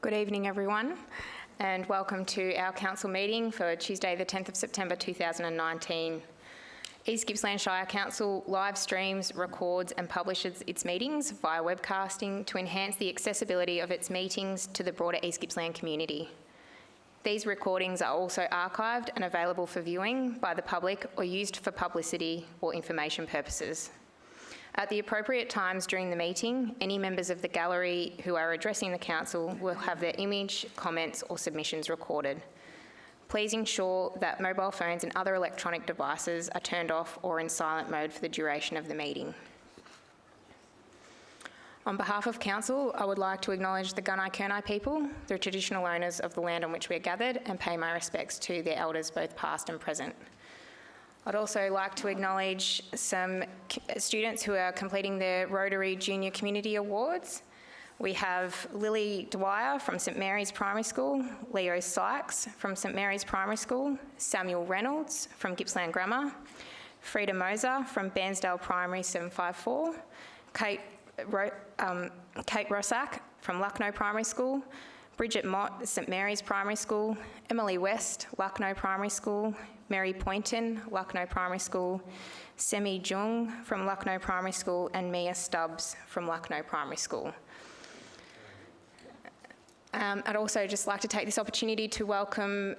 Good evening, everyone, and welcome to our council meeting for Tuesday, the 10th of September 2019. East Gippsland Shire Council live streams, records and publishes its meetings via webcasting to enhance the accessibility of its meetings to the broader East Gippsland community. These recordings are also archived and available for viewing by the public or used for publicity or information purposes. At the appropriate times during the meeting, any members of the gallery who are addressing the council will have their image, comments or submissions recorded. Please ensure that mobile phones and other electronic devices are turned off or in silent mode for the duration of the meeting. On behalf of council, I would like to acknowledge the Gunai-Kurnai people, the traditional owners of the land on which we are gathered, and pay my respects to their elders, both past and present. I'd also like to acknowledge some students who are completing their Rotary Junior Community Awards. We have Lily Dwyer from St Mary's Primary School, Leo Sykes from St Mary's Primary School, Samuel Reynolds from Gippsland Grammar, Frida Moser from Bairnsdale Primary 754, Kate Rossack from Lucknow Primary School, Bridget Mott, St Mary's Primary School, Emily West, Lucknow Primary School, Mary Poynton, Lucknow Primary School, Semi Jung from Lucknow Primary School, and Mia Stubbs from Lucknow Primary School. I'd also just like to take this opportunity to welcome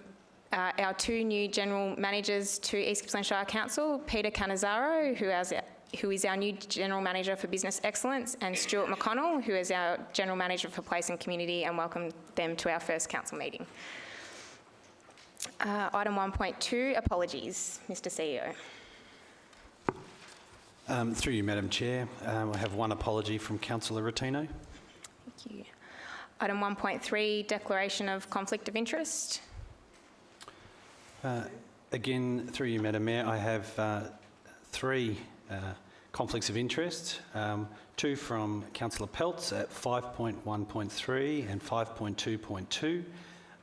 our two new General Managers to East Gippsland Shire Council, Peter Cannizzaro, who is our new General Manager for Business Excellence, and Stuart McConnell, who is our General Manager for Place and Community, and welcome them to our first council meeting. Item 1.2, apologies. Mr CEO. Through you, Madam Chair, I have one apology from Councillor Rotino. Thank you. Item 1.3, declaration of conflict of interest. Again, through you, Madam Mayor, I have three conflicts of interest, two from Councillor Peltz at 5.1.3 and 5.2.2,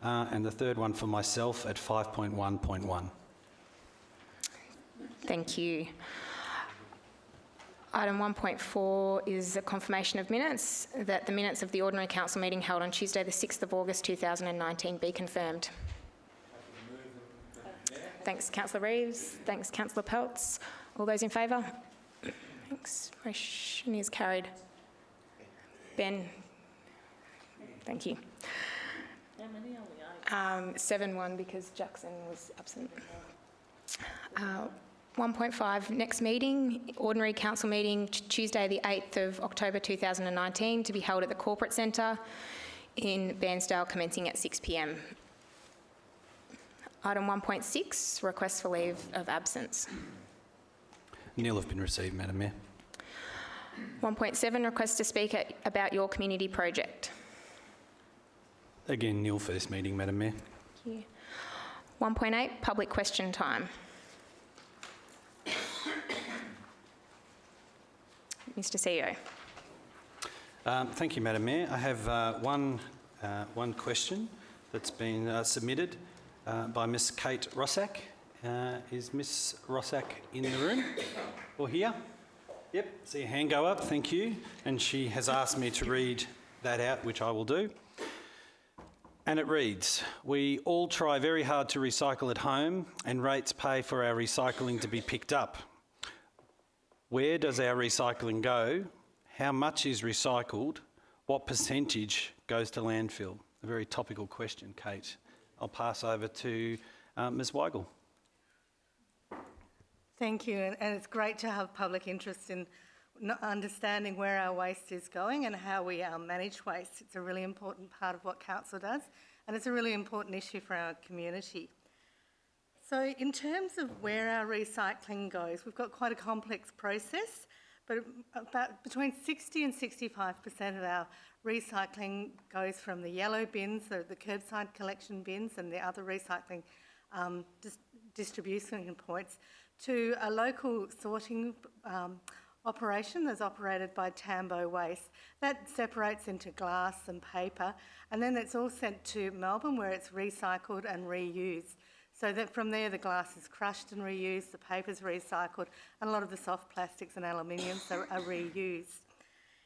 and the third one for myself at 5.1.1. Thank you. Item 1.4 is a confirmation of minutes, that the minutes of the ordinary council meeting held on Tuesday the 6th of August 2019 be confirmed. Thanks, Councillor Reeves. Thanks, Councillor Peltz. All those in favour? Thanks. Motion is carried. Ben? Thank you. How many are we? 7-1 because Jackson was absent. 1.5, next meeting, ordinary council meeting, Tuesday the 8th of October 2019, to be held at the Corporate Centre in Bairnsdale, commencing at 6 p.m. Item 1.6, request for leave of absence. Nil have been received, Madam Mayor. 1.7, request to speak about your community project. Again, nil for this meeting, Madam Mayor. Thank you. 1.8, public question time. Mr CEO. Thank you, Madam Mayor. I have one question that's been submitted by Miss Kate Rossack. Is Miss Rossack in the room or here? Yep, see a hand go up, thank you. And she has asked me to read that out, which I will do. And it reads, we all try very hard to recycle at home and rates pay for our recycling to be picked up. Where does our recycling go? How much is recycled? What percentage goes to landfill? A very topical question, Kate. I'll pass over to Ms Weigel. Thank you, and it's great to have public interest in understanding where our waste is going and how we manage waste. It's a really important part of what council does, and it's a really important issue for our community. So in terms of where our recycling goes, we've got quite a complex process, but about between 60 and 65% of our recycling goes from the yellow bins, the curbside collection bins and the other recycling distribution points, to a local sorting operation that's operated by Tambo Waste. That separates into glass and paper, and then it's all sent to Melbourne where it's recycled and reused. So that from there the glass is crushed and reused, the paper's recycled, and a lot of the soft plastics and aluminiums are reused.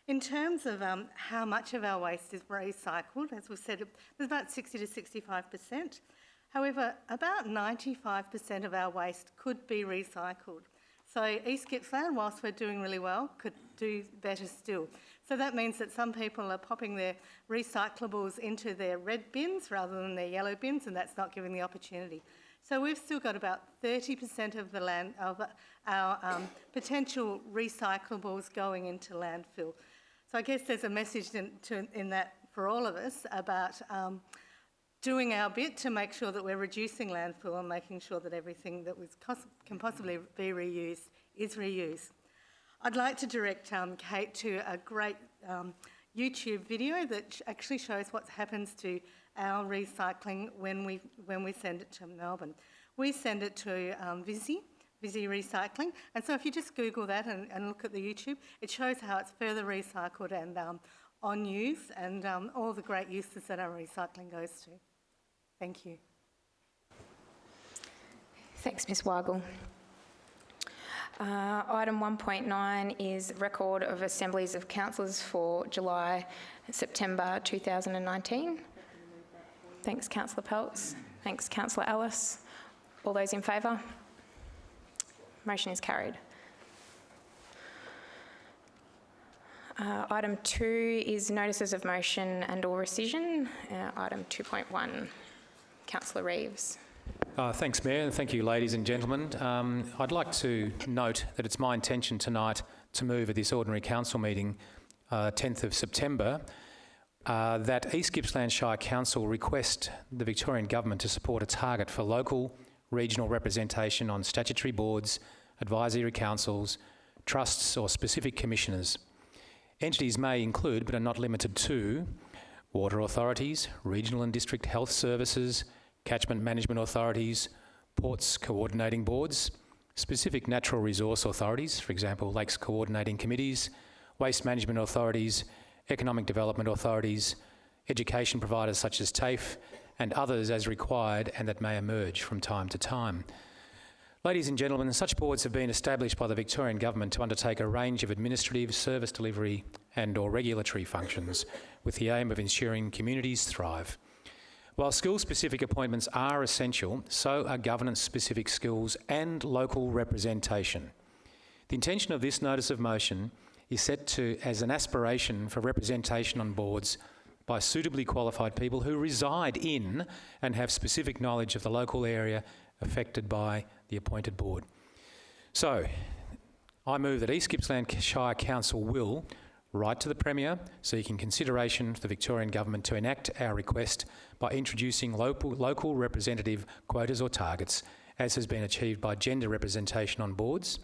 In terms of how much of our waste is recycled, as we've said, there's about 60 to 65%. However, about 95% of our waste could be recycled. So East Gippsland, whilst we're doing really well, could do better still. So that means that some people are popping their recyclables into their red bins rather than their yellow bins, and that's not giving the opportunity. So we've still got about 30% of the land of our potential recyclables going into landfill. So I guess there's a message in that for all of us about doing our bit to make sure that we're reducing landfill and making sure that everything that can possibly be reused is reused. I'd like to direct Kate to a great YouTube video that actually shows what happens to our recycling when we send it to Melbourne. We send it to Visy Recycling, and so if you just Google that and look at the YouTube, it shows how it's further recycled and on use, and all the great uses that our recycling goes to. Thank you. Thanks, Ms Weigel. Item 1.9 is record of assemblies of councillors for July-September 2019. Thanks, Councillor Peltz. Thanks, Councillor Ellis. All those in favour? Motion is carried. Item 2 is notices of motion and or rescission. Item 2.1. Councillor Reeves. Thanks, Mayor, and thank you, ladies and gentlemen. I'd like to note that it's my intention tonight to move at this ordinary council meeting, 10th of September, that East Gippsland Shire Council request the Victorian Government to support a target for local, regional representation on statutory boards, advisory councils, trusts or specific commissioners. Entities may include, but are not limited to, water authorities, regional and district health services, catchment management authorities, ports coordinating boards, specific natural resource authorities, for example, lakes coordinating committees, waste management authorities, economic development authorities, education providers such as TAFE, and others as required and that may emerge from time to time. Ladies and gentlemen, such boards have been established by the Victorian Government to undertake a range of administrative, service delivery and or regulatory functions with the aim of ensuring communities thrive. While school-specific appointments are essential, so are governance-specific skills and local representation. The intention of this notice of motion is set to as an aspiration for representation on boards by suitably qualified people who reside in and have specific knowledge of the local area affected by the appointed board. So, I move that East Gippsland Shire Council will write to the Premier seeking consideration for the Victorian Government to enact our request by introducing local representative quotas or targets, as has been achieved by gender representation on boards,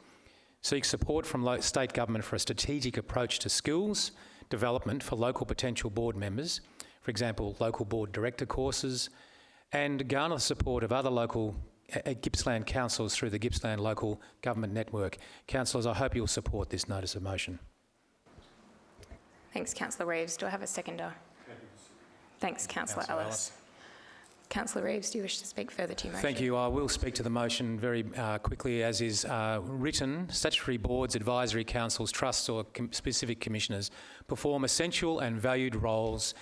seek support from state government for a strategic approach to skills development for local potential board members, for example, local board director courses, and garner the support of other local Gippsland councils through the Gippsland Local Government Network. Councillors, I hope you'll support this notice of motion. Thanks, Councillor Reeves. Do I have a seconder? Thanks, Councillor Ellis. Councillor Reeves, do you wish to speak further to your motion? Thank you. I will speak to the motion very quickly, as is written. Statutory boards, advisory councils, trusts or specific commissioners perform essential and valued roles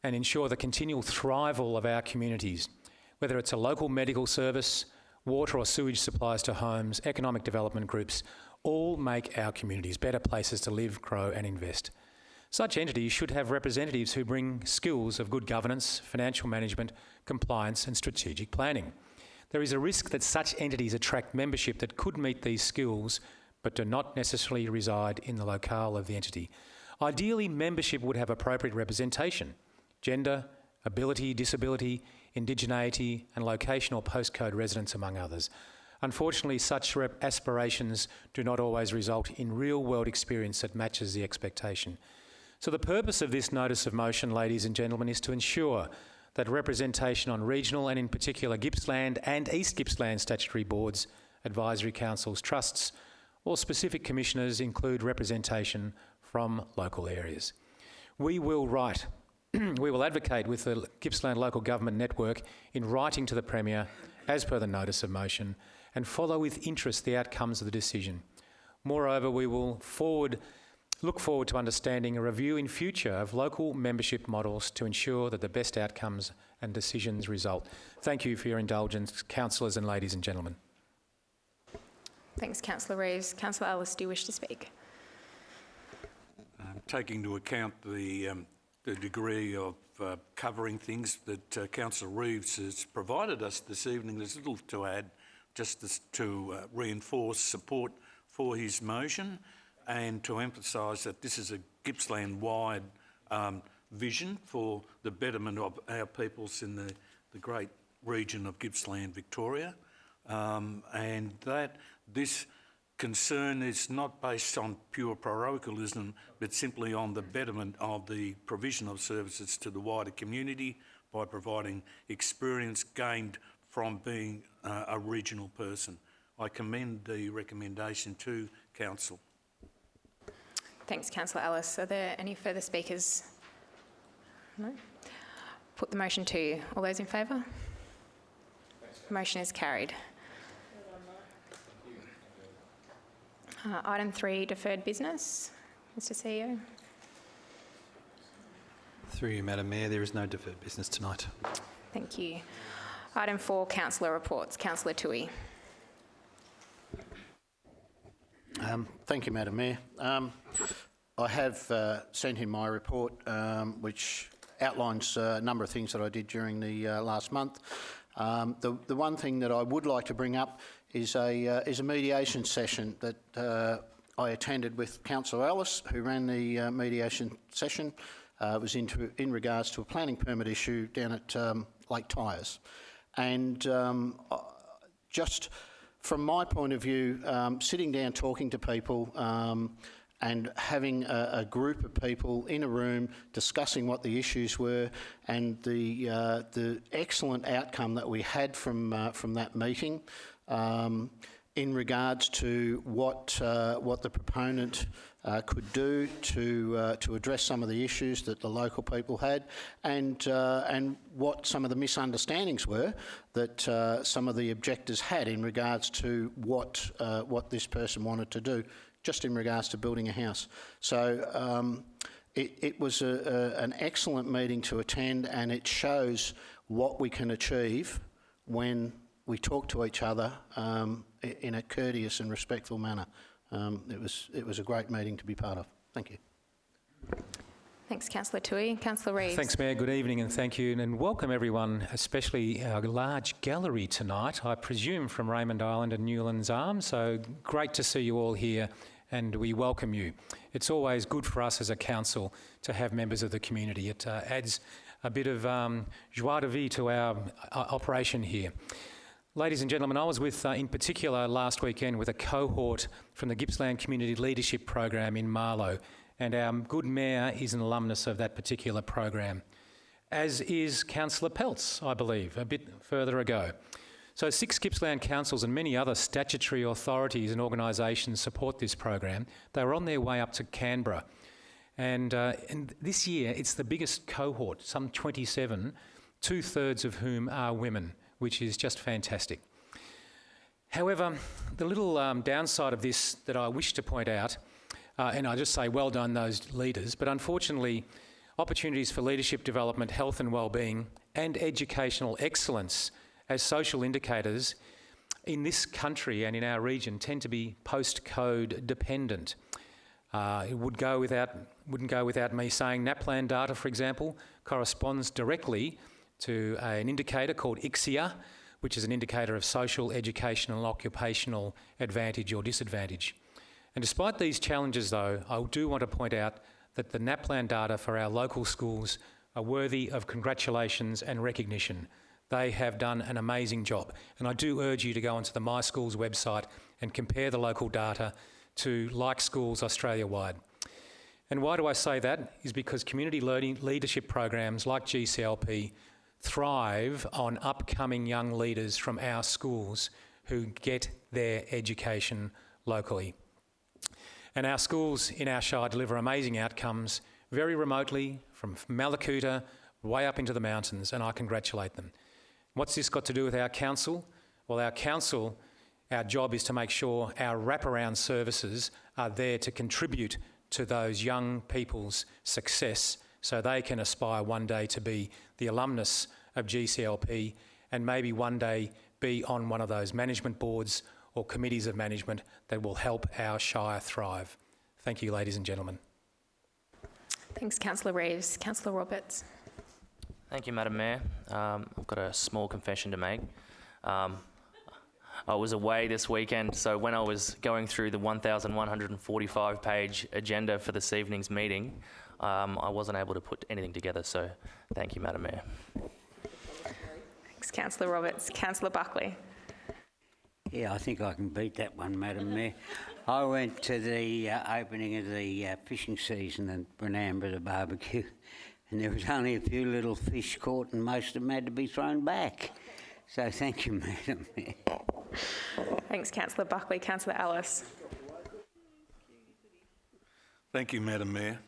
and ensure the continual thrival of our communities, whether it's a local medical service, water or sewage supplies to homes, economic development groups, all make our communities better places to live, grow and invest. Such entities should have representatives who bring skills of good governance, financial management, compliance and strategic planning. There is a risk that such entities attract membership that could meet these skills but do not necessarily reside in the locale of the entity. Ideally, membership would have appropriate representation, gender, ability, disability, indigeneity and location or postcode residence, among others. Unfortunately, such aspirations do not always result in real-world experience that matches the expectation. So the purpose of this notice of motion, ladies and gentlemen, is to ensure that representation on regional and in particular Gippsland and East Gippsland statutory boards, advisory councils, trusts or specific commissioners include representation from local areas. We will advocate with the Gippsland Local Government Network in writing to the Premier as per the notice of motion and follow with interest the outcomes of the decision. Moreover, we will forward look forward to understanding a review in future of local membership models to ensure that the best outcomes and decisions result. Thank you for your indulgence, councillors and ladies and gentlemen. Thanks, Councillor Reeves. Councillor Ellis, do you wish to speak? Taking into account the degree of covering things that Councillor Reeves has provided us this evening, there's little to add, just to reinforce support for his motion and to emphasise that this is a Gippsland-wide vision for the betterment of our peoples in the great region of Gippsland, Victoria, and that this concern is not based on pure parochialism, but simply on the betterment of the provision of services to the wider community by providing experience gained from being a regional person. I commend the recommendation to Council. Thanks, Councillor Ellis. Are there any further speakers? No? Put the motion to you. All those in favour? The motion is carried. Item 3, deferred business. Mr CEO. Through you, Madam Mayor, there is no deferred business tonight. Thank you. Item 4, councillor reports. Councillor Toohey. Thank you, Madam Mayor. I have sent in my report, which outlines a number of things that I did during the last month. The one thing that I would like to bring up is a mediation session that I attended with Councillor Ellis, who ran the mediation session. It was in regards to a planning permit issue down at Lake Tyers. And just from my point of view, sitting down talking to people and having a group of people in a room discussing what the issues were and the excellent outcome that we had from that meeting in regards to what the proponent could do to address some of the issues that the local people had, and what some of the misunderstandings were that some of the objectors had in regards to what this person wanted to do, just in regards to building a house. So it was an excellent meeting to attend, and it shows what we can achieve when we talk to each other in a courteous and respectful manner. It was a great meeting to be part of. Thank you. Thanks, Councillor Toohey. Councillor Reeves. Thanks, Mayor. Good evening and thank you. And welcome everyone, especially our large gallery tonight, I presume from Raymond Island and Newlands Arm. So great to see you all here and we welcome you. It's always good for us as a council to have members of the community. It adds a bit of joie de vivre to our operation here. Ladies and gentlemen, I was with, in particular last weekend, with a cohort from the Gippsland Community Leadership Program in Marlow, and our good mayor is an alumnus of that particular program, as is Councillor Peltz, I believe, a bit further ago. So 6 Gippsland councils and many other statutory authorities and organisations support this program. They were on their way up to Canberra, and this year it's the biggest cohort, some 27, 2/3 of whom are women, which is just fantastic. However, the little downside of this that I wish to point out, and I just say well done those leaders, but unfortunately opportunities for leadership development, health and wellbeing and educational excellence as social indicators in this country and in our region tend to be postcode dependent. It wouldn't go without me saying NAPLAN data, for example, corresponds directly to an indicator called ICSIA, which is an indicator of social, educational and occupational advantage or disadvantage. And despite these challenges though, I do want to point out that the NAPLAN data for our local schools are worthy of congratulations and recognition. They have done an amazing job. And I do urge you to go onto the My Schools website and compare the local data to like schools Australia-wide. And why do I say that? Is because community leadership programs like GCLP thrive on upcoming young leaders from our schools who get their education locally. And our schools in our Shire deliver amazing outcomes very remotely from Malakuta way up into the mountains, and I congratulate them. What's this got to do with our council? Well, our council, our job is to make sure our wraparound services are there to contribute to those young people's success so they can aspire one day to be the alumnus of GCLP and maybe one day be on one of those management boards or committees of management that will help our Shire thrive. Thank you, ladies and gentlemen. Thanks, Councillor Reeves. Councillor Roberts. Thank you, Madam Mayor. I've got a small confession to make. I was away this weekend, so when I was going through the 1,145-page agenda for this evening's meeting, I wasn't able to put anything together, so thank you, Madam Mayor. Thanks, Councillor Roberts. Councillor Buckley. Yeah, I think I can beat that one, Madam Mayor. I went to the opening of the fishing season at Brenamba, the barbecue, and there was only a few little fish caught and most of them had to be thrown back. So thank you, Madam Mayor. Thanks, Councillor Buckley. Councillor Ellis. Thank you, Madam Mayor.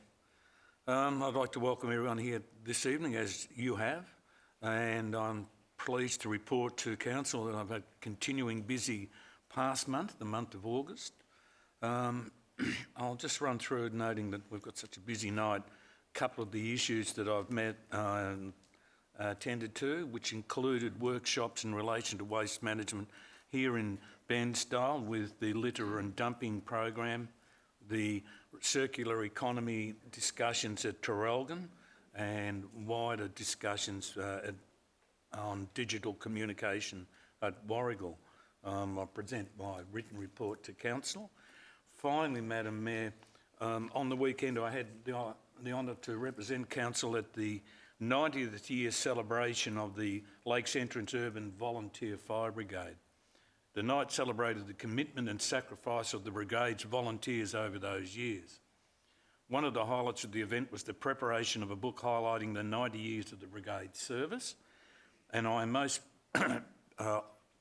I'd like to welcome everyone here this evening, as you have, and I'm pleased to report to Council that I've had a continuing busy past month, the month of August. I'll just run through it, noting that we've got such a busy night. A couple of the issues that I've met and attended to, which included workshops in relation to waste management here in Bairnsdale with the litter and dumping program, the circular economy discussions at Traralgon, and wider discussions on digital communication at Warrigal. I'll present my written report to Council. Finally, Madam Mayor, on the weekend I had the honour to represent Council at the 90th year celebration of the Lakes Entrance Urban Volunteer Fire Brigade. The night celebrated the commitment and sacrifice of the brigade's volunteers over those years. One of the highlights of the event was the preparation of a book highlighting the 90 years of the brigade's service, and I am most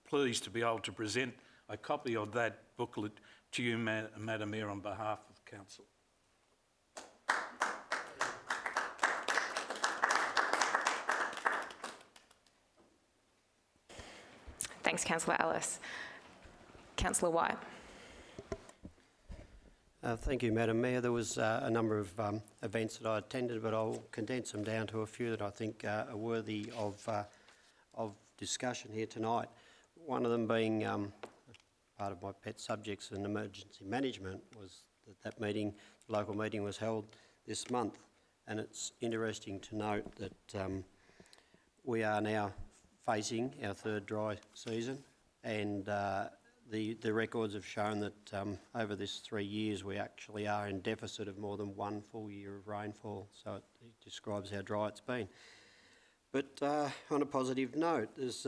pleased to be able to present a copy of that booklet to you, Madam Mayor, on behalf of Council. Thanks, Councillor Ellis. Councillor White. Thank you, Madam Mayor. There was a number of events that I attended, but I'll condense them down to a few that I think are worthy of discussion here tonight. One of them being part of my pet subjects in emergency management was that meeting, the local meeting was held this month, and it's interesting to note that we are now facing our third dry season, and the records have shown that over this 3 years we actually are in deficit of more than one full year of rainfall, so it describes how dry it's been. But on a positive note, there's,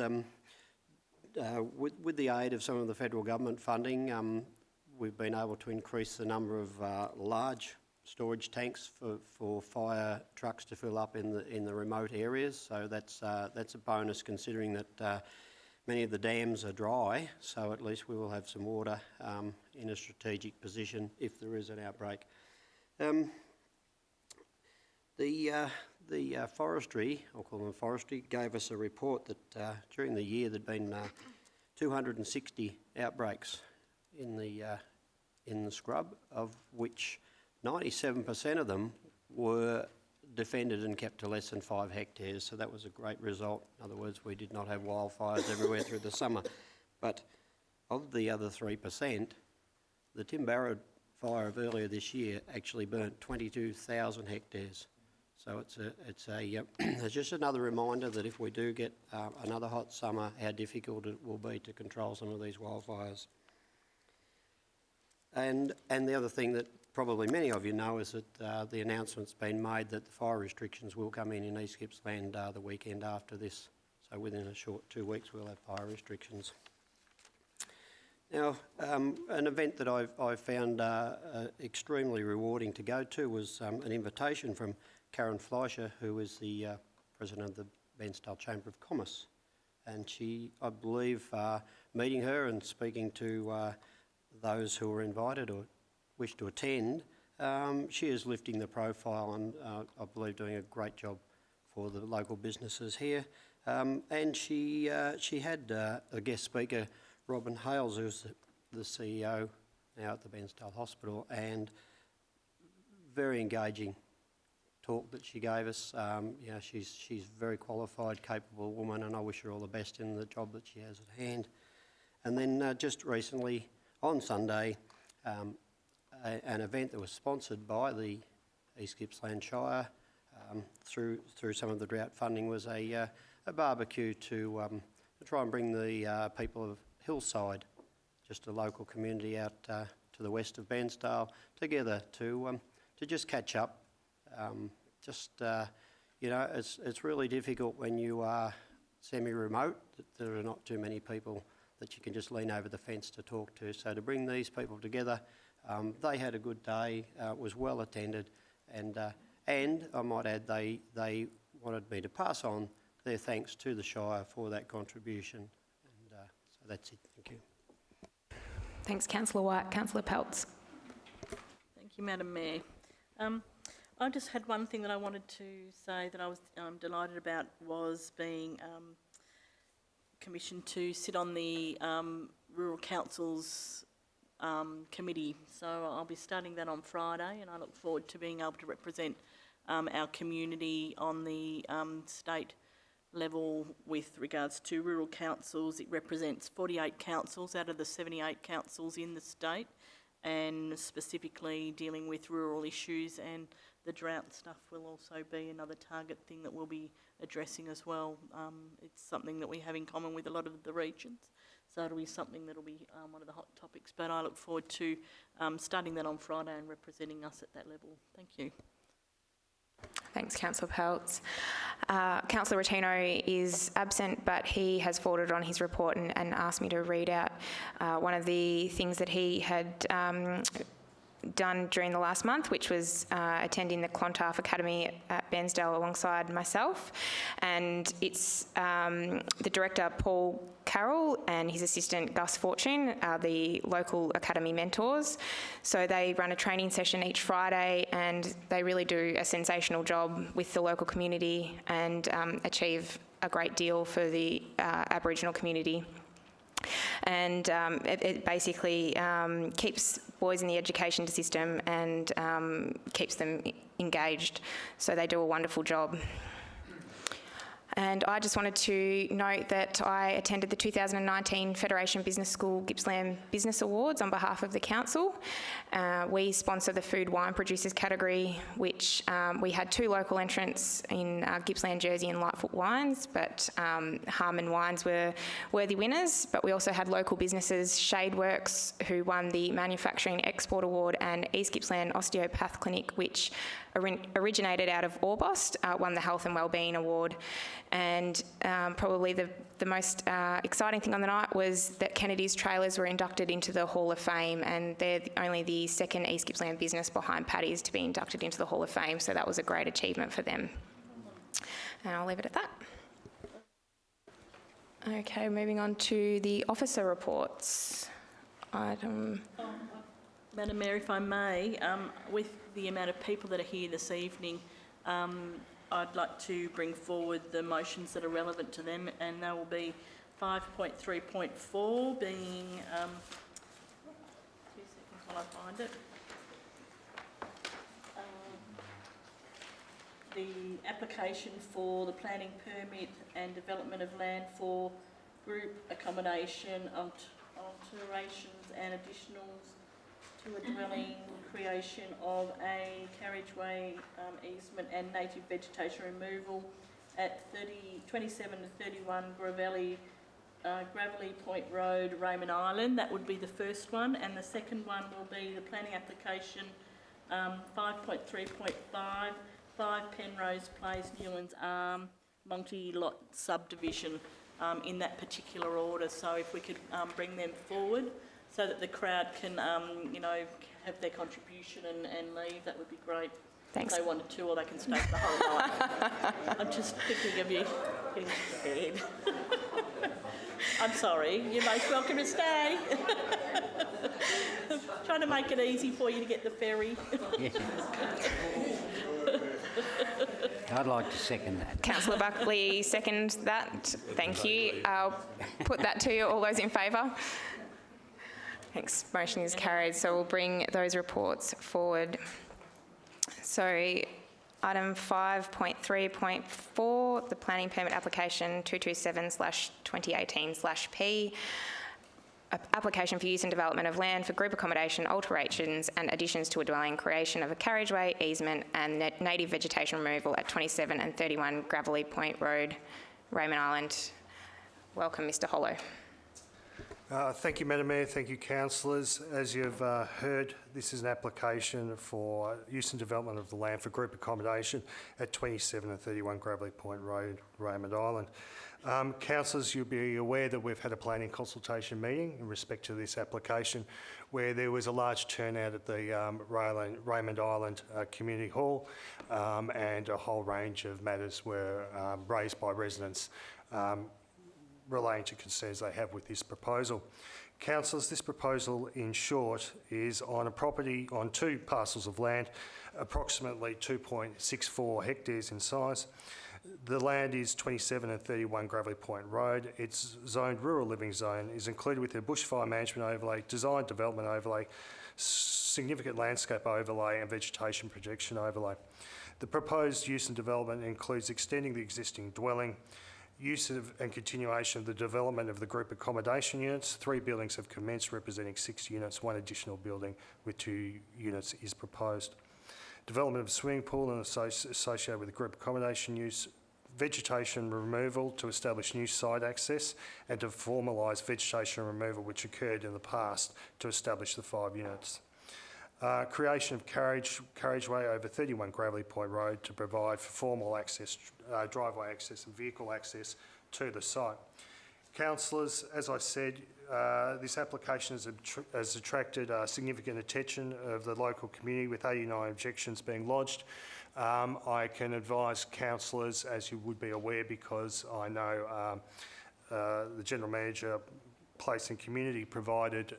with the aid of some of the federal government funding, we've been able to increase the number of large storage tanks for fire trucks to fill up in the remote areas. So that's a bonus, considering that many of the dams are dry. So at least we will have some water in a strategic position if there is an outbreak. The forestry, I'll call them forestry, gave us a report that during the year there'd been 260 outbreaks in the scrub, of which 97% of them were defended and kept to less than 5 hectares, so that was a great result. In other words, we did not have wildfires everywhere through the summer. But of the other 3%, the Timbarra fire of earlier this year actually burnt 22,000 hectares. So it's just another reminder that if we do get another hot summer, how difficult it will be to control some of these wildfires. And the other thing that probably many of you know is that the announcement's been made that the fire restrictions will come in East Gippsland the weekend after this. So within a short 2 weeks we'll have fire restrictions. Now, an event that I found extremely rewarding to go to was an invitation from Karen Fleischer, who is the President of the Bairnsdale Chamber of Commerce. And she, I believe, meeting her and speaking to those who were invited or wish to attend, she is lifting the profile and I believe doing a great job for the local businesses here. And she had a guest speaker, Robin Hales, who's the CEO now at the Bairnsdale Hospital, and very engaging talk that she gave us. You know, she's a very qualified, capable woman, and I wish her all the best in the job that she has at hand. And then just recently, on Sunday, an event that was sponsored by the East Gippsland Shire through some of the drought funding was a barbecue to try and bring the people of Hillside, just a local community out to the west of Bairnsdale, together to just catch up. You know, it's really difficult when you are semi-remote, that there are not too many people that you can just lean over the fence to talk to. So to bring these people together, they had a good day, it was well attended, and I might add they wanted me to pass on their thanks to the Shire for that contribution. And so that's it, thank you. Thanks, Councillor White. Councillor Peltz. Thank you, Madam Mayor. I just had one thing that I wanted to say that I was delighted about, was being commissioned to sit on the Rural Council's committee. So I'll be starting that on Friday, and I look forward to being able to represent our community on the state level with regards to rural councils. It represents 48 councils out of the 78 councils in the state, and specifically dealing with rural issues, and the drought stuff will also be another target thing that we'll be addressing as well. It's something that we have in common with a lot of the regions, so it'll be something that'll be one of the hot topics, but I look forward to starting that on Friday and representing us at that level. Thank you. Thanks, Councillor Peltz. Councillor Rotino is absent, but he has forwarded on his report and asked me to read out one of the things that he had done during the last month, which was attending the Clontarf Academy at Bairnsdale alongside myself. And it's the director, Paul Carroll, and his assistant, Gus Fortune, are the local academy mentors. So they run a training session each Friday, and they really do a sensational job with the local community and achieve a great deal for the Aboriginal community. And it basically keeps boys in the education system and keeps them engaged. So they do a wonderful job. And I just wanted to note that I attended the 2019 Federation Business School Gippsland Business Awards on behalf of the council. We sponsor the food wine producers category, which we had 2 local entrants in Gippsland Jersey and Lightfoot Wines, but Harmon Wines were worthy winners. But we also had local businesses, Shadeworks, who won the Manufacturing Export Award, and East Gippsland Osteopath Clinic, which originated out of Orbost, won the Health and Wellbeing Award. And probably the most exciting thing on the night was that Kennedy's Trailers were inducted into the Hall of Fame, and they're only the second East Gippsland business behind Paddy's to be inducted into the Hall of Fame, so that was a great achievement for them. And I'll leave it at that. Okay, moving on to the officer reports. Madam Mayor, if I may, with the amount of people that are here this evening, I'd like to bring forward the motions that are relevant to them, and they will be 5.3.4 being, 2 seconds while I find it. The application for the planning permit and development of land for group accommodation, alterations and additionals to a dwelling, creation of a carriageway easement and native vegetation removal at 27 to 31 Gravelly Point Road, Raymond Island. That would be the first one, and the second one will be the planning application 5.3.5, 5 Penrose Place, Newlands Arm, multi-lot subdivision, in that particular order. So if we could bring them forward so that the crowd can, you know, have their contribution and leave, that would be great. Thanks. If they wanted to, or they can stay for the whole night. I'm just thinking of you getting scared. I'm sorry, you're most welcome to stay. Trying to make it easy for you to get the ferry. I'd like to second that. Councillor Buckley seconds that. Thank you. I'll put that to you. All those in favour? Thanks. Motion is carried. So we'll bring those reports forward. So item 5.3.4, the planning permit application 227/2018/P, application for use and development of land for group accommodation, alterations and additions to a dwelling, creation of a carriageway, easement and native vegetation removal at 27 and 31 Gravelly Point Road, Raymond Island. Welcome, Mr Hollow. Thank you, Madam Mayor. Thank you, councillors. As you've heard, this is an application for use and development of the land for group accommodation at 27 and 31 Gravelly Point Road, Raymond Island. Councillors, you'll be aware that we've had a planning consultation meeting in respect to this application where there was a large turnout at the Raymond Island Community Hall and a whole range of matters were raised by residents relating to concerns they have with this proposal. Councillors, this proposal in short is on a property on 2 parcels of land, approximately 2.64 hectares in size. The land is 27 and 31 Gravelly Point Road. It's zoned rural living zone, is included with a bushfire management overlay, design development overlay, significant landscape overlay and vegetation protection overlay. The proposed use and development includes extending the existing dwelling, use of and continuation of the development of the group accommodation units. 3 buildings have commenced representing 6 units. 1 additional building with 2 units is proposed. Development of a swimming pool and associated with the group accommodation use. Vegetation removal to establish new site access and to formalise vegetation removal which occurred in the past to establish the 5 units. Creation of carriageway over 31 Gravelly Point Road to provide for formal access, driveway access and vehicle access to the site. Councillors, as I said, this application has attracted significant attention of the local community with 89 objections being lodged. I can advise councillors, as you would be aware, because I know the General Manager Place and Community provided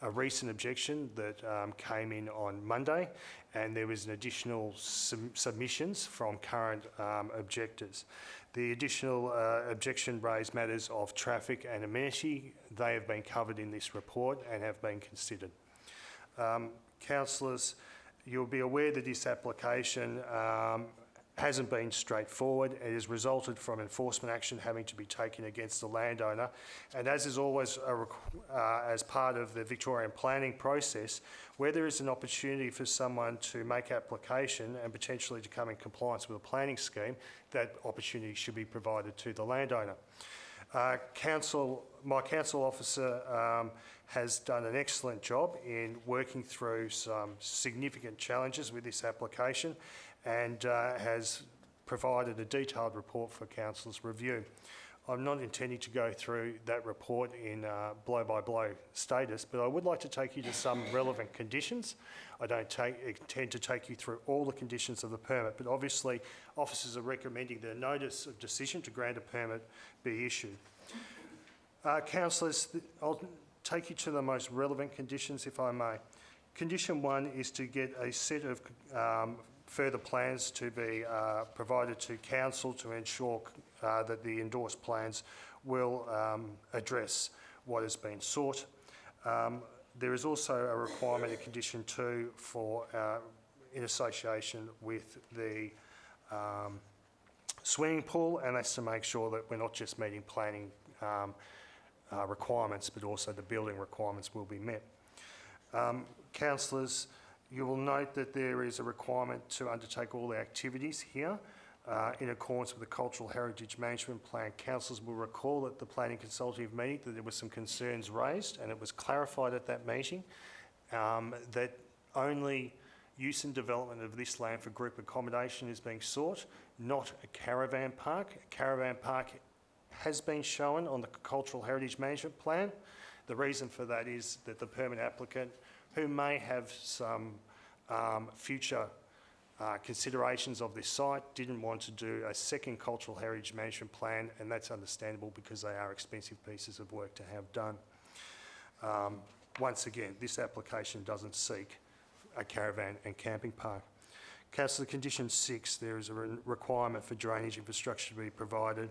a recent objection that came in on Monday, and there was an additional submissions from current objectors. The additional objection raised matters of traffic and amenity. They have been covered in this report and have been considered. Councillors, you'll be aware that this application hasn't been straightforward. It has resulted from enforcement action having to be taken against the landowner. And as is always as part of the Victorian planning process, where there is an opportunity for someone to make application and potentially to come in compliance with a planning scheme, that opportunity should be provided to the landowner. My council officer has done an excellent job in working through some significant challenges with this application and has provided a detailed report for council's review. I'm not intending to go through that report in blow-by-blow status, but I would like to take you to some relevant conditions. I don't intend to take you through all the conditions of the permit, but obviously officers are recommending that a notice of decision to grant a permit be issued. Councillors, I'll take you to the most relevant conditions, if I may. Condition 1 is to get a set of further plans to be provided to council to ensure that the endorsed plans will address what has been sought. There is also a requirement in condition 2 for, in association with the swimming pool, and that's to make sure that we're not just meeting planning requirements, but also the building requirements will be met. Councillors, you will note that there is a requirement to undertake all the activities here in accordance with the Cultural Heritage Management Plan. Councillors will recall at the Planning Consultative meeting that there were some concerns raised, and it was clarified at that meeting that only use and development of this land for group accommodation is being sought, not a caravan park. A caravan park has been shown on the Cultural Heritage Management Plan. The reason for that is that the permit applicant, who may have some future considerations of this site, didn't want to do a second Cultural Heritage Management Plan, and that's understandable because they are expensive pieces of work to have done. Once again, this application doesn't seek a caravan and camping park. Councillor, condition 6, there is a requirement for drainage infrastructure to be provided.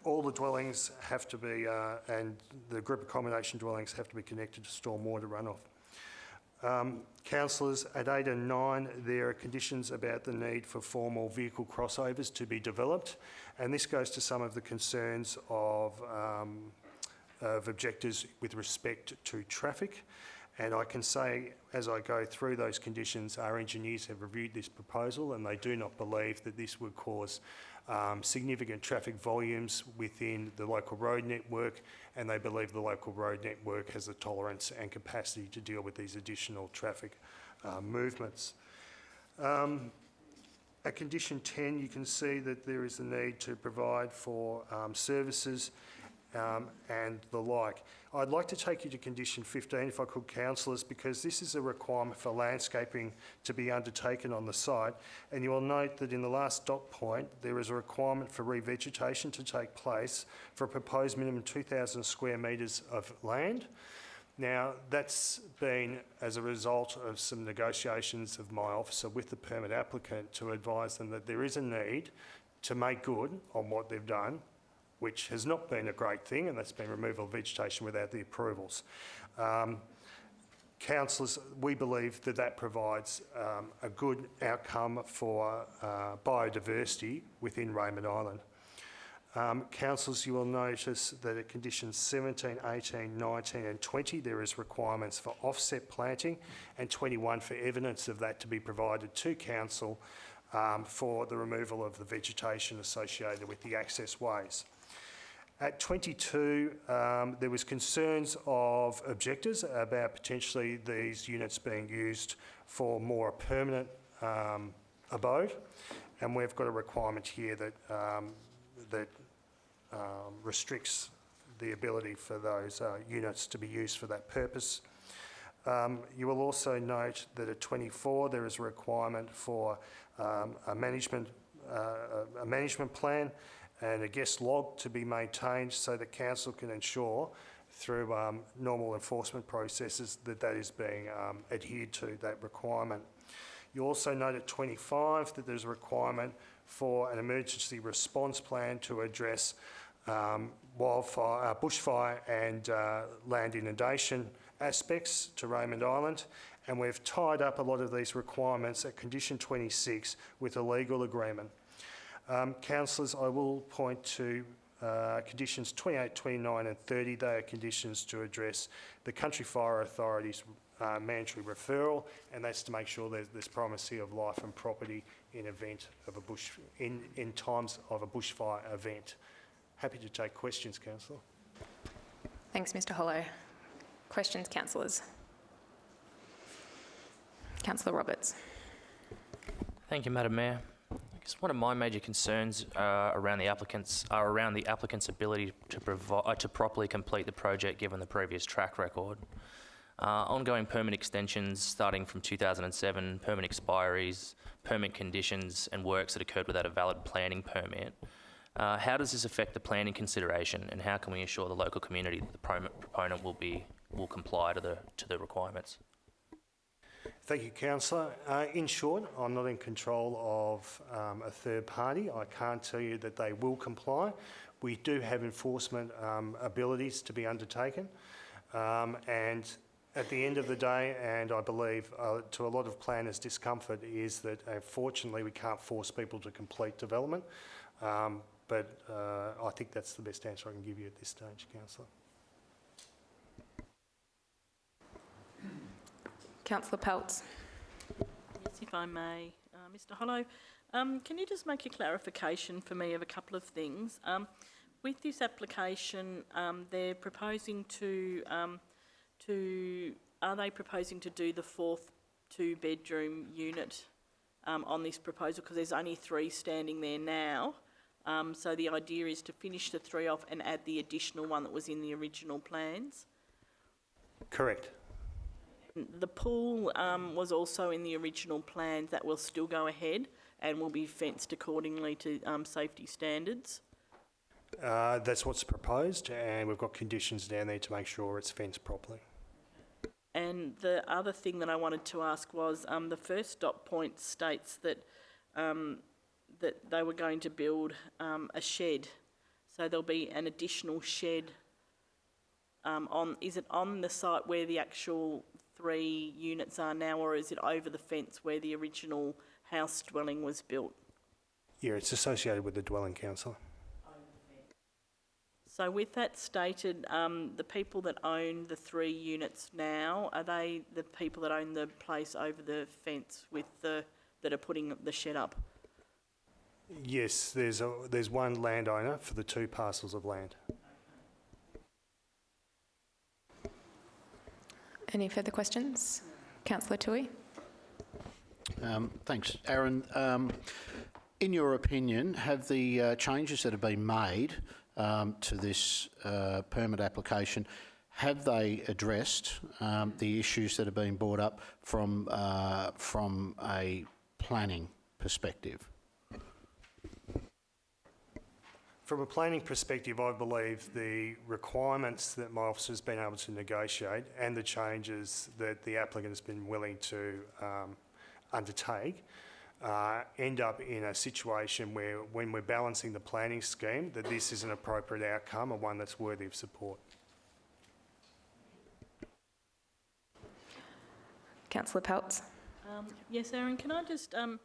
All the dwellings have to be, and the group accommodation dwellings have to be connected to stormwater runoff. Councillors, at 8 and 9, there are conditions about the need for formal vehicle crossovers to be developed, and this goes to some of the concerns of objectors with respect to traffic. And I can say, as I go through those conditions, our engineers have reviewed this proposal and they do not believe that this would cause significant traffic volumes within the local road network, and they believe the local road network has the tolerance and capacity to deal with these additional traffic movements. At condition 10, you can see that there is a need to provide for services and the like. I'd like to take you to condition 15, if I could, councillors, because this is a requirement for landscaping to be undertaken on the site, and you will note that in the last dot point there is a requirement for revegetation to take place for a proposed minimum 2,000 square metres of land. Now, that's been as a result of some negotiations of my officer with the permit applicant to advise them that there is a need to make good on what they've done, which has not been a great thing, and that's been removal of vegetation without the approvals. Councillors, we believe that that provides a good outcome for biodiversity within Raymond Island. Councillors, you will notice that at conditions 17, 18, 19 and 20 there is requirements for offset planting, and 21 for evidence of that to be provided to council for the removal of the vegetation associated with the access ways. At 22, there was concerns of objectors about potentially these units being used for more permanent abode, and we've got a requirement here that restricts the ability for those units to be used for that purpose. You will also note that at 24 there is a requirement for a management plan and a guest log to be maintained so that council can ensure through normal enforcement processes that that is being adhered to, that requirement. You also note at 25 that there's a requirement for an emergency response plan to address bushfire and land inundation aspects to Raymond Island, and we've tied up a lot of these requirements at condition 26 with a legal agreement. Councillors, I will point to conditions 28, 29 and 30. They are conditions to address the Country Fire Authority's mandatory referral, and that's to make sure there's primacy of life and property in event of in times of a bushfire event. Happy to take questions, Councillor. Thanks, Mr Hollow. Questions, councillors? Councillor Roberts. Thank you, Madam Mayor. I guess one of my major concerns around the applicant's ability to properly complete the project given the previous track record. Ongoing permit extensions starting from 2007, permit expiries, permit conditions and works that occurred without a valid planning permit. How does this affect the planning consideration, and how can we assure the local community that the proponent will comply to the requirements? Thank you, Councillor. In short, I'm not in control of a third party. I can't tell you that they will comply. We do have enforcement abilities to be undertaken, and at the end of the day, and I believe to a lot of planners' discomfort, is that unfortunately we can't force people to complete development, but I think that's the best answer I can give you at this stage, Councillor. Councillor Peltz. Yes, if I may. Mr Hollow, can you just make a clarification for me of a couple of things? With this application, they're proposing are they proposing to do the fourth two-bedroom unit on this proposal? Because there's only 3 standing there now. So the idea is to finish the 3 off and add the additional one that was in the original plans? Correct. The pool was also in the original plans. That will still go ahead and will be fenced accordingly to safety standards? That's what's proposed, and we've got conditions down there to make sure it's fenced properly. And the other thing that I wanted to ask was the first dot point states that that they were going to build a shed. So there'll be an additional shed is it on the site where the actual 3 units are now, or is it over the fence where the original house dwelling was built? Yeah, it's associated with the dwelling, councillor. So with that stated, the people that own the 3 units now, are they the people that own the place over the fence with that are putting the shed up? Yes, there's one landowner for the 2 parcels of land. Any further questions? Councillor Toohey. Thanks, Aaron. In your opinion, have the changes that have been made to this permit application, have they addressed the issues that have been brought up from a planning perspective? From a planning perspective, I believe the requirements that my office has been able to negotiate and the changes that the applicant has been willing to undertake end up in a situation where, when we're balancing the planning scheme, that this is an appropriate outcome and one that's worthy of support. Councillor Peltz. Yes, Aaron, can I just, can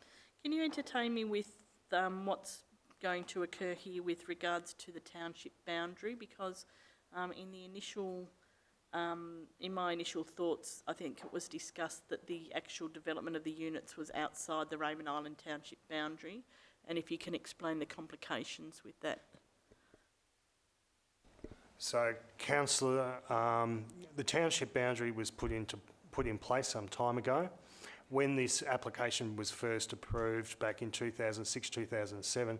you entertain me with what's going to occur here with regards to the township boundary? Because in the initial, in my initial thoughts, I think it was discussed that the actual development of the units was outside the Raymond Island township boundary, and if you can explain the complications with that. So, councillor, the township boundary was put in place some time ago. When this application was first approved back in 2006, 2007,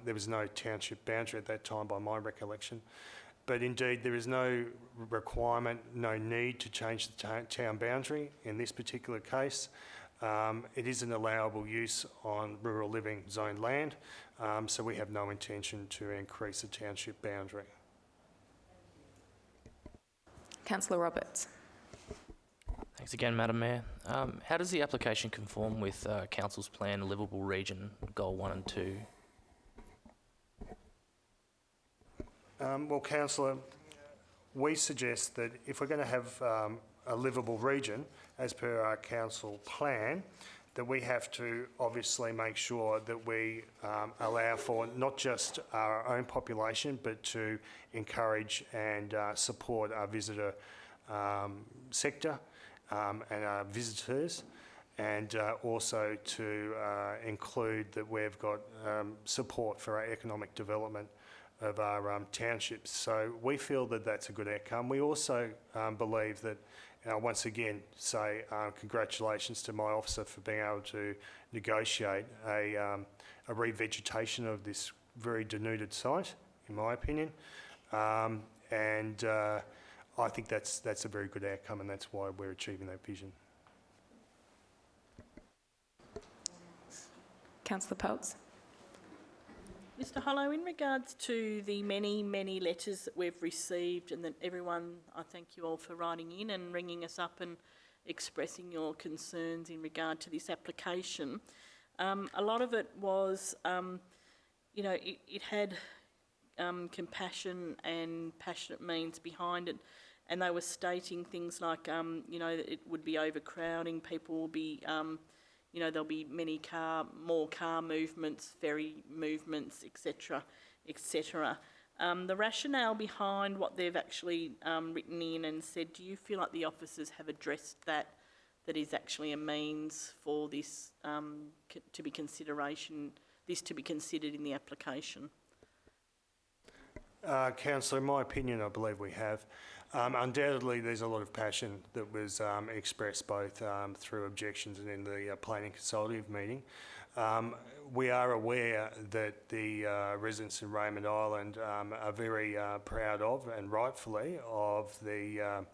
there was no township boundary at that time by my recollection. But indeed, there is no requirement, no need to change the town boundary in this particular case. It is an allowable use on rural living zone land, so we have no intention to increase the township boundary. Councillor Roberts. Thanks again, Madam Mayor. How does the application conform with Council's plan, a livable region, goal 1 and 2? Well, councillor, we suggest that if we're going to have a livable region, as per our council plan, that we have to obviously make sure that we allow for not just our own population, but to encourage and support our visitor sector and our visitors, and also to include that we've got support for our economic development of our townships. So we feel that that's a good outcome. We also believe that, once again, say congratulations to my officer for being able to negotiate a revegetation of this very denuded site, in my opinion. I think that's a very good outcome, and that's why we're achieving that vision. Councillor Peltz. Mr Hollow, in regards to the many, many letters that we've received, and that everyone, I thank you all for writing in and ringing us up and expressing your concerns in regard to this application. A lot of it was, you know, it had compassion and passionate means behind it, and they were stating things like, you know, that it would be overcrowding, people will be, you know, there'll be more car movements, ferry movements, etc., etc. The rationale behind what they've actually written in and said, do you feel like the officers have addressed that is actually a means for this to be considered in the application? Councillor, in my opinion, I believe we have. Undoubtedly, there's a lot of passion that was expressed both through objections and in the planning consultative meeting. We are aware that the residents in Raymond Island are very proud of, and rightfully, of the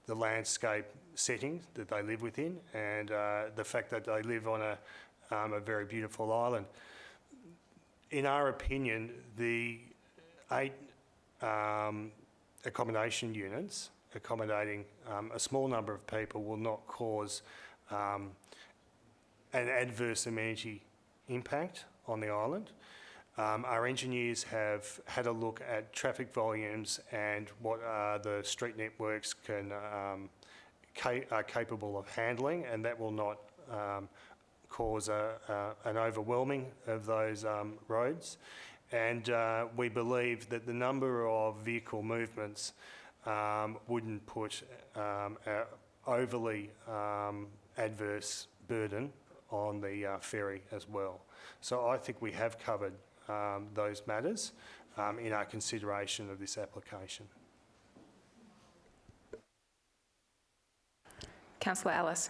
landscape settings that they live within, and the fact that they live on a very beautiful island. In our opinion, the 8 accommodation units accommodating a small number of people will not cause an adverse amenity impact on the island. Our engineers have had a look at traffic volumes and what the street networks are capable of handling, and that will not cause an overwhelming of those roads. And we believe that the number of vehicle movements wouldn't put an overly adverse burden on the ferry as well. So I think we have covered those matters in our consideration of this application. Councillor Ellis.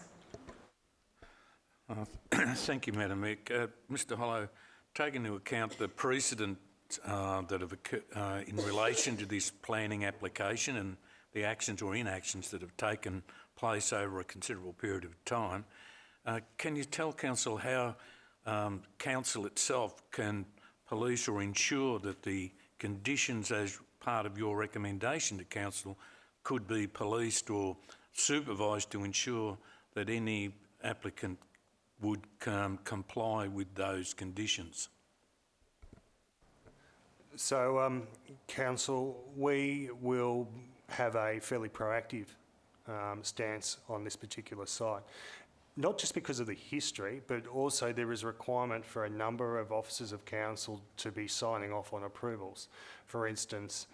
Thank you, Madam Mayor. Mr Hollow, taking into account the precedent that have occurred in relation to this planning application and the actions or inactions that have taken place over a considerable period of time, can you tell Council how Council itself can police or ensure that the conditions as part of your recommendation to Council could be policed or supervised to ensure that any applicant would comply with those conditions? So, Council, we will have a fairly proactive stance on this particular site. Not just because of the history, but also there is a requirement for a number of officers of council to be signing off on approvals. For instance,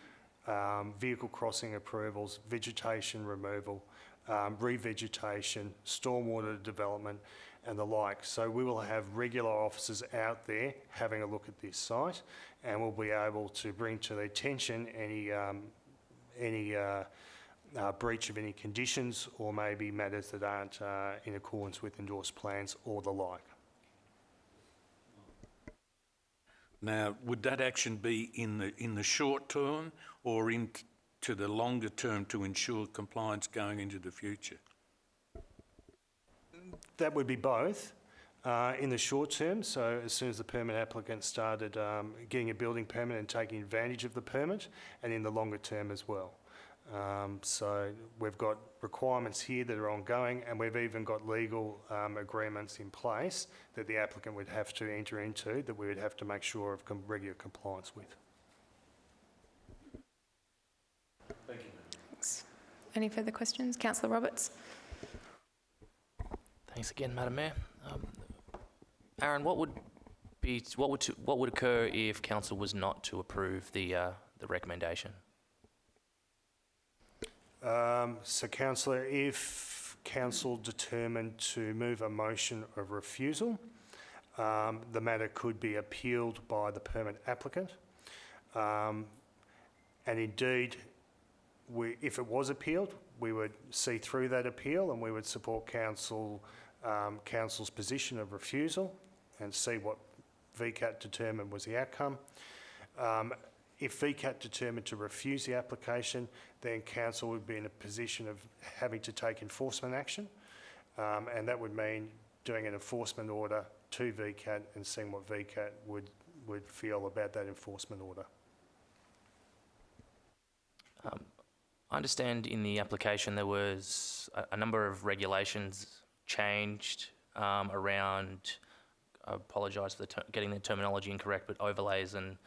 vehicle crossing approvals, vegetation removal, revegetation, stormwater development and the like. So we will have regular officers out there having a look at this site, and we'll be able to bring to their attention any breach of any conditions or maybe matters that aren't in accordance with endorsed plans or the like. Now, would that action be in the short term or into the longer term to ensure compliance going into the future? That would be both. In the short term, so as soon as the permit applicant started getting a building permit and taking advantage of the permit, and in the longer term as well. So we've got requirements here that are ongoing, and we've even got legal agreements in place that the applicant would have to enter into that we would have to make sure of regular compliance with. Thank you. Thanks. Any further questions? Councillor Roberts. Thanks again, Madam Mayor. Aaron, what would occur if Council was not to approve the recommendation? So, Councillor, if Council determined to move a motion of refusal, the matter could be appealed by the permit applicant. And indeed, if it was appealed, we would see through that appeal and we would support Council's position of refusal and see what VCAT determined was the outcome. If VCAT determined to refuse the application, then Council would be in a position of having to take enforcement action, and that would mean doing an enforcement order to VCAT and seeing what VCAT would feel about that enforcement order. I understand in the application there was a number of regulations changed around, I apologise for getting the terminology incorrect, but overlays and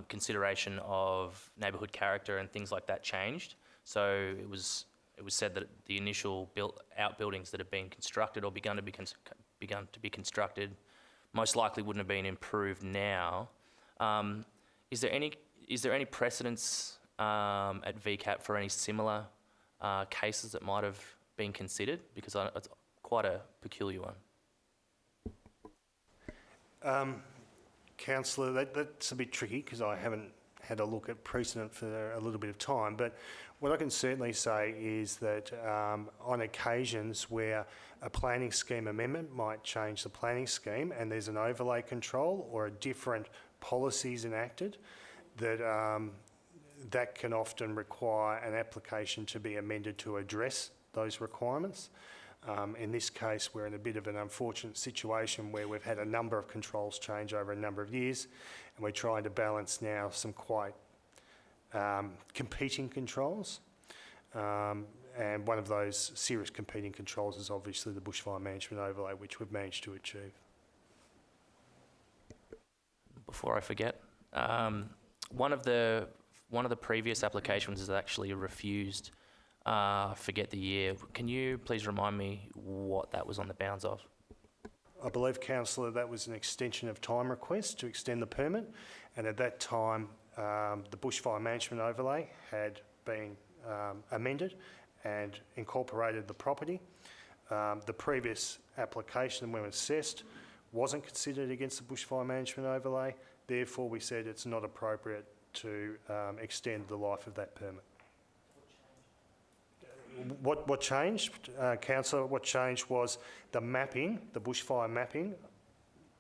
consideration of neighbourhood character and things like that changed. So it was said that the initial outbuildings that have been constructed or begun to be constructed most likely wouldn't have been improved now. Is there any precedence at VCAT for any similar cases that might have been considered? Because it's quite a peculiar one. Councillor, that's a bit tricky because I haven't had a look at precedent for a little bit of time, but what I can certainly say is that on occasions where a planning scheme amendment might change the planning scheme and there's an overlay control or a different policies enacted, that can often require an application to be amended to address those requirements. In this case, we're in a bit of an unfortunate situation where we've had a number of controls change over a number of years, and we're trying to balance now some quite competing controls. And one of those serious competing controls is obviously the bushfire management overlay, which we've managed to achieve. before I forget. One of the previous applications is actually refused. Forget the year. Can you please remind me what that was on the bounds of? I believe, Councillor, that was an extension of time request to extend the permit, and at that time the bushfire management overlay had been amended and incorporated the property. The previous application, when assessed, wasn't considered against the bushfire management overlay. Therefore, we said it's not appropriate to extend the life of that permit. What changed, Councillor? What changed was the mapping, the bushfire mapping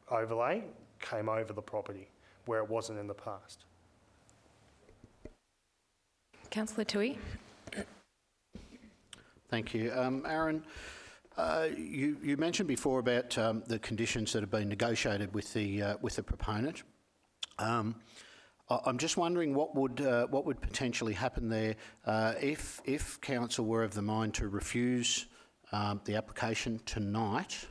overlay came over the property where it wasn't in the past. Councillor Tui. Thank you. Aaron, you mentioned before about the conditions that have been negotiated with the proponent. I'm just wondering what would potentially happen there if council were of the mind to refuse the application tonight.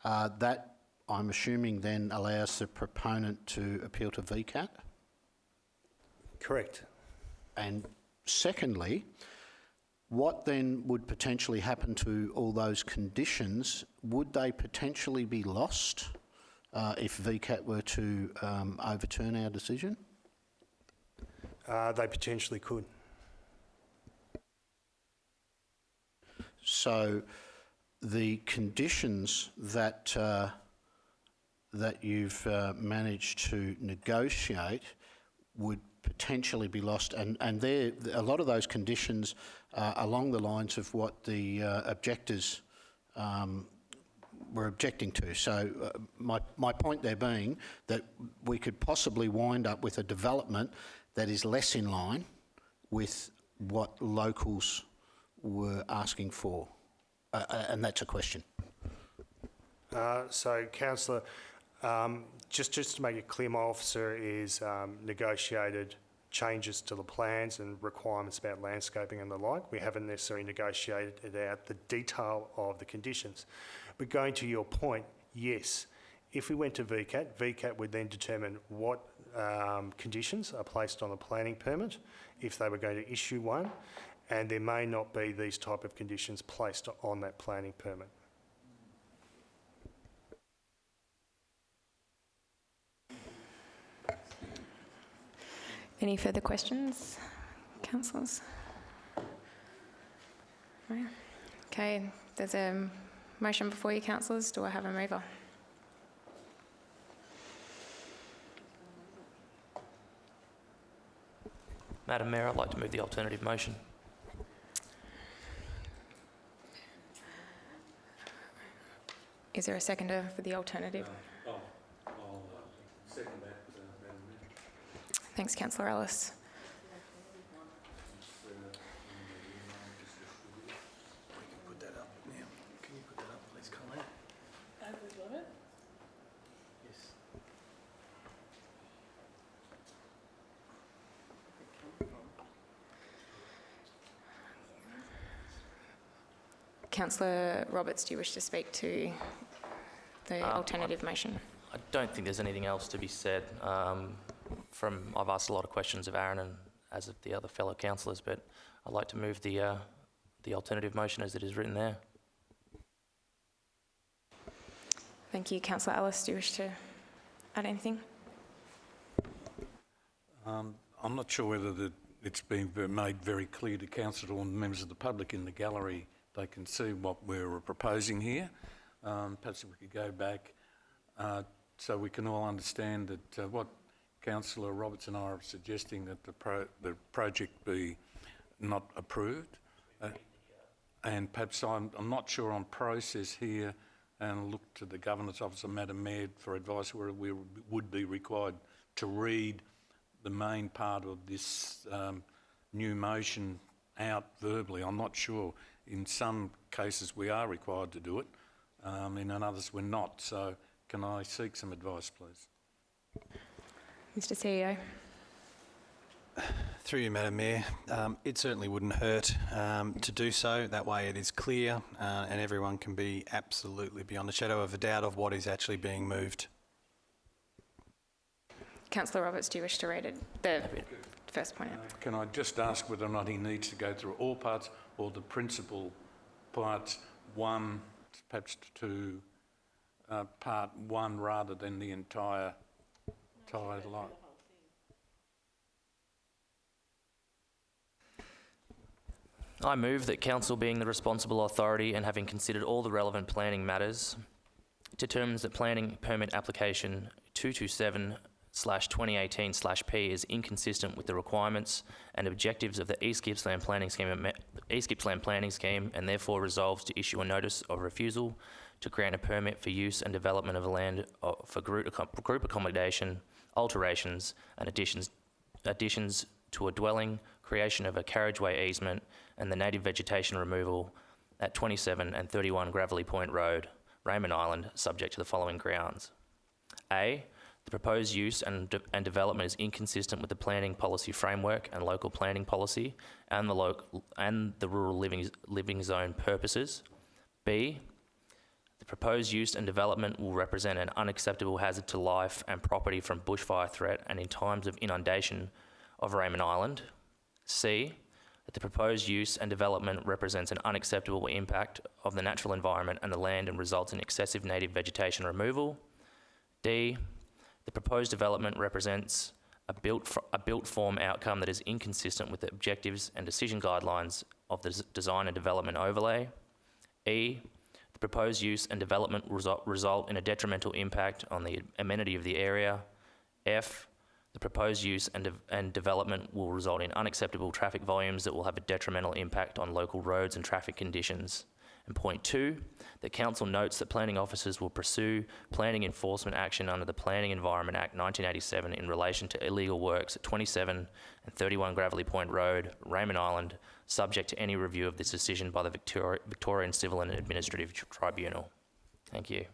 That, I'm assuming, then allows the proponent to appeal to VCAT. Correct. And secondly, what then would potentially happen to all those conditions? Would they potentially be lost if VCAT were to overturn our decision? They potentially could. So the conditions that you've managed to negotiate would potentially be lost, and a lot of those conditions are along the lines of what the objectors were objecting to. So my point there being that we could possibly wind up with a development that is less in line with what locals were asking for, and that's a question. So, Councillor, just to make it clear, my officer is negotiated changes to the plans and requirements about landscaping and the like. We haven't necessarily negotiated out the detail of the conditions. But going to your point, yes, if we went to VCAT, VCAT would then determine what conditions are placed on the planning permit, if they were going to issue one, and there may not be these type of conditions placed on that planning permit. Any further questions, councillors? No? Okay, there's a motion before you, councillors. Do I have a mover? Madam Mayor, I'd like to move the alternative motion. Is there a seconder for the alternative? I'll second that, Madam Mayor. Thanks, Councillor Ellis. Put that up now. Can you put that up, please, Colleen? Have we got it? Yes. Councillor Roberts, do you wish to speak to the alternative motion? I don't think there's anything else to be said. I've asked a lot of questions of Aaron and as of the other fellow councillors, but I'd like to move the alternative motion as it is written there. Thank you. Councillor Ellis, do you wish to add anything? I'm not sure whether it's been made very clear to council or members of the public in the gallery. They can see what we're proposing here. Perhaps if we could go back so we can all understand that what Councillor Roberts and I are suggesting, that the project be not approved. And perhaps I'm not sure on process here, and look to the Governance Officer, Madam Mayor, for advice where we would be required to read the main part of this new motion out verbally. I'm not sure. In some cases we are required to do it, in others we're not. So can I seek some advice, please? Mr CEO. Through you, Madam Mayor, it certainly wouldn't hurt to do so. That way it is clear and everyone can be absolutely beyond a shadow of a doubt of what is actually being moved. Councillor Roberts, do you wish to read it? The first point out. Can I just ask whether or not he needs to go through all parts or the principal parts, one, perhaps to part one rather than the entire lot? I move that Council, being the responsible authority and having considered all the relevant planning matters, determines that planning permit application 227/2018/P is inconsistent with the requirements and objectives of the East Gippsland Planning Scheme, and therefore resolves to issue a notice of refusal to grant a permit for use and development of land for group accommodation, alterations and additions to a dwelling, creation of a carriageway easement, and the native vegetation removal at 27 and 31 Gravelly Point Road, Raymond Island, subject to the following grounds. A, the proposed use and development is inconsistent with the planning policy framework and local planning policy and the rural living zone purposes. B, the proposed use and development will represent an unacceptable hazard to life and property from bushfire threat and in times of inundation of Raymond Island. C, that the proposed use and development represents an unacceptable impact of the natural environment and the land and results in excessive native vegetation removal. D, the proposed development represents a built form outcome that is inconsistent with the objectives and decision guidelines of the design and development overlay. E, the proposed use and development result in a detrimental impact on the amenity of the area. F, the proposed use and development will result in unacceptable traffic volumes that will have a detrimental impact on local roads and traffic conditions. And point 2, the Council notes that planning officers will pursue planning enforcement action under the Planning Environment Act 1987 in relation to illegal works at 27 and 31 Gravelly Point Road, Raymond Island, subject to any review of this decision by the Victorian Civil and Administrative Tribunal. Thank you.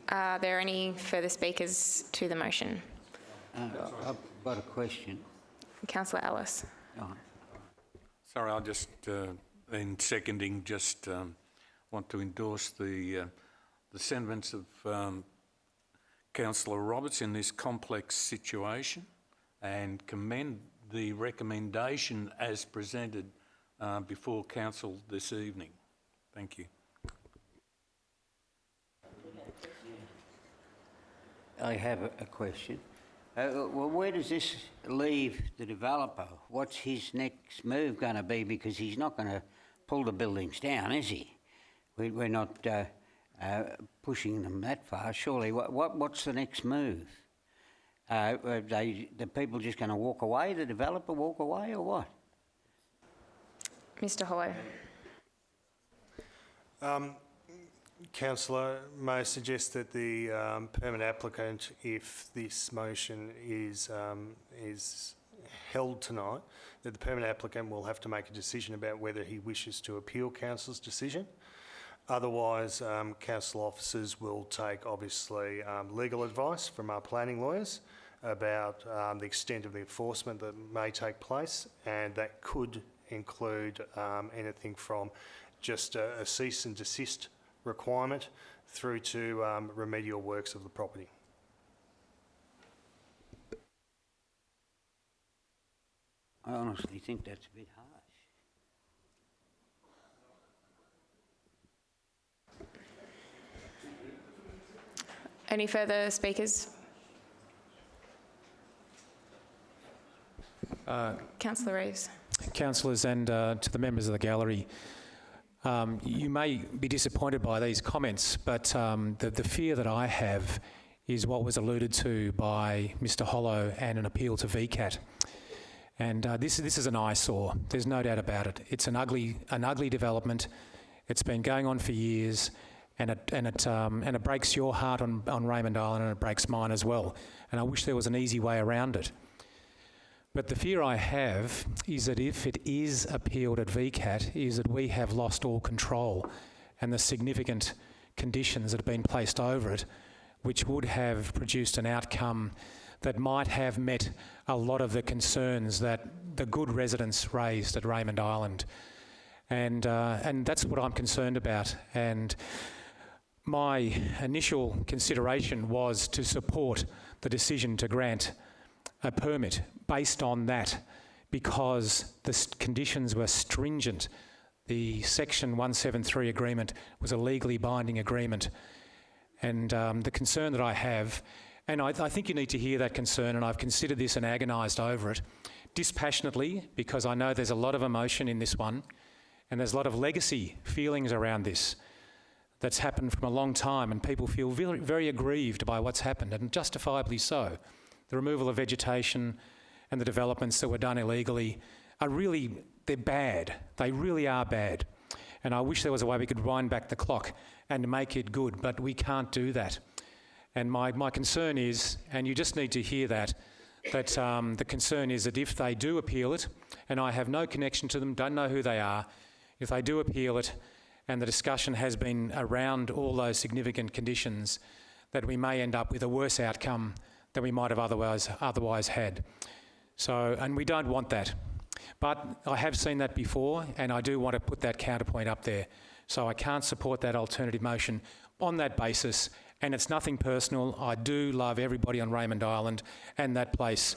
Are there any further speakers to the motion? I've got a question. Councillor Ellis. Oh. Sorry, I'll just, in seconding, just want to endorse the sentiments of Councillor Roberts in this complex situation and commend the recommendation as presented before Council this evening. Thank you. I have a question. Well, where does this leave the developer? What's his next move going to be? Because he's not going to pull the buildings down, is he? We're not pushing them that far, surely. What's the next move? The people just going to walk away, the developer walk away, or what? Mr. Hollow. Councillor, may I suggest that the permit applicant, if this motion is held tonight, that the permit applicant will have to make a decision about whether he wishes to appeal Council's decision. Otherwise, Council officers will take, obviously, legal advice from our planning lawyers about the extent of the enforcement that may take place, and that could include anything from just a cease and desist requirement through to remedial works of the property. I honestly think that's a bit harsh. Any further speakers? Councillor Reeves. Councillors and to the members of the gallery, you may be disappointed by these comments, but the fear that I have is what was alluded to by Mr. Hollow and an appeal to VCAT. And this is an eyesore. There's no doubt about it. It's an ugly development. It's been going on for years, and it breaks your heart on Raymond Island, and it breaks mine as well. And I wish there was an easy way around it. But the fear I have is that if it is appealed at VCAT, is that we have lost all control and the significant conditions that have been placed over it, which would have produced an outcome that might have met a lot of the concerns that the good residents raised at Raymond Island. And that's what I'm concerned about. And my initial consideration was to support the decision to grant a permit based on that, because the conditions were stringent. The Section 173 agreement was a legally binding agreement. And the concern that I have, and I think you need to hear that concern, and I've considered this and agonised over it dispassionately, because I know there's a lot of emotion in this one, and there's a lot of legacy feelings around this that's happened from a long time, and people feel very, very aggrieved by what's happened, and justifiably so. The removal of vegetation and the developments that were done illegally are really, they're bad. They really are bad. And I wish there was a way we could wind back the clock and make it good, but we can't do that. And my concern is, and you just need to hear that the concern is that if they do appeal it, and I have no connection to them, don't know who they are, if they do appeal it, and the discussion has been around all those significant conditions, that we may end up with a worse outcome than we might have otherwise had. So, and we don't want that. But I have seen that before, and I do want to put that counterpoint up there. So I can't support that alternative motion on that basis, and it's nothing personal. I do love everybody on Raymond Island and that place.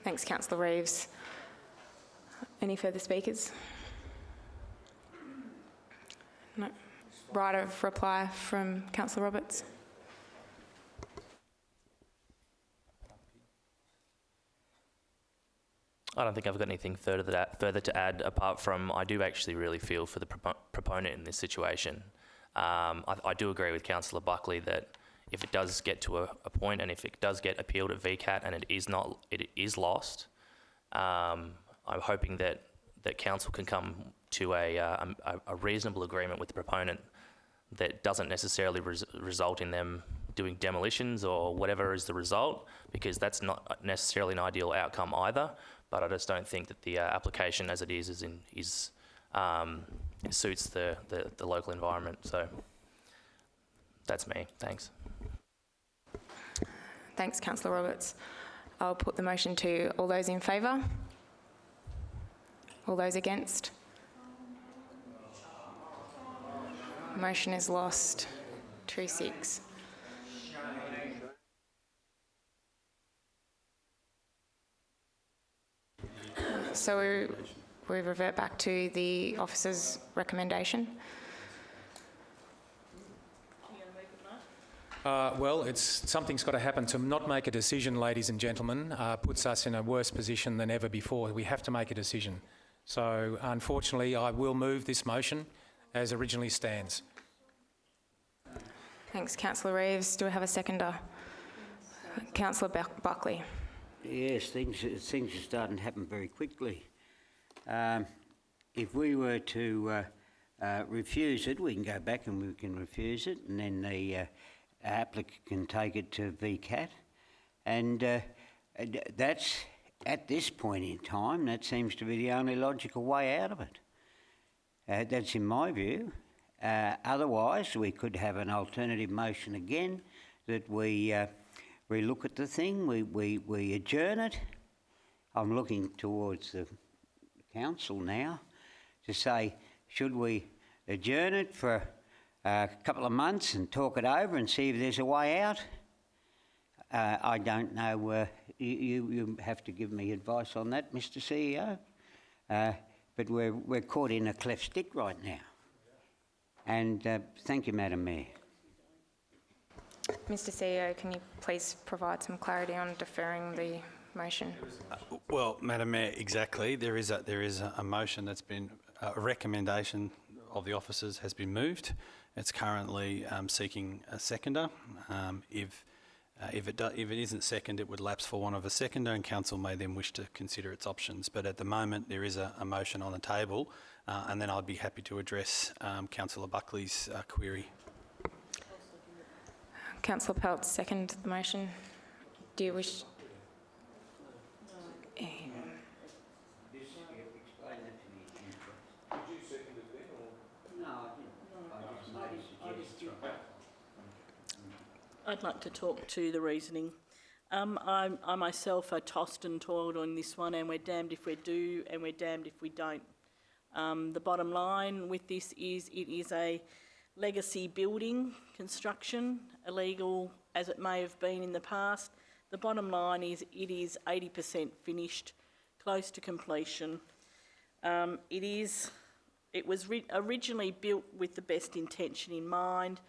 Thanks, Councillor Reeves. Any further speakers? No. Right of reply from Councillor Roberts. I don't think I've got anything further to add, apart from I do actually really feel for the proponent in this situation. I do agree with Councillor Buckley that if it does get to a point, and if it does get appealed at VCAT and it is lost, I'm hoping that Council can come to a reasonable agreement with the proponent that doesn't necessarily result in them doing demolitions or whatever is the result, because that's not necessarily an ideal outcome either. But I just don't think that the application as it is it suits the local environment. So that's me. Thanks. Thanks, Councillor Roberts. I'll put the motion to all those in favour. All those against? Motion is lost. 2-6. So we revert back to the officer's recommendation. Well, something's got to happen. To not make a decision, ladies and gentlemen, puts us in a worse position than ever before. We have to make a decision. So, unfortunately, I will move this motion as originally stands. Thanks, Councillor Reeves. Do we have a seconder? Councillor Buckley. Yes, things are starting to happen very quickly. If we were to refuse it, we can go back and we can refuse it, and then the applicant can take it to VCAT. And that's, at this point in time, that seems to be the only logical way out of it. That's in my view. Otherwise, we could have an alternative motion again that we look at the thing, we adjourn it. I'm looking towards the council now to say, should we adjourn it for a couple of months and talk it over and see if there's a way out? I don't know. You have to give me advice on that, Mr. CEO. But we're caught in a cleft stick right now. And thank you, Madam Mayor. Mr. CEO, can you please provide some clarity on deferring the motion? Well, Madam Mayor, exactly. There is a motion that's been, a recommendation of the officers has been moved. It's currently seeking a seconder. If it isn't second, it would lapse for want of a seconder, and council may then wish to consider its options. But at the moment, there is a motion on the table, and then I'd be happy to address Councillor Buckley's query. Councillor Pelt, second the motion. Do you wish? I'd like to talk to the reasoning I myself are tossed and toiled on this one, and we're damned if we do and we're damned if we don't. The bottom line with this is it is a legacy building construction, illegal as it may have been in the past. The bottom line is it is 80% finished, close to completion. It was originally built with the best intention in mind,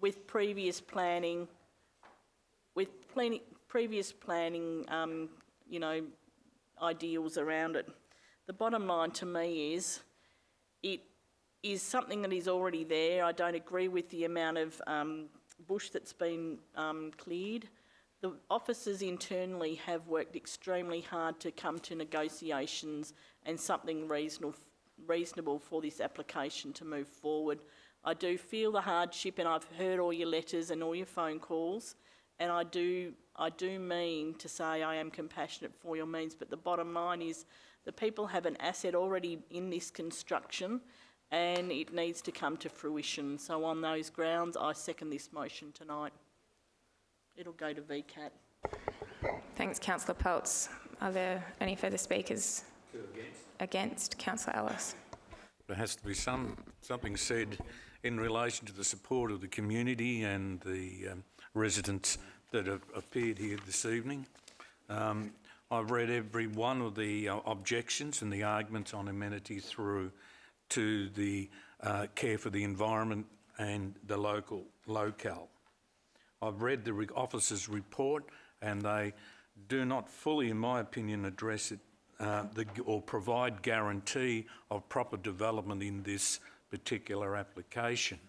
with previous planning, you know, ideals around it. The bottom line to me is it is something that is already there. I don't agree with the amount of bush that's been cleared. The officers internally have worked extremely hard to come to negotiations and something reasonable for this application to move forward. I do feel the hardship, and I've heard all your letters and all your phone calls, and I do mean to say I am compassionate for your means, but the bottom line is the people have an asset already in this construction and it needs to come to fruition. So on those grounds, I second this motion tonight. It'll go to VCAT. Thanks, Councillor Peltz. Are there any further speakers? Against. Councillor Ellis. There has to be something said in relation to the support of the community and the residents that have appeared here this evening. I've read every one of the objections and the arguments on amenity through to the care for the environment and the locale. I've read the officers' report, and they do not fully, in my opinion, address it or provide guarantee of proper development in this particular application.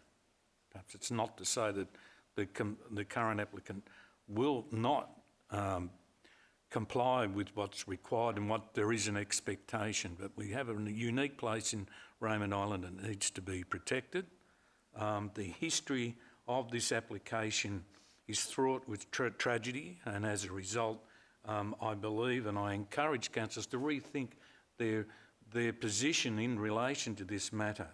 Perhaps it's not to say that the current applicant will not comply with what's required and what there is an expectation, but we have a unique place in Raymond Island that needs to be protected. The history of this application is fraught with tragedy, and as a result, I believe and I encourage councillors to rethink their position in relation to this matter.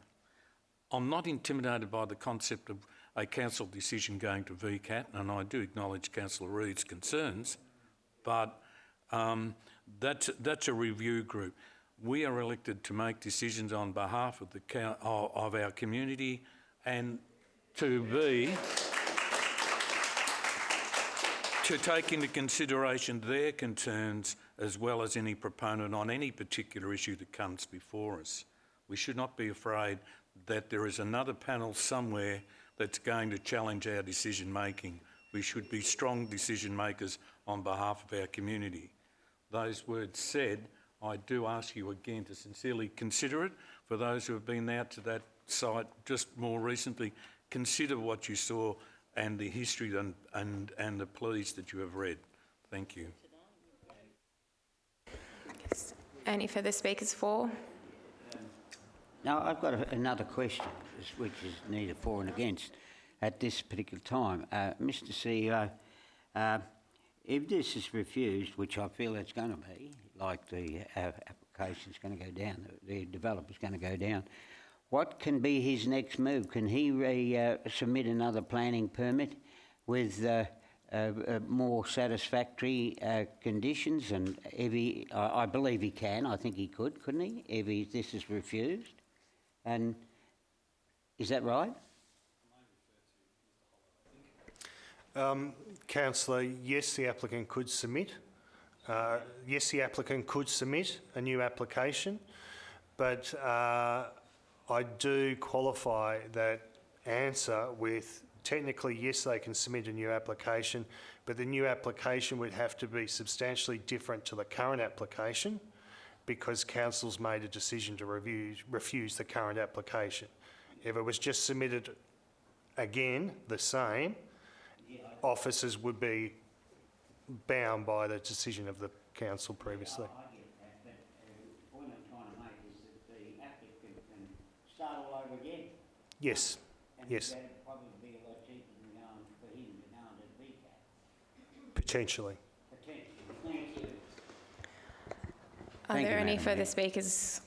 I'm not intimidated by the concept of a council decision going to VCAT, and I do acknowledge Councillor Reid's concerns, but that's a review group. We are elected to make decisions on behalf of our community and to take into consideration their concerns as well as any proponent on any particular issue that comes before us. We should not be afraid that there is another panel somewhere that's going to challenge our decision making. We should be strong decision makers on behalf of our community. Those words said, I do ask you again to sincerely consider it. For those who have been out to that site just more recently, consider what you saw and the history and the pleas that you have read. Thank you. Any further speakers for? Now, I've got another question, which is neither for and against at this particular time. Mr CEO, if this is refused, which I feel it's going to be, like the application's going to go down, the developer's going to go down, what can be his next move? Can he submit another planning permit with more satisfactory conditions? And if I believe he can, I think he could, couldn't he, if this is refused? And is that right? Councillor, yes, the applicant could submit. Yes, the applicant could submit a new application, but I do qualify that answer with technically, yes, they can submit a new application, but the new application would have to be substantially different to the current application because council's made a decision to refuse the current application. If it was just submitted again, the same, officers would be bound by the decision of the council previously. Yeah, I get that, but the point I'm trying to make is that the applicant can start all over again. Yes, and yes. that'd probably be a lot cheaper than going for him to go into VCAT. Potentially. Potentially. Thank you. Are Thank there you, any Madam further Mayor. speakers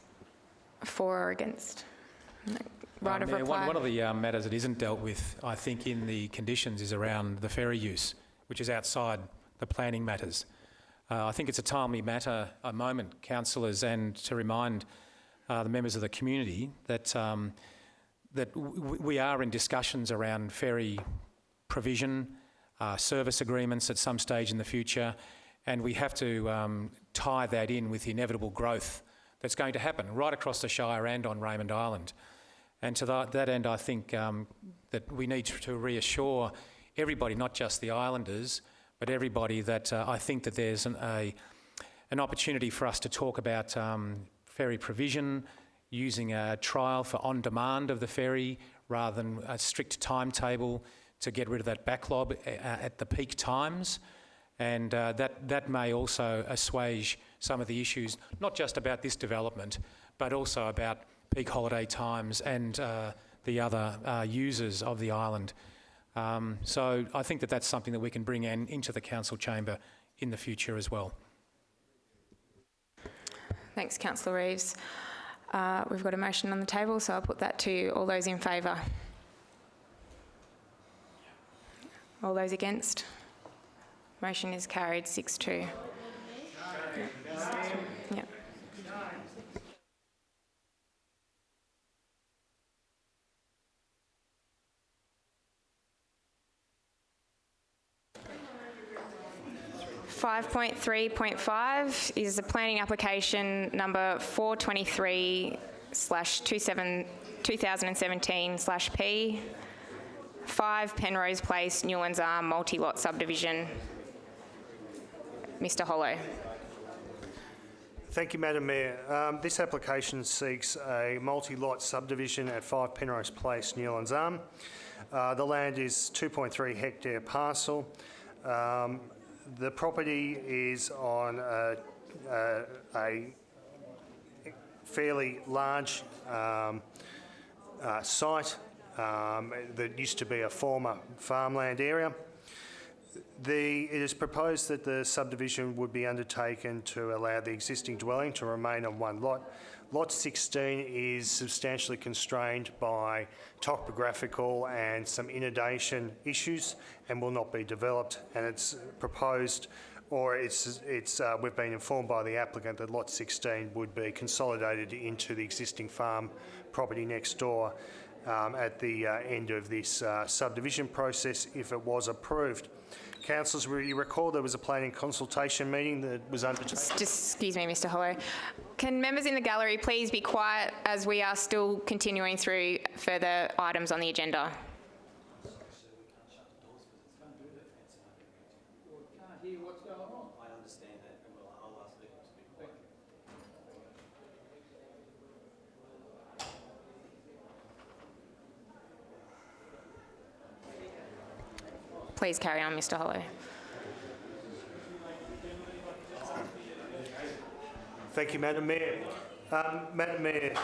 for or against? No. Right of Mayor, reply. one of the matters that isn't dealt with, I think, in the conditions is around the ferry use, which is outside the planning matters. I think it's a timely moment, councillors, and to remind the members of the community that we are in discussions around ferry provision, service agreements at some stage in the future, and we have to tie that in with the inevitable growth that's going to happen right across the Shire and on Raymond Island. And to that end, I think that we need to reassure everybody, not just the islanders, but everybody, that I think that there's an opportunity for us to talk about ferry provision, using a trial for on-demand of the ferry rather than a strict timetable to get rid of that backlog at the peak times. And that may also assuage some of the issues, not just about this development, but also about peak holiday times and the other users of the island. So I think that that's something that we can bring into the council chamber in the future as well. Thanks, Councillor Reeves. We've got a motion on the table, so I'll put that to all those in favour. All those against? Motion is carried 6-2. Yep. .3.5 is the planning application number 423/2017/P, 5 Penrose Place, Newlands Arm, multi-lot subdivision. Mr. Hollow. Thank you, Madam Mayor. This application seeks a multi-lot subdivision at 5 Penrose Place, Newlands Arm. The land is 2.3 hectare parcel. The property is on a fairly large site that used to be a former farmland area. It is proposed that the subdivision would be undertaken to allow the existing dwelling to remain on one lot. Lot 16 is substantially constrained by topographical and some inundation issues and will not be developed, and it's proposed, or we've been informed by the applicant that lot 16 would be consolidated into the existing farm property next door at the end of this subdivision process if it was approved. Councillors, will you recall there was a planning consultation meeting that was undertaken? Just excuse me, Mr. Hollow. Can members in the gallery please be quiet as we are still continuing through further items on the agenda? Please carry on, Mr. Hollow. Thank you, Madam Mayor. Madam Mayor,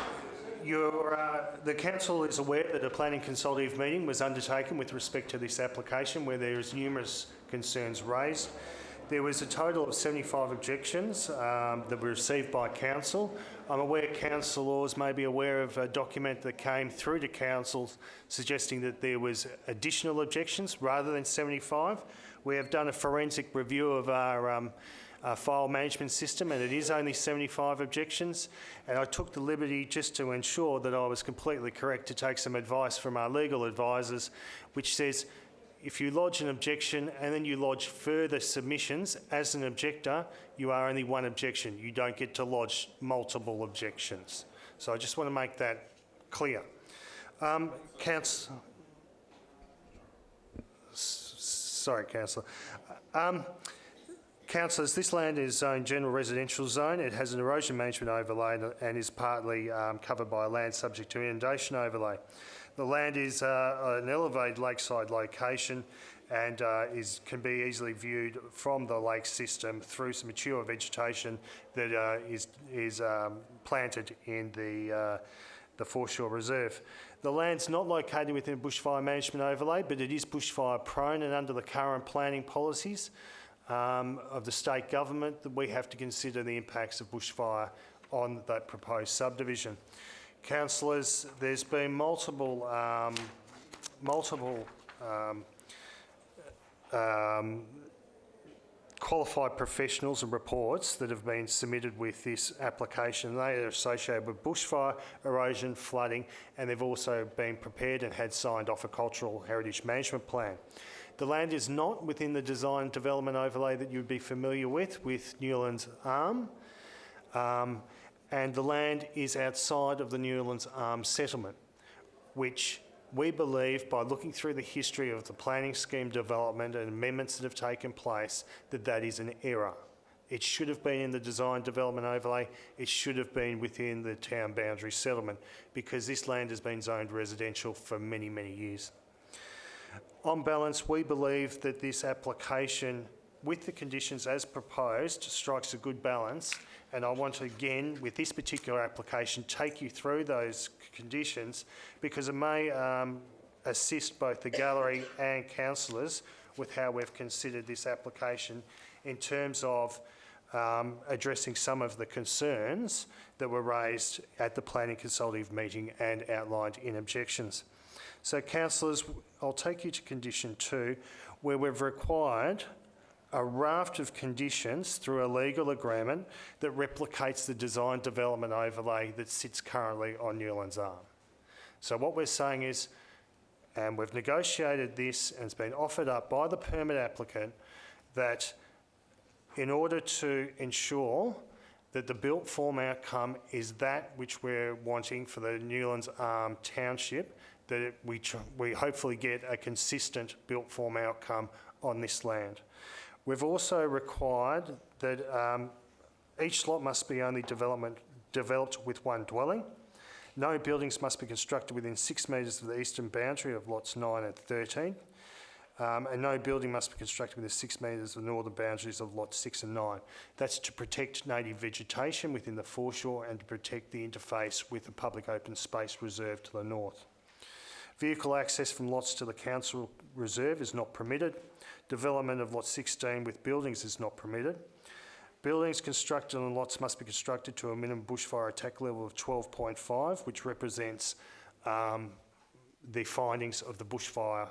the Council is aware that a planning consultative meeting was undertaken with respect to this application where there is numerous concerns raised. There was a total of 75 objections that were received by Council. I'm aware councillors may be aware of a document that came through to Council suggesting that there was additional objections rather than 75. We have done a forensic review of our file management system and it is only 75 objections, and I took the liberty just to ensure that I was completely correct to take some advice from our legal advisors, which says if you lodge an objection and then you lodge further submissions as an objector, you are only one objection. You don't get to lodge multiple objections. So I just want to make that clear. Sorry, Councillor. Councillors, this land is zoned general residential zone. It has an erosion management overlay and is partly covered by a land subject to inundation overlay. The land is an elevated lakeside location and can be easily viewed from the lake system through some mature vegetation that is planted in the foreshore reserve. The land's not located within a bushfire management overlay, but it is bushfire prone, and under the current planning policies of the state government, that we have to consider the impacts of bushfire on that proposed subdivision. Councillors, there's been multiple qualified professionals and reports that have been submitted with this application. They are associated with bushfire, erosion, flooding, and they've also been prepared and had signed off a cultural heritage management plan. The land is not within the design development overlay that you'd be familiar with Newlands Arm, and the land is outside of the Newlands Arm settlement, which we believe, by looking through the history of the planning scheme development and amendments that have taken place, that is an error. It should have been in the design development overlay. It should have been within the town boundary settlement, because this land has been zoned residential for many, many years. On balance, we believe that this application, with the conditions as proposed, strikes a good balance. And I want to, again, with this particular application, take you through those conditions, because it may assist both the gallery and councillors with how we've considered this application in terms of addressing some of the concerns that were raised at the planning consultative meeting and outlined in objections. So, councillors, I'll take you to condition 2, where we've required a raft of conditions through a legal agreement that replicates the design development overlay that sits currently on Newlands Arm. So what we're saying is, and we've negotiated this and it's been offered up by the permit applicant, that in order to ensure that the built form outcome is that which we're wanting for the Newlands Arm township, that we hopefully get a consistent built form outcome on this land. We've also required that each lot must be only developed with one dwelling. No buildings must be constructed within 6 metres of the eastern boundary of lots 9 and 13. And no building must be constructed within 6 metres of the northern boundaries of lots 6 and 9. That's to protect native vegetation within the foreshore and to protect the interface with the public open space reserve to the north. Vehicle access from lots to the council reserve is not permitted. Development of lot 16 with buildings is not permitted. Buildings constructed on lots must be constructed to a minimum bushfire attack level of 12.5, which represents the findings of the bushfire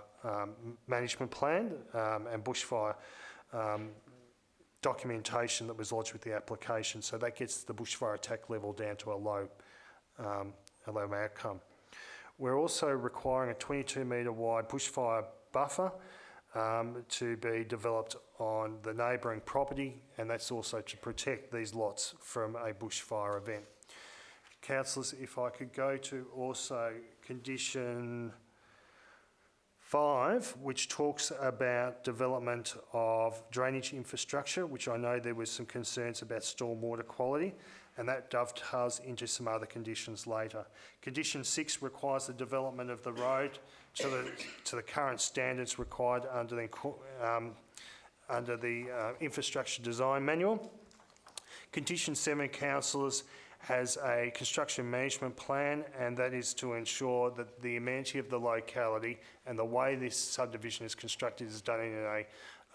management plan and bushfire documentation that was lodged with the application. So that gets the bushfire attack level down to a low outcome. We're also requiring a 22 metre wide bushfire buffer to be developed on the neighbouring property, and that's also to protect these lots from a bushfire event. Councillors, if I could go to also condition 5, which talks about development of drainage infrastructure, which I know there was some concerns about stormwater quality, and that dovetails into some other conditions later. Condition 6 requires the development of the road to the current standards required under the infrastructure design manual. Condition 7, councillors, has a construction management plan, and that is to ensure that the amenity of the locality and the way this subdivision is constructed is done in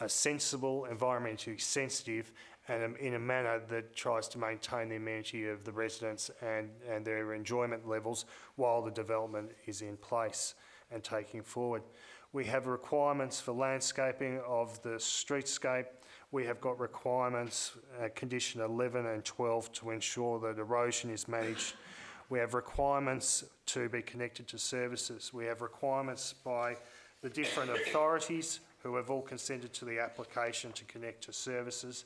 a sensible, environmentally sensitive, and in a manner that tries to maintain the amenity of the residents and their enjoyment levels while the development is in place and taking forward. We have requirements for landscaping of the streetscape. We have got requirements, condition 11 and 12, to ensure that erosion is managed. We have requirements to be connected to services. We have requirements by the different authorities who have all consented to the application to connect to services.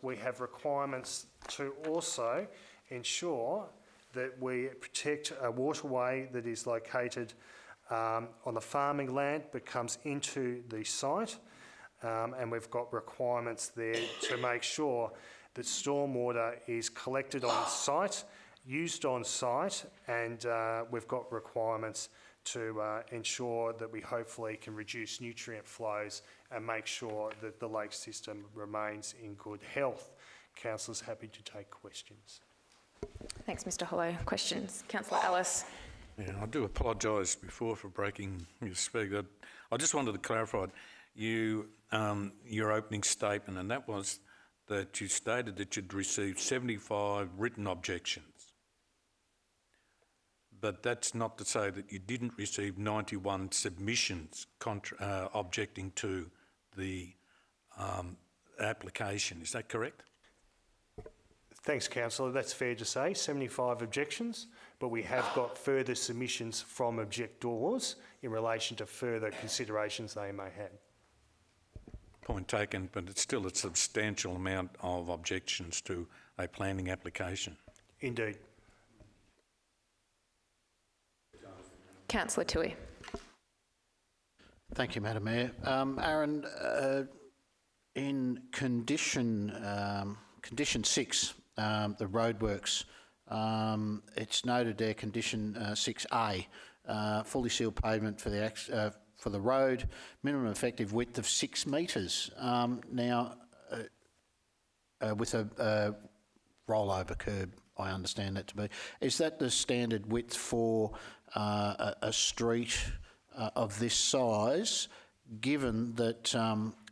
We have requirements to also ensure that we protect a waterway that is located on the farming land but comes into the site. And we've got requirements there to make sure that stormwater is collected on site, used on site, and we've got requirements to ensure that we hopefully can reduce nutrient flows and make sure that the lake system remains in good health. Councillors, happy to take questions. Thanks, Mr Hollow. Questions? Councillor Ellis. Yeah, I do apologise before for breaking your speak. I just wanted to clarify your opening statement, and that was that you stated that you'd received 75 written objections. But that's not to say that you didn't receive 91 submissions objecting to the application. Is that correct? Thanks, Councillor. That's fair to say, 75 objections, but we have got further submissions from objectors in relation to further considerations they may have. Point taken, but it's still a substantial amount of objections to a planning application. Indeed. Councillor Tui. Thank you, Madam Mayor. Aaron, in condition 6, the roadworks, it's noted there, condition 6A, fully sealed pavement for the road, minimum effective width of 6 metres. Now, with a rollover curb, I understand that to be. Is that the standard width for a street of this size, given that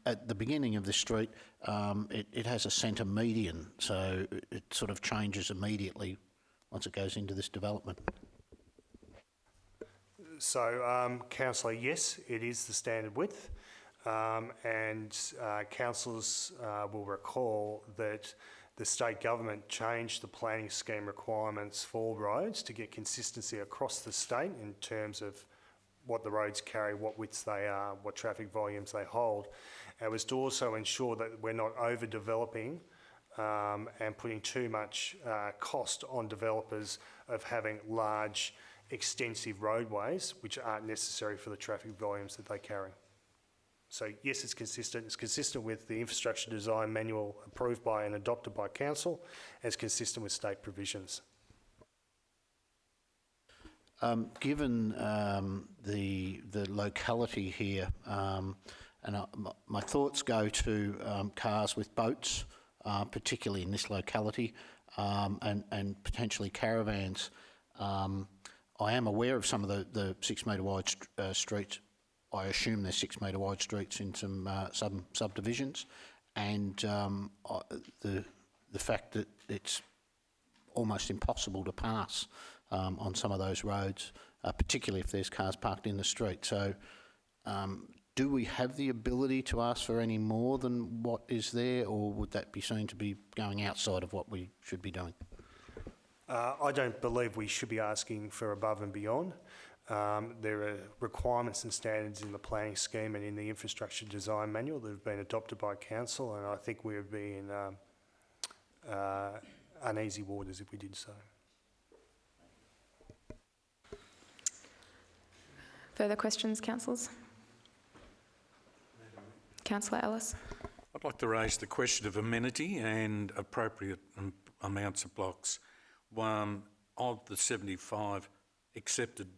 at the beginning of the street it has a centre median, so it sort of changes immediately once it goes into this development? So, Councillor, yes, it is the standard width, and councillors will recall that the state government changed the planning scheme requirements for roads to get consistency across the state in terms of what the roads carry, what widths they are, what traffic volumes they hold. It was to also ensure that we're not overdeveloping and putting too much cost on developers of having large, extensive roadways which aren't necessary for the traffic volumes that they carry. So yes, it's consistent. It's consistent with the infrastructure design manual approved by and adopted by council, and it's consistent with state provisions. Given the locality here, and my thoughts go to cars with boats, particularly in this locality, and potentially caravans. I am aware of some of the 6 metre wide streets. I assume they're 6 metre wide streets in some subdivisions, and the fact that it's almost impossible to pass on some of those roads, particularly if there's cars parked in the street. So do we have the ability to ask for any more than what is there, or would that be seen to be going outside of what we should be doing? I don't believe we should be asking for above and beyond. There are requirements and standards in the planning scheme and in the infrastructure design manual that have been adopted by council, and I think we would be in uneasy waters if we did so. Further questions, councillors? Councillor Ellis. I'd like to raise the question of amenity and appropriate amounts of blocks. Of the 75 accepted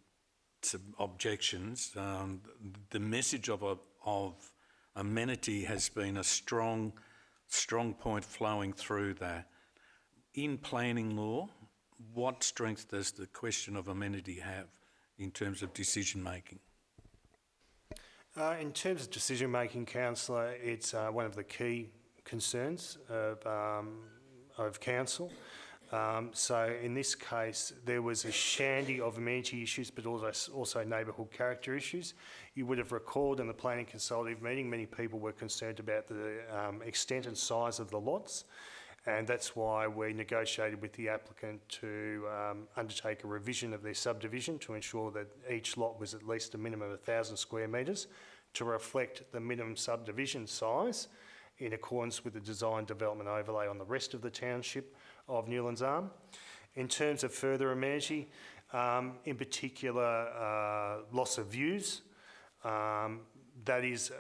objections, the message of amenity has been a strong point flowing through that. In planning law, what strength does the question of amenity have in terms of decision making? In terms of decision making, councillor, it's one of the key concerns of council. So in this case, there was a shandy of amenity issues, but also neighbourhood character issues. You would have recalled in the planning consultative meeting, many people were concerned about the extent and size of the lots, and that's why we negotiated with the applicant to undertake a revision of their subdivision to ensure that each lot was at least a minimum of 1,000 square metres to reflect the minimum subdivision size in accordance with the design development overlay on the rest of the township of Newlands Arm. In terms of further amenity, in particular loss of views, that is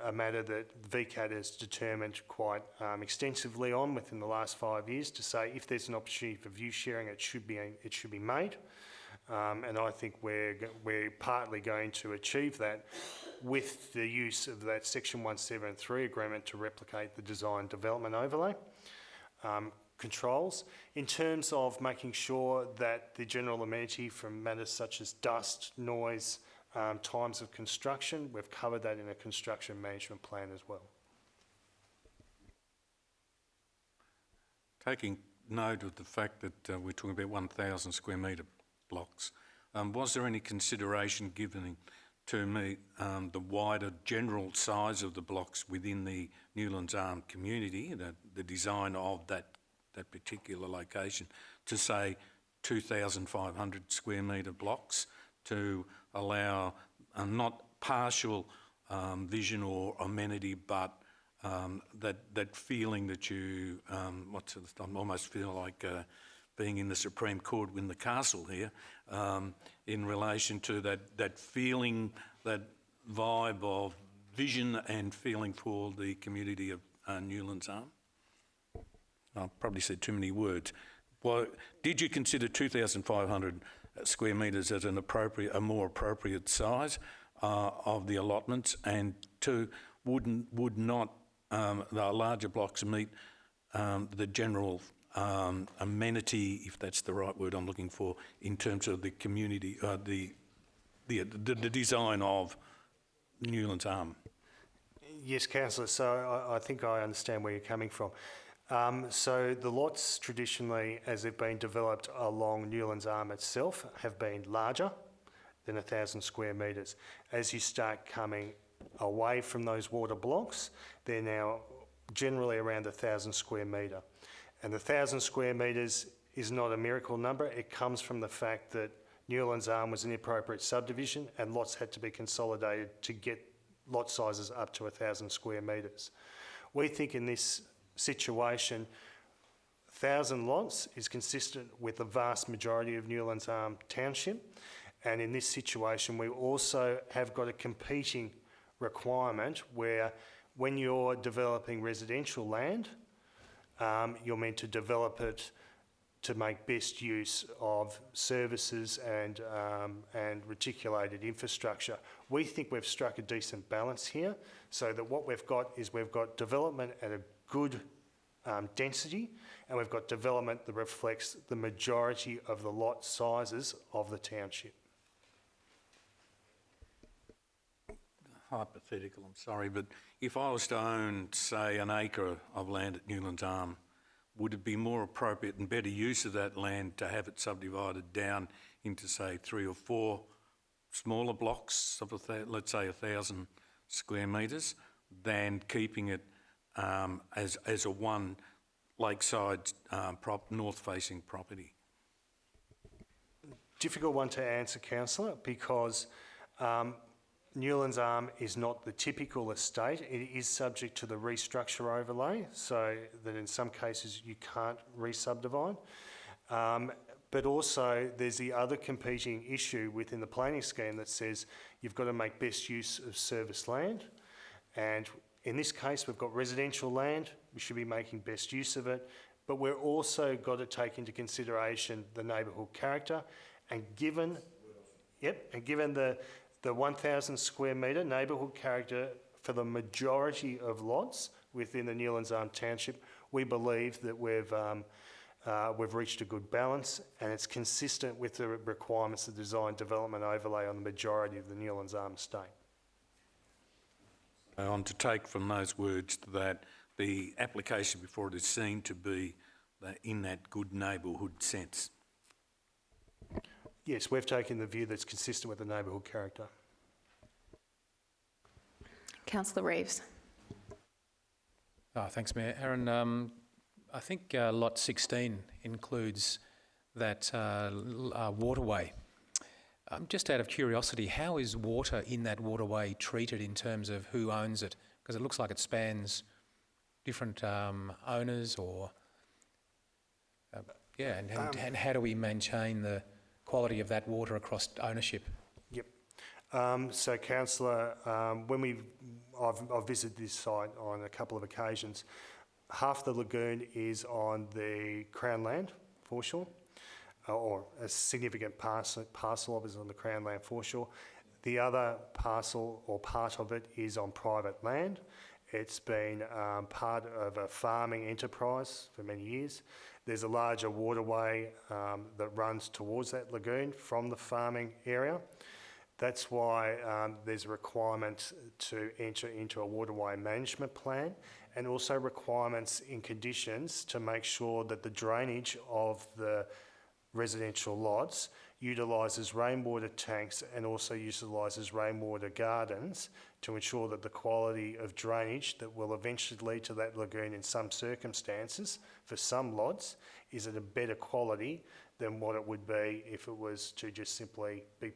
a matter that VCAT has determined quite extensively on within the last 5 years to say if there's an opportunity for view sharing, it should be made. And I think we're partly going to achieve that with the use of that Section 173 agreement to replicate the design development overlay controls. In terms of making sure that the general amenity from matters such as dust, noise, times of construction, we've covered that in a construction management plan as well. Taking note of the fact that we're talking about 1,000 square metre blocks, was there any consideration given to meet the wider general size of the blocks within the Newlands Arm community, the design of that particular location, to say 2,500 square metre blocks to allow not partial vision or amenity, but that feeling that you, I almost feel like being in the Supreme Court in the castle here, in relation to that feeling, that vibe of vision and feeling for the community of Newlands Arm. I've probably said too many words. Well, did you consider 2,500 square metres as a more appropriate size of the allotments, and would not the larger blocks meet the general amenity, if that's the right word I'm looking for, in terms of the community, the design of Newlands Arm? Yes, Councillor. So I think I understand where you're coming from. So the lots traditionally, as they've been developed along Newlands Arm itself, have been larger than 1,000 square metres. As you start coming away from those water blocks, they're now generally around 1,000 square metre. And the 1,000 square metres is not a miracle number. It comes from the fact that Newlands Arm was an inappropriate subdivision and lots had to be consolidated to get lot sizes up to 1,000 square metres. We think in this situation, 1,000 lots is consistent with the vast majority of Newlands Arm township. And in this situation, we also have got a competing requirement where when you're developing residential land, you're meant to develop it to make best use of services and reticulated infrastructure. We think we've struck a decent balance here, so that what we've got is we've got development at a good density, and we've got development that reflects the majority of the lot sizes of the township. Hypothetical, I'm sorry, but if I was to own, say, an acre of land at Newlands Arm, would it be more appropriate and better use of that land to have it subdivided down into, say, 3 or 4 smaller blocks of, let's say, 1,000 square metres, than keeping it as a one lakeside north-facing property? Difficult one to answer, Councillor, because Newlands Arm is not the typical estate. It is subject to the restructure overlay, so that in some cases you can't re-subdivide. But also there's the other competing issue within the planning scheme that says you've got to make best use of service land. And in this case, we've got residential land. We should be making best use of it. But we're also got to take into consideration the neighbourhood character. And given the 1,000 square metre neighbourhood character for the majority of lots within the Newlands Arm township, we believe that we've reached a good balance, and it's consistent with the requirements of design development overlay on the majority of the Newlands Arm estate. I'm to take from those words that the application before it is seen to be in that good neighbourhood sense. Yes, we've taken the view that's consistent with the neighbourhood character. Councillor Reeves. Thanks, Mayor. Aaron, I think Lot 16 includes that waterway. Just out of curiosity, how is water in that waterway treated in terms of who owns it? Because it looks like it spans different owners, or... and how do we maintain the quality of that water across ownership? Yep. So, Councillor, I've visited this site on a couple of occasions. Half the lagoon is on the Crown land foreshore, or a significant parcel of it is on the Crown land foreshore. The other parcel or part of it is on private land. It's been part of a farming enterprise for many years. There's a larger waterway that runs towards that lagoon from the farming area. That's why there's a requirement to enter into a waterway management plan, and also requirements in conditions to make sure that the drainage of the residential lots utilises rainwater tanks and also utilises rainwater gardens to ensure that the quality of drainage that will eventually lead to that lagoon in some circumstances for some lots is at a better quality than what it would be if it was to just simply be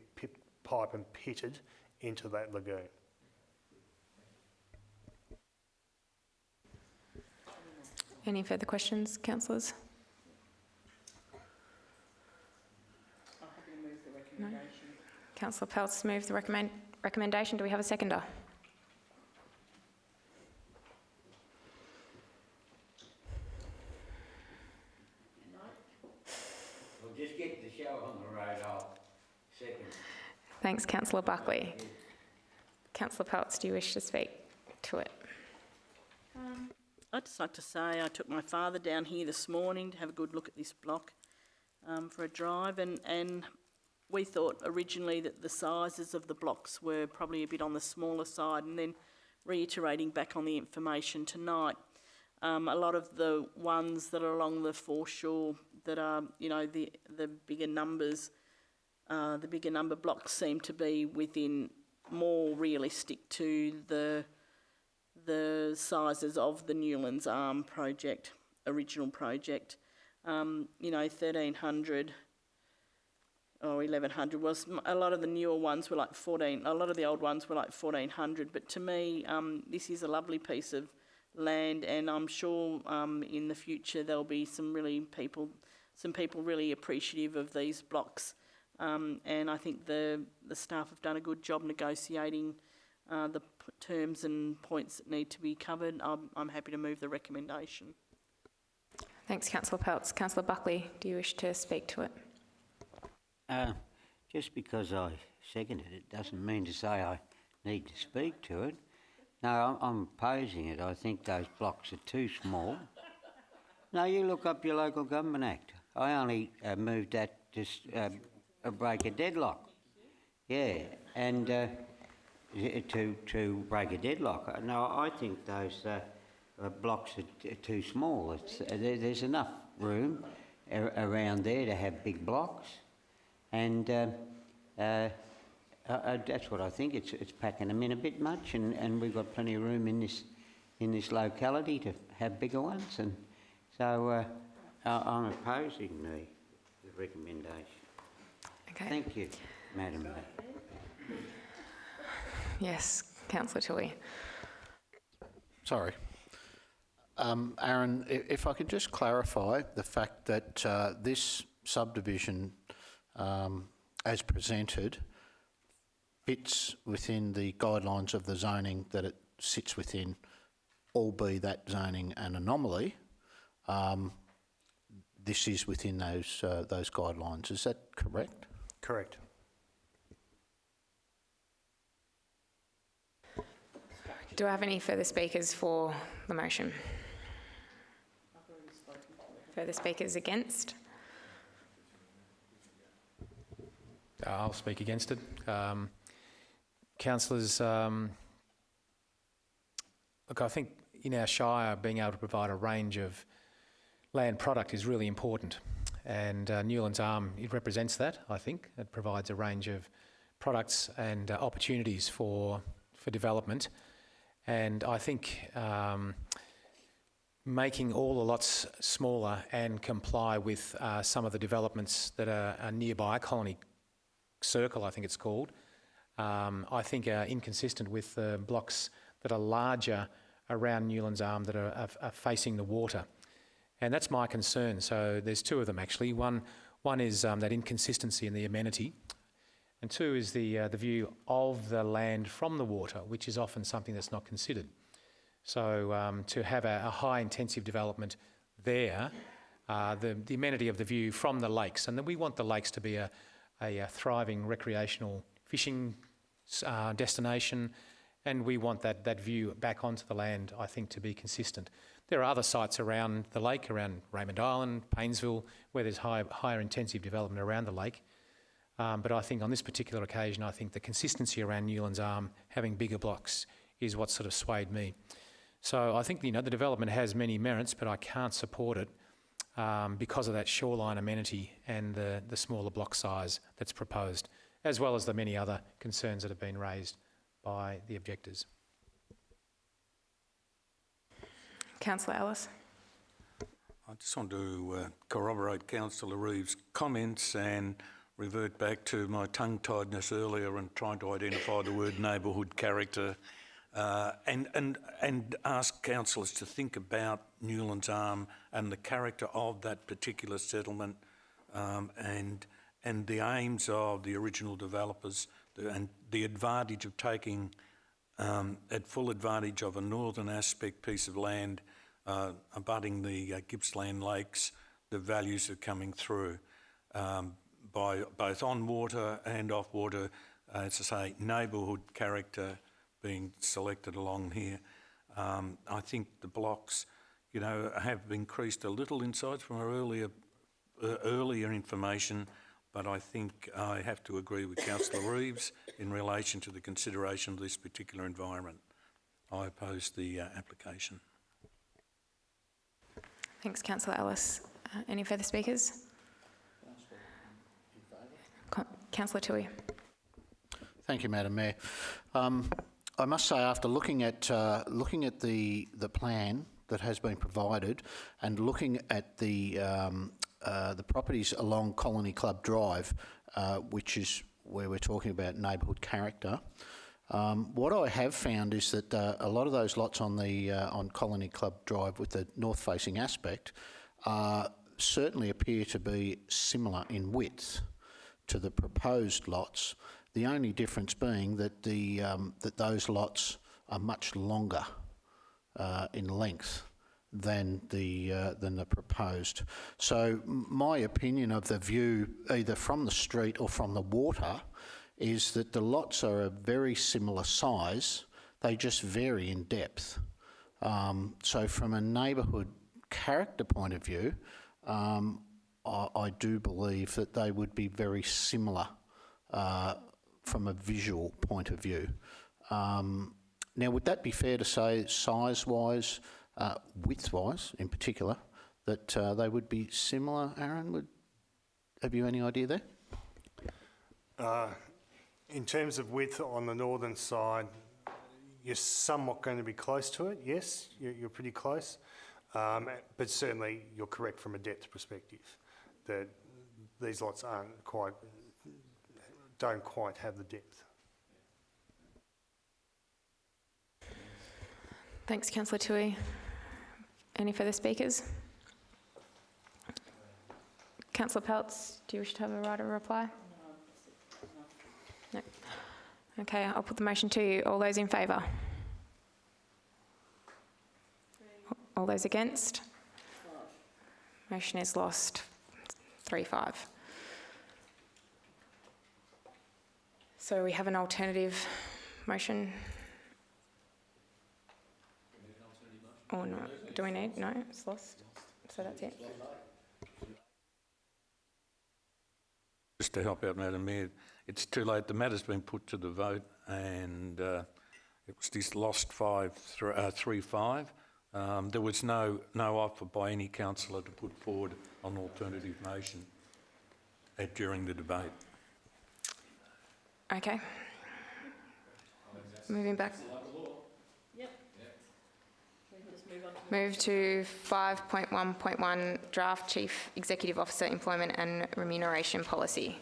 pipe and pitted into that lagoon. Any further questions, councillors? No. Councillor Peltz moved the recommendation. Do we have a seconder? We'll just get the show on the road. I'll second. Thanks, Councillor Buckley. Councillor Peltz, do you wish to speak to it? I'd just like to say I took my father down here this morning to have a good look at this block for a drive, and we thought originally that the sizes of the blocks were probably a bit on the smaller side, and then reiterating back on the information tonight, a lot of the ones that are along the foreshore that are, you know, the bigger numbers, the bigger number blocks seem to be within more realistic to the sizes of the Newlands Arm project, original project. You know, 1,300 or 1,100 was, a lot of the newer ones were like 14, a lot of the old ones were like 1,400, but to me, this is a lovely piece of land, and I'm sure in the future there'll be some people really appreciative of these blocks, and I think the staff have done a good job negotiating the terms and points that need to be covered. I'm happy to move the recommendation. Thanks, Councillor Peltz. Councillor Buckley, do you wish to speak to it? Just because I seconded it doesn't mean to say I need to speak to it. No, I'm opposing it. I think those blocks are too small. No, you look up your Local Government Act. I only moved that to break a deadlock. Yeah, and to break a deadlock. No, I think those blocks are too small. There's enough room around there to have big blocks. And that's what I think. It's packing them in a bit much, and we've got plenty of room in this locality to have bigger ones. And so I'm opposing the recommendation. Okay. Thank you, Madam Mayor. Yes, Councillor Toohey. Sorry. Aaron, if I could just clarify the fact that this subdivision, as presented, fits within the guidelines of the zoning that it sits within, albeit that zoning an anomaly. This is within those guidelines. Is that correct? Correct. Do I have any further speakers for the motion? Further speakers against? I'll speak against it. Councillors, look, I think in our Shire being able to provide a range of land product is really important, and Newlands Arm, it represents that, I think. It provides a range of products and opportunities for development, and I think making all the lots smaller and comply with some of the developments that are nearby, Colony Circle I think it's called, I think are inconsistent with the blocks that are larger around Newlands Arm that are facing the water. And that's my concern. So there's two of them actually. One is that inconsistency in the amenity, and two is the view of the land from the water, which is often something that's not considered. So to have a high intensive development there, the amenity of the view from the lakes, and then we want the lakes to be a thriving recreational fishing destination, and we want that view back onto the land, I think, to be consistent. There are other sites around the lake, around Raymond Island, Paynesville, where there's higher intensive development around the lake. But I think on this particular occasion, I think the consistency around Newlands Arm having bigger blocks is what sort of swayed me. So I think, the development has many merits, but I can't support it because of that shoreline amenity and the smaller block size that's proposed, as well as the many other concerns that have been raised by the objectors. Councillor Ellis. I just want to corroborate Councillor Reeves' comments and revert back to my tongue-tiedness earlier and trying to identify the word neighbourhood character and ask councillors to think about Newlands Arm and the character of that particular settlement and the aims of the original developers and the advantage of taking at full advantage of a northern aspect piece of land abutting the Gippsland lakes, the values are coming through by both on water and off water, as I say, neighbourhood character being selected along here. I think the blocks, you know, have increased a little in size from our earlier information, but I think I have to agree with Councillor Reeves in relation to the consideration of this particular environment. I oppose the application. Thanks, Councillor Ellis. Any further speakers? Councillor Toohey. Thank you, Madam Mayor. I must say, after looking at the plan that has been provided and looking at the properties along Colony Club Drive, which is where we're talking about neighbourhood character, what I have found is that a lot of those lots on Colony Club Drive with the north-facing aspect certainly appear to be similar in width to the proposed lots. The only difference being that that those lots are much longer in length than the proposed. So my opinion of the view, either from the street or from the water, is that the lots are a very similar size. They just vary in depth. So from a neighbourhood character point of view, I do believe that they would be very similar from a visual point of view. Now, would that be fair to say, size-wise, width-wise in particular, that they would be similar? Aaron, have you any idea there? In terms of width on the northern side, you're somewhat going to be close to it, yes, you're pretty close. But certainly you're correct from a depth perspective, that these lots don't quite have the depth. Thanks, Councillor Toohey. Any further speakers? Councillor Peltz, do you wish to have a right of reply? No. Okay, I'll put the motion to you. All those in favour? All those against? Motion is lost. 3-5. So we have an alternative motion. Or not? Do we need? No, it's lost. So that's it. Just to help out, Madam Mayor, it's too late. The matter's been put to the vote, and it was just lost 3-5. There was no offer by any councillor to put forward an alternative motion during the debate. Okay. Moving back. Yep. Just move on. Move to 5.1.1 Draft Chief Executive Officer Employment and Remuneration Policy.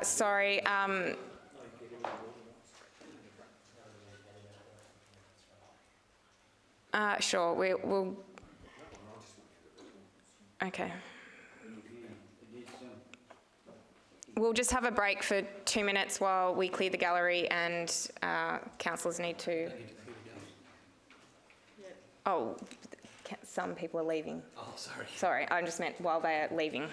Sorry. Sure, we'll... Okay. We'll just have a break for 2 minutes while we clear the gallery and councillors need to... Oh, some people are leaving. Oh, sorry. Sorry, I just meant while they're leaving.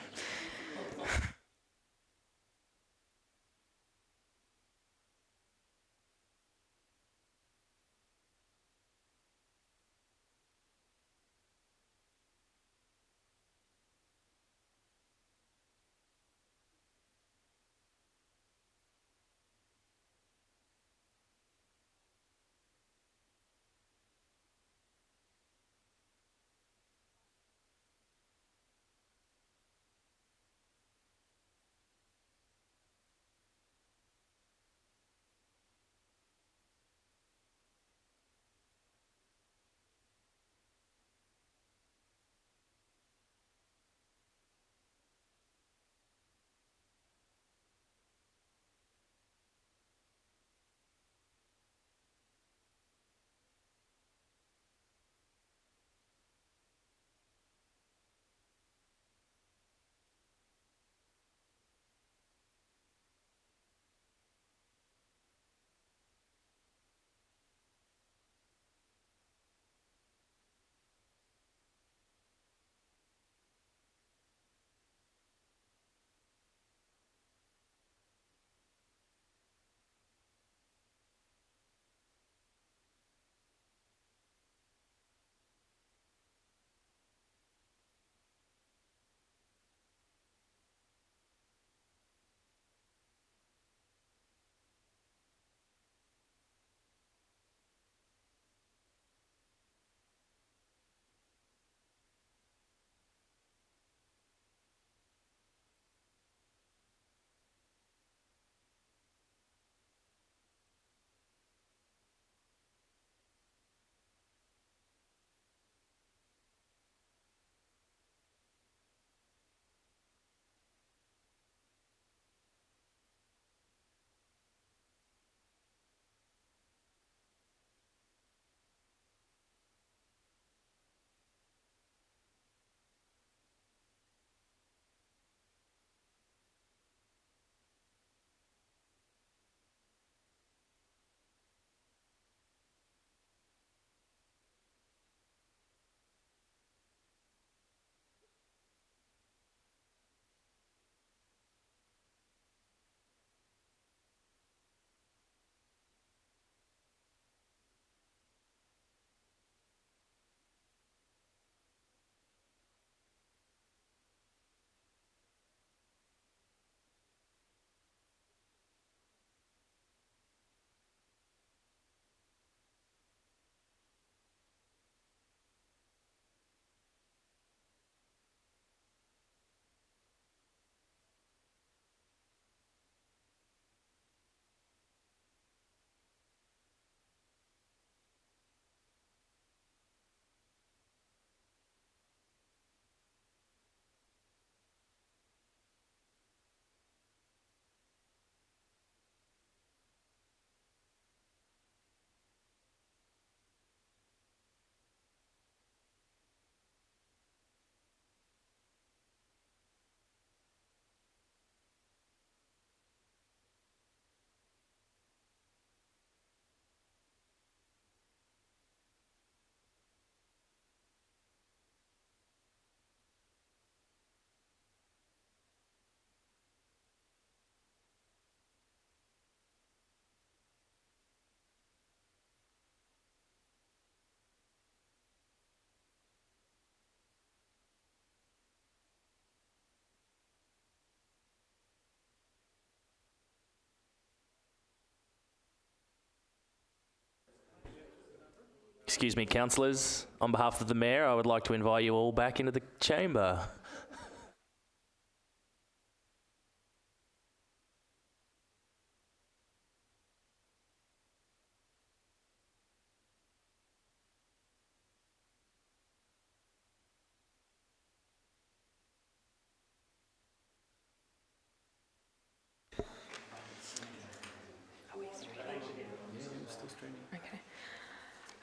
Excuse me, councillors. On behalf of the Mayor, I would like to invite you all back into the chamber.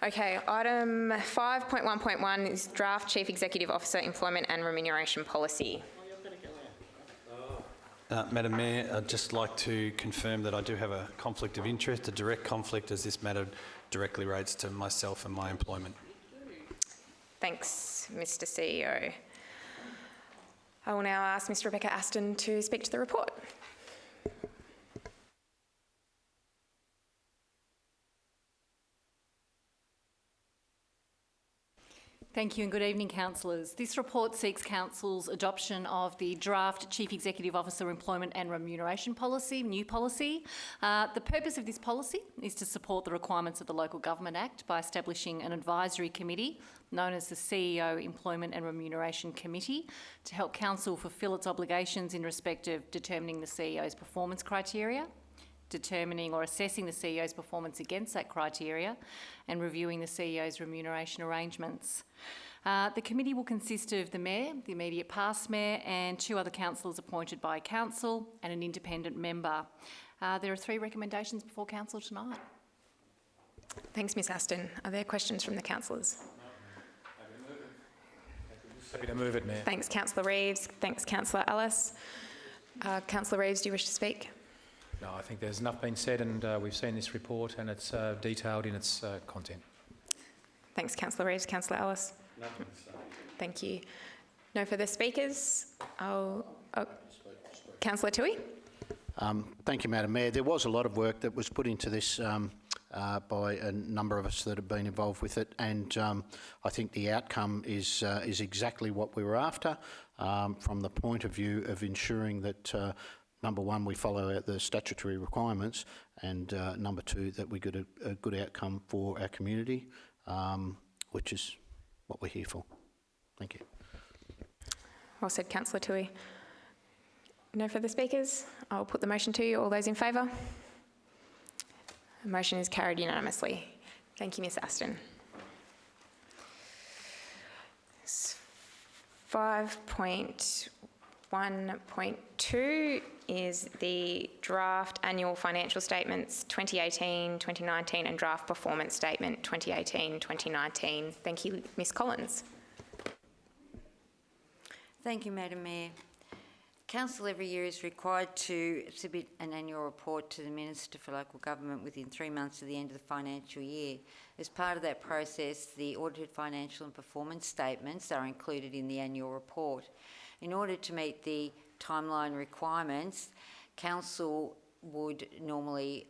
Okay, item 5.1.1 is Draft Chief Executive Officer Employment and Remuneration Policy. Madam Mayor, I'd just like to confirm that I do have a conflict of interest, a direct conflict, as this matter directly relates to myself and my employment. Thanks, Mr. CEO. I will now ask Ms. Rebecca Aston to speak to the report. Thank you and good evening, councillors. This report seeks council's adoption of the Draft Chief Executive Officer Employment and Remuneration Policy, new policy. The purpose of this policy is to support the requirements of the Local Government Act by establishing an advisory committee known as the CEO Employment and Remuneration Committee to help council fulfil its obligations in respect of determining the CEO's performance criteria, determining or assessing the CEO's performance against that criteria, and reviewing the CEO's remuneration arrangements. The committee will consist of the Mayor, the immediate past Mayor, and 2 other councillors appointed by Council and an independent member. There are 3 recommendations before Council tonight. Thanks, Ms. Aston. Are there questions from the councillors? Happy to move it, Mayor. Thanks, Councillor Reeves. Thanks, Councillor Ellis. Councillor Reeves, do you wish to speak? No, I think there's enough been said, and we've seen this report and it's detailed in its content. Thanks, Councillor Reeves. Councillor Ellis? Nothing to say. Thank you. No further speakers? Councillor Toohey? Thank you, Madam Mayor. There was a lot of work that was put into this by a number of us that have been involved with it, and I think the outcome is exactly what we were after, from the point of view of ensuring that number one, we follow the statutory requirements, and number 2, that we get a good outcome for our community, which is what we're here for. Thank you. Well said, Councillor Toohey. No further speakers? I'll put the motion to you. All those in favour? The motion is carried unanimously. Thank you, Ms. Aston. 5.1.2 is the draft annual financial statements 2018, 2019 and draft performance statement 2018, 2019. Thank you, Ms. Collins. Thank you, Madam Mayor. Council every year is required to submit an annual report to the Minister for Local Government within 3 months of the end of the financial year. As part of that process, the audited financial and performance statements are included in the annual report. In order to meet the timeline requirements, Council would normally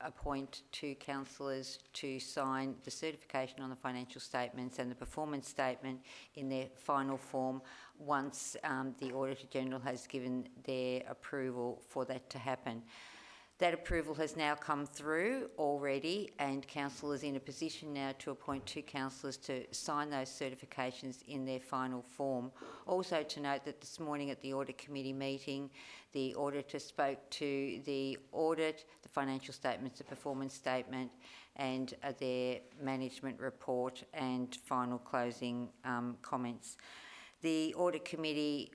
appoint 2 councillors to sign the certification on the financial statements and the performance statement in their final form once the Auditor General has given their approval for that to happen. That approval has now come through already, and Council is in a position now to appoint 2 councillors to sign those certifications in their final form. Also to note that this morning at the Audit Committee meeting, the Auditor spoke to the audit, the financial statements, the performance statement, and their management report and final closing comments. The Audit Committee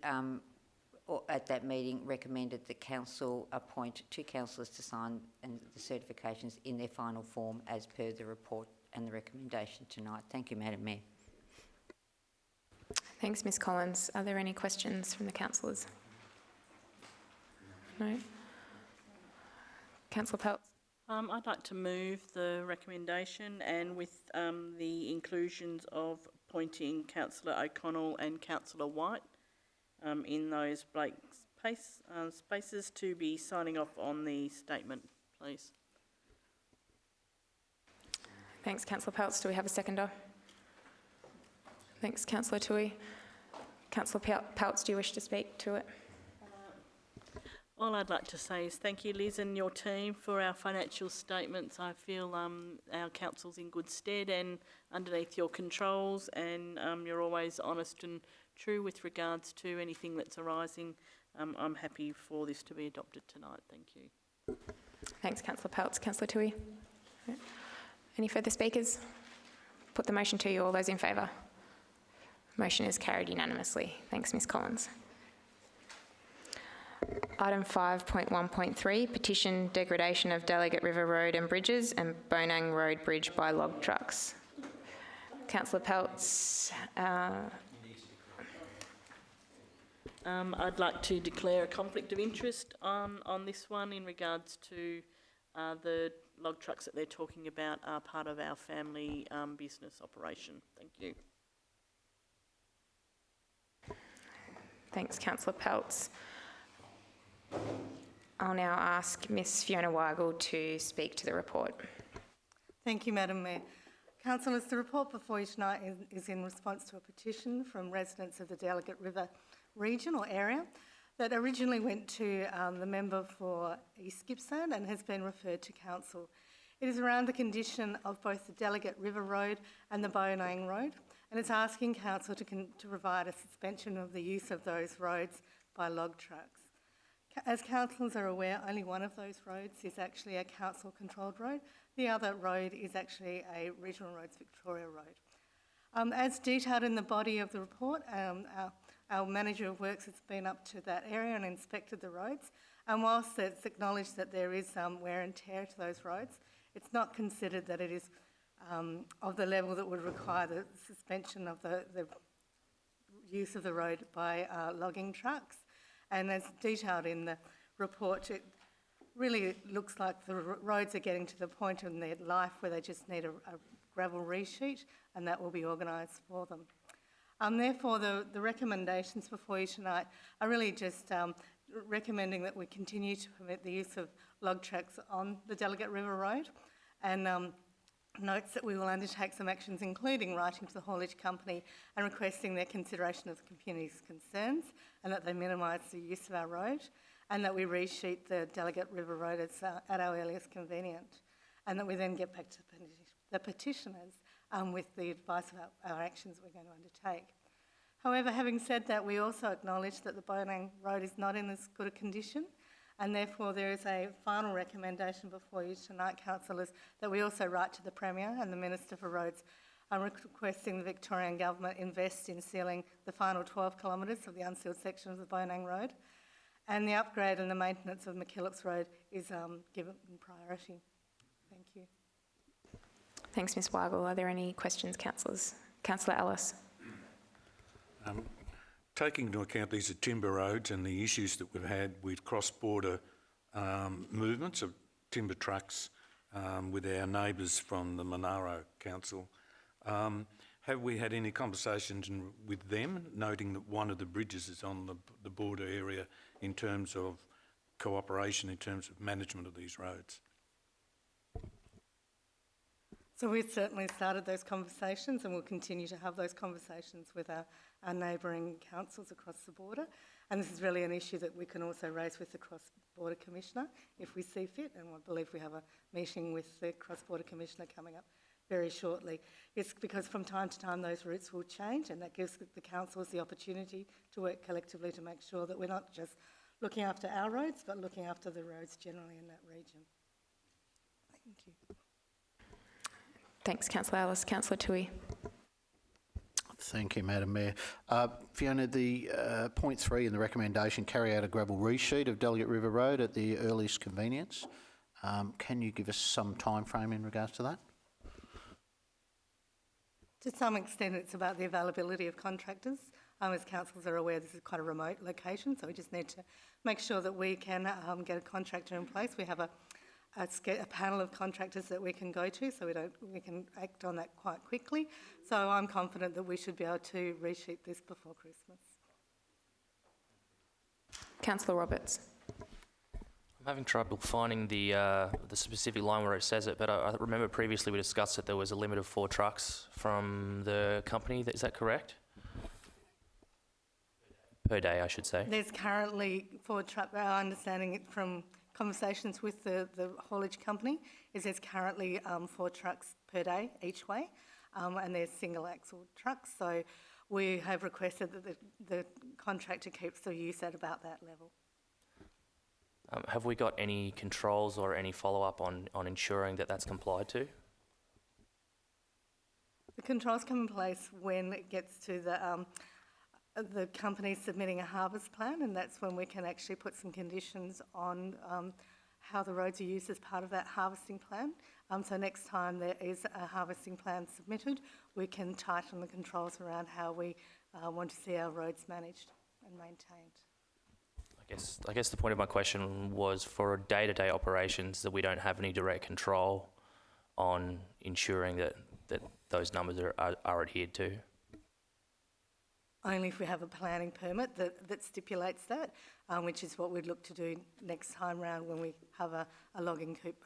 at that meeting recommended that Council appoint 2 councillors to sign the certifications in their final form as per the report and the recommendation tonight. Thank you, Madam Mayor. Thanks, Ms. Collins. Are there any questions from the councillors? No? Councillor Peltz? I'd like to move the recommendation, and with the inclusions of appointing Councillor O'Connell and Councillor White in those blank spaces to be signing off on the statement, please. Thanks, Councillor Peltz. Do we have a seconder? Thanks, Councillor Toohey. Councillor Peltz, do you wish to speak to it? All I'd like to say is thank you, Liz, and your team for our financial statements. I feel our council's in good stead and underneath your controls, and you're always honest and true with regards to anything that's arising. I'm happy for this to be adopted tonight. Thank you. Thanks, Councillor Peltz. Councillor Toohey. Any further speakers? Put the motion to you. All those in favour? Motion is carried unanimously. Thanks, Ms Collins. Item 5.1.3, petition degradation of Delegate River Road and bridges and Bonang Road Bridge by log trucks. Councillor Peltz. I'd like to declare a conflict of interest on this one in regards to the log trucks that they're talking about are part of our family business operation. Thank you. Thanks, Councillor Peltz. I'll now ask Ms Fiona Weigel to speak to the report. Thank you, Madam Mayor. Councillors, the report before you tonight is in response to a petition from residents of the Delegate River region or area that originally went to the member for East Gippsland and has been referred to Council. It is around the condition of both the Delegate River Road and the Bonang Road, and it's asking Council to provide a suspension of the use of those roads by log trucks. As councillors are aware, only one of those roads is actually a council-controlled road. The other road is actually a Regional Roads Victoria road. As detailed in the body of the report, our manager of works has been up to that area and inspected the roads. And whilst it's acknowledged that there is some wear and tear to those roads, it's not considered that it is of the level that would require the suspension of the use of the road by logging trucks. And as detailed in the report, it really looks like the roads are getting to the point in their life where they just need a gravel resheet, and that will be organised for them. Therefore, the recommendations before you tonight are really just recommending that we continue to permit the use of log trucks on the Delegate River Road, and notes that we will undertake some actions, including writing to the haulage company and requesting their consideration of the community's concerns and that they minimise the use of our road, and that we resheet the Delegate River Road at our earliest convenience, and that we then get back to the petitioners with the advice of our actions we're going to undertake. However, having said that, we also acknowledge that the Bonang Road is not in as good a condition, and therefore there is a final recommendation before you tonight, councillors, that we also write to the Premier and the Minister for Roads requesting the Victorian Government invest in sealing the final 12 kilometres of the unsealed section of the Bonang Road, and the upgrade and the maintenance of McKillop's Road is given priority. Thank you. Thanks, Ms Weigel. Are there any questions, councillors? Councillor Ellis. Taking into account these are timber roads and the issues that we've had with cross-border movements of timber trucks with our neighbours from the Monaro Council, have we had any conversations with them, noting that one of the bridges is on the border area in terms of cooperation, in terms of management of these roads? So we've certainly started those conversations, and we'll continue to have those conversations with our neighbouring councils across the border. And this is really an issue that we can also raise with the Cross-Border Commissioner if we see fit, and I believe we have a meeting with the Cross-Border Commissioner coming up very shortly. It's because from time to time those routes will change, and that gives the councils the opportunity to work collectively to make sure that we're not just looking after our roads, but looking after the roads generally in that region. Thank you. Thanks, Councillor Ellis. Councillor Toohey. Thank you, Madam Mayor. Fiona, the point 3 in the recommendation, carry out a gravel resheet of Delegate River Road at the earliest convenience. Can you give us some time frame in regards to that? To some extent, it's about the availability of contractors. As councils are aware, this is quite a remote location, so we just need to make sure that we can get a contractor in place. We have a panel of contractors that we can go to, so we can act on that quite quickly. So I'm confident that we should be able to resheet this before Christmas. Councillor Roberts. I'm having trouble finding the specific line where it says it, but I remember previously we discussed that there was a limit of 4 trucks from the company. Is that correct? Per day, I should say. There's currently 4 trucks, our understanding it from conversations with the haulage company is there's currently 4 trucks per day each way, and they're single axle trucks. So we have requested that the contractor keeps the use at about that level. Have we got any controls or any follow-up on ensuring that that's complied to? The controls come in place when it gets to the company submitting a harvest plan, and that's when we can actually put some conditions on how the roads are used as part of that harvesting plan. So next time there is a harvesting plan submitted, we can tighten the controls around how we want to see our roads managed and maintained. I guess the point of my question was for day-to-day operations that we don't have any direct control on ensuring that those numbers are adhered to. Only if we have a planning permit that stipulates that, which is what we'd look to do next time round when we have a logging coop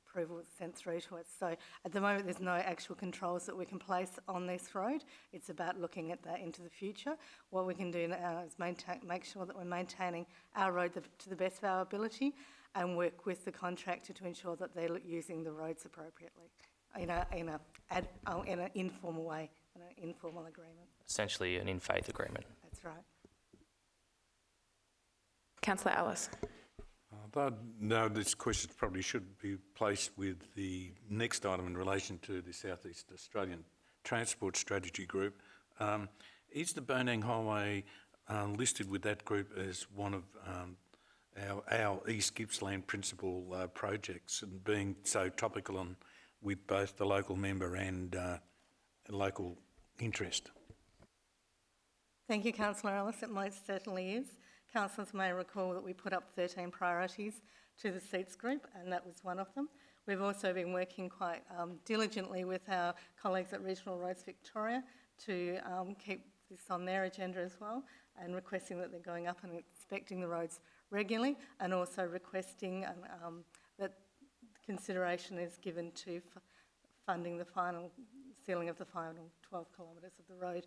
approval sent through to us. So at the moment there's no actual controls that we can place on this road. It's about looking at that into the future. What we can do now is make sure that we're maintaining our road to the best of our ability and work with the contractor to ensure that they're using the roads appropriately in an informal way, in an informal agreement. Essentially an in-faith agreement. That's right. Councillor Ellis. No, this question probably should be placed with the next item in relation to the South East Australian Transport Strategy Group. Is the Bonang Highway listed with that group as one of our East Gippsland principal projects, and being so topical on with both the local member and local interest? Thank you, Councillor Ellis. It most certainly is. Councillors may recall that we put up 13 priorities to the seats group, and that was one of them. We've also been working quite diligently with our colleagues at Regional Roads Victoria to keep this on their agenda as well, and requesting that they're going up and inspecting the roads regularly, and also requesting that consideration is given to funding the final sealing of the final 12 kilometres of the road.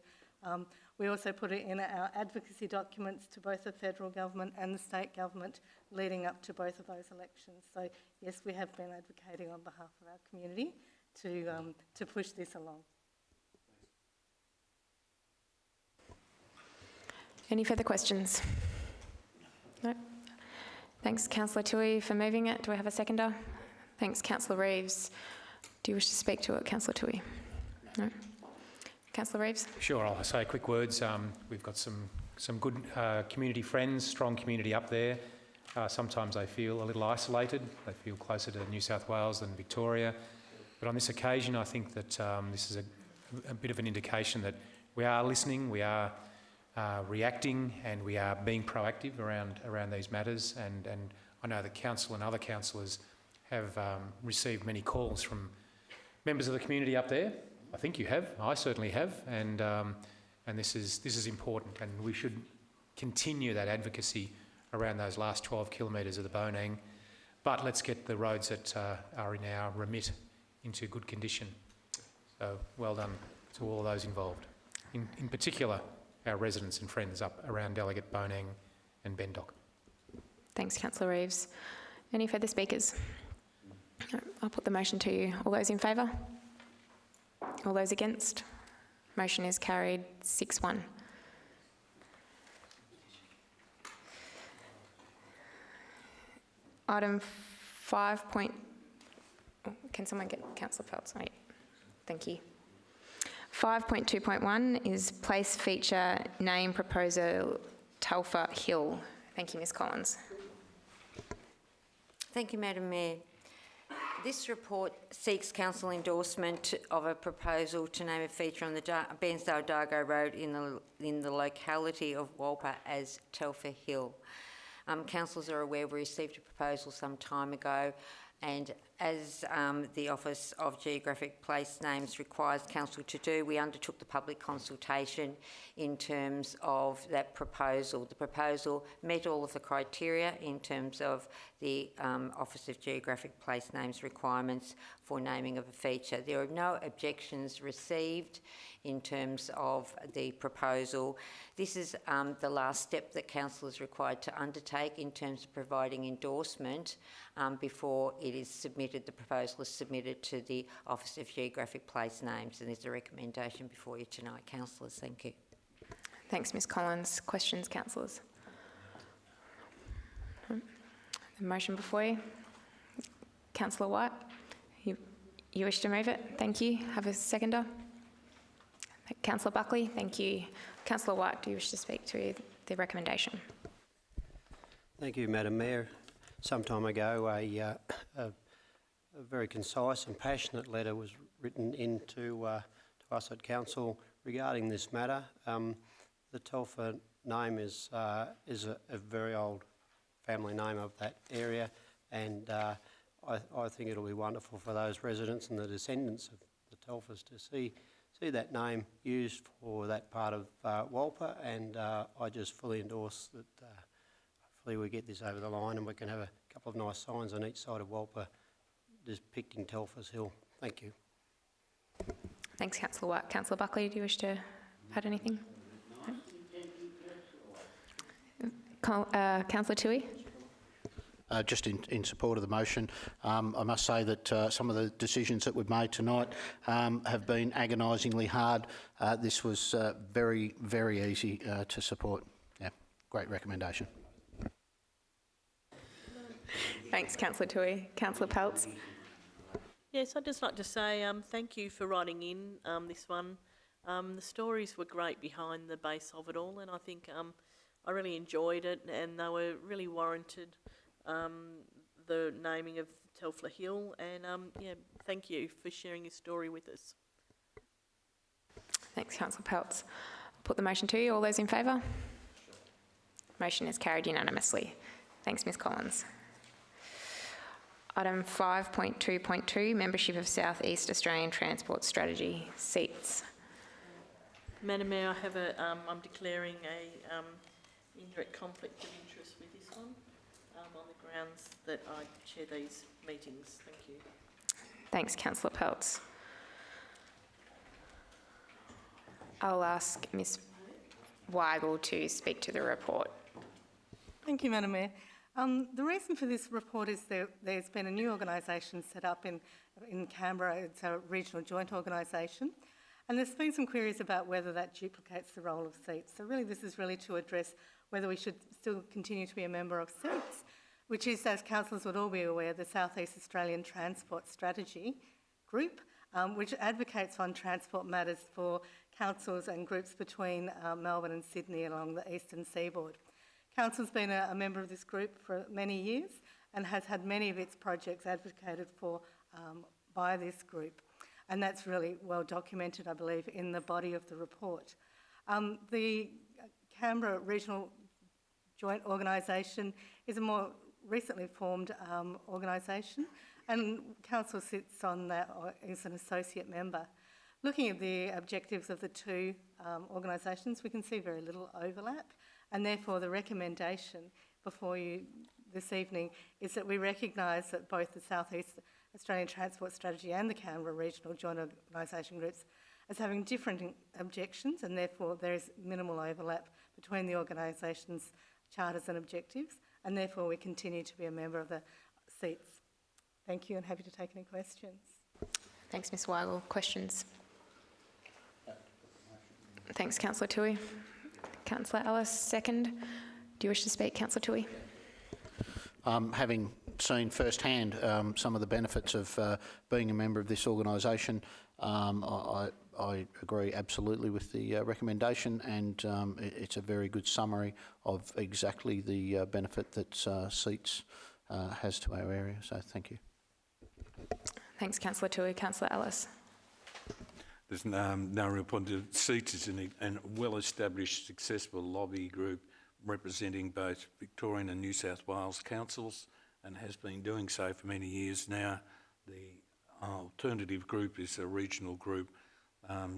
We also put it in our advocacy documents to both the federal government and the state government leading up to both of those elections. So yes, we have been advocating on behalf of our community to push this along. Any further questions? No. Thanks, Councillor Toohey, for moving it. Do we have a seconder? Thanks, Councillor Reeves. Do you wish to speak to it, Councillor Toohey? No. Councillor Reeves? Sure, I'll say quick words. We've got some good community friends, strong community up there. Sometimes they feel a little isolated. They feel closer to New South Wales than Victoria. But on this occasion, I think that this is a bit of an indication that we are listening, we are reacting, and we are being proactive around these matters. And I know the council and other councillors have received many calls from members of the community up there. I think you have. I certainly have, and this is important, and we should continue that advocacy around those last 12 kilometres of the Bonang. But let's get the roads that are in our remit into good condition. So well done to all those involved. In particular, our residents and friends up around Delegate, Bonang, and Bendock. Thanks, Councillor Reeves. Any further speakers? No, I'll put the motion to you. All those in favour? All those against? Motion is carried 6-1. Item 5. Can someone get Councillor Phelps? Wait. Thank you. 5.2.1 is place feature name proposal Telfer Hill. Thank you, Ms Collins. Thank you, Madam Mayor. This report seeks council endorsement of a proposal to name a feature on the Bairnsdale-Dargo Road in the locality of Walper as Telfer Hill. Councillors are aware we received a proposal some time ago, and as the Office of Geographic Place Names requires council to do, we undertook the public consultation in terms of that proposal. The proposal met all of the criteria in terms of the Office of Geographic Place Names requirements for naming of a feature. There are no objections received in terms of the proposal. This is the last step that Council is required to undertake in terms of providing endorsement before it is submitted. The proposal is submitted to the Office of Geographic Place Names, and there's a recommendation before you tonight, Councillors. Thank you. Thanks, Ms Collins. Questions, councillors? The motion before you. Councillor White, you wish to move it? Thank you. Have a seconder? Councillor Buckley, thank you. Councillor White, do you wish to speak to the recommendation? Thank you, Madam Mayor. Some time ago, a very concise and passionate letter was written into to us at Council regarding this matter. The Telfer name is a very old family name of that area, and I think it'll be wonderful for those residents and the descendants of the Telfers to see that name used for that part of Walper, and I just fully endorse that. Hopefully we get this over the line and we can have a couple of nice signs on each side of Walper depicting Telfer's Hill. Thank you. Thanks, Councillor White. Councillor Buckley, do you wish to add anything? Councillor Toohey? Just in support of the motion, I must say that some of the decisions that we've made tonight have been agonisingly hard. This was very, very easy to support. Yeah, great recommendation. Thanks, Councillor Toohey. Councillor Peltz? Yes, I'd just like to say thank you for writing in this one. The stories were great behind the base of it all, and I think I really enjoyed it, and they were really warranted, the naming of Telfer Hill, and yeah, thank you for sharing your story with us. Thanks, Councillor Peltz. I'll put the motion to you. All those in favour? Motion is carried unanimously. Thanks, Ms Collins. Item 5.2.2, Membership of South East Australian Transport Strategy, seats. Madam Mayor, I have I'm declaring a indirect conflict of interest with this one on the grounds that I chair these meetings. Thank you. Thanks, Councillor Peltz. I'll ask Ms Weigel to speak to the report. Thank you, Madam Mayor. The reason for this report is there's been a new organisation set up in Canberra. It's a regional joint organisation, and there's been some queries about whether that duplicates the role of seats. So really this is really to address whether we should still continue to be a member of seats, which is, as councillors would all be aware, the South East Australian Transport Strategy Group, which advocates on transport matters for councils and groups between Melbourne and Sydney along the eastern seaboard. Council's been a member of this group for many years and has had many of its projects advocated for by this group. And that's really well documented, I believe, in the body of the report. The Canberra Regional Joint Organisation is a more recently formed organisation, and Council sits on that as an associate member. Looking at the objectives of the two organisations, we can see very little overlap. And therefore, the recommendation before you this evening is that we recognise that both the South East Australian Transport Strategy and the Canberra Regional Joint Organisation groups as having different objections, and therefore there is minimal overlap between the organisations' charters and objectives, and therefore we continue to be a member of the seats. Thank you, and happy to take any questions. Thanks, Ms Weigel. Questions? Thanks, Councillor Toohey. Councillor Ellis, second. Do you wish to speak, Councillor Toohey? Having seen firsthand some of the benefits of being a member of this organisation, I agree absolutely with the recommendation, and it's a very good summary of exactly the benefit that seats has to our area. So thank you. Thanks, Councillor Toohey. Councillor Ellis. There's no real point to seats is a well-established, successful lobby group representing both Victorian and New South Wales councils, and has been doing so for many years now. The alternative group is a regional group,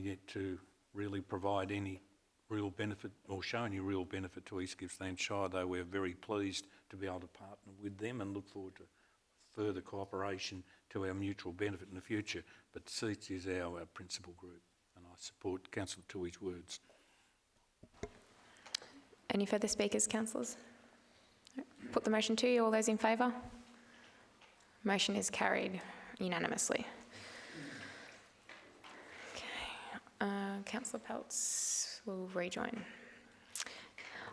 yet to really provide any real benefit, or shown you real benefit to East Gippsland Shire, though we're very pleased to be able to partner with them and look forward to further cooperation to our mutual benefit in the future. But SEETS is our principal group, and I support Councillor Tui's words. Any further speakers, councillors? Put the motion to you. All those in favour? Motion is carried unanimously. Okay. Councillor Peltz will rejoin.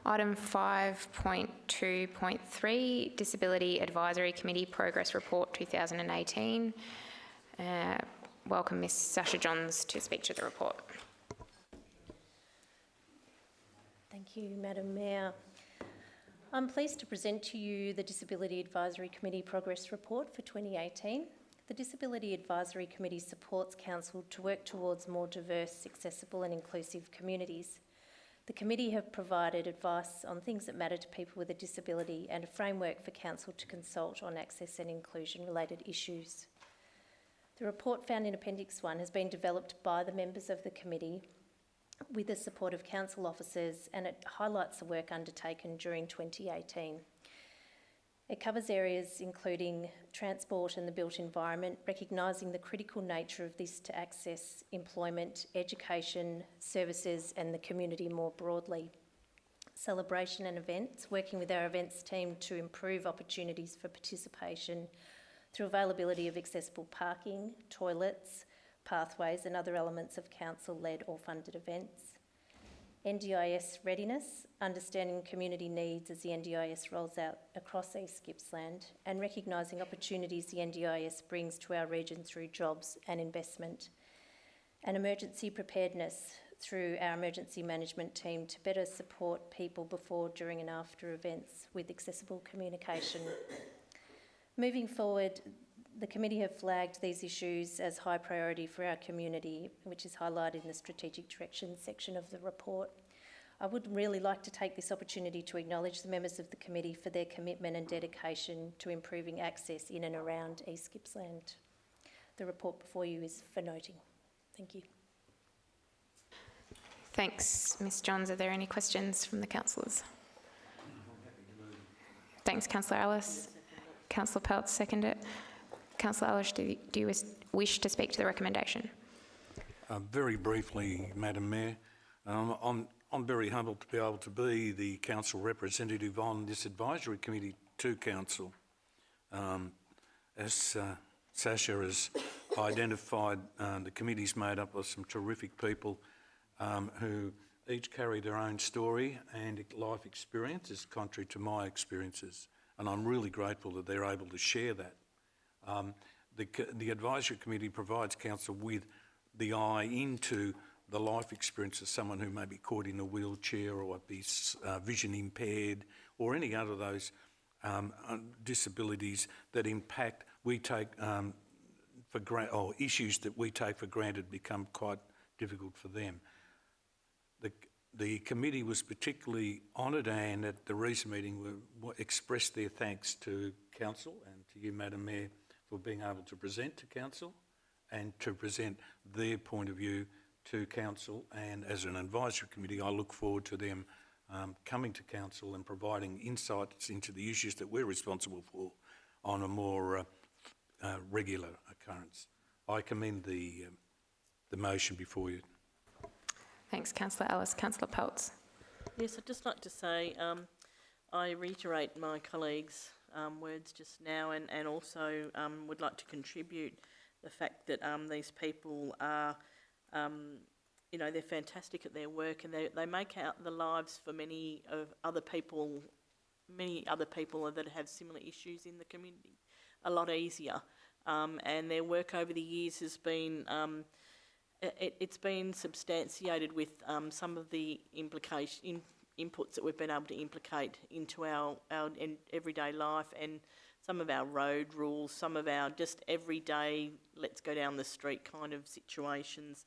Item 5.2.3, Disability Advisory Committee Progress Report 2018. Welcome Ms Sasha Johns to speak to the report. Thank you, Madam Mayor. I'm pleased to present to you the Disability Advisory Committee Progress Report for 2018. The Disability Advisory Committee supports Council to work towards more diverse, accessible and inclusive communities. The committee have provided advice on things that matter to people with a disability and a framework for Council to consult on access and inclusion related issues. The report found in Appendix 1 has been developed by the members of the committee with the support of council officers, and it highlights the work undertaken during 2018. It covers areas including transport and the built environment, recognising the critical nature of this to access employment, education, services and the community more broadly. Celebration and events, working with our events team to improve opportunities for participation through availability of accessible parking, toilets, pathways and other elements of council-led or funded events. NDIS readiness, understanding community needs as the NDIS rolls out across East Gippsland, and recognising opportunities the NDIS brings to our region through jobs and investment. And emergency preparedness through our emergency management team to better support people before, during and after events with accessible communication. Moving forward, the committee have flagged these issues as high priority for our community, which is highlighted in the strategic direction section of the report. I would really like to take this opportunity to acknowledge the members of the committee for their commitment and dedication to improving access in and around East Gippsland. The report before you is for noting. Thank you. Thanks, Ms Johns. Are there any questions from the councillors? Thanks, Councillor Ellis. Councillor Peltz, second it. Councillor Ellis, do you wish to speak to the recommendation? Very briefly, Madam Mayor. I'm very humbled to be able to be the council representative on this advisory committee to council. As Sasha has identified, the committee's made up of some terrific people who each carry their own story and life experiences contrary to my experiences, and I'm really grateful that they're able to share that. The advisory committee provides council with the eye into the life experience of someone who may be caught in a wheelchair or be vision impaired or any other of those disabilities that impact we take for granted, or issues that we take for granted become quite difficult for them. The committee was particularly honoured, and at the recent meeting expressed their thanks to council and to you, Madam Mayor, for being able to present to council and to present their point of view to council. And as an advisory committee, I look forward to them coming to council and providing insights into the issues that we're responsible for on a more regular occurrence. I commend the motion before you. Thanks, Councillor Ellis. Councillor Peltz. Yes, I'd just like to say I reiterate my colleagues' words just now, and also would like to contribute the fact that these people are, you know, they're fantastic at their work, and they make out the lives for many other people that have similar issues in the community a lot easier. And their work over the years has been it's been substantiated with some of the inputs that we've been able to implicate into our everyday life, and some of our road rules, some of our just everyday let's go down the street kind of situations,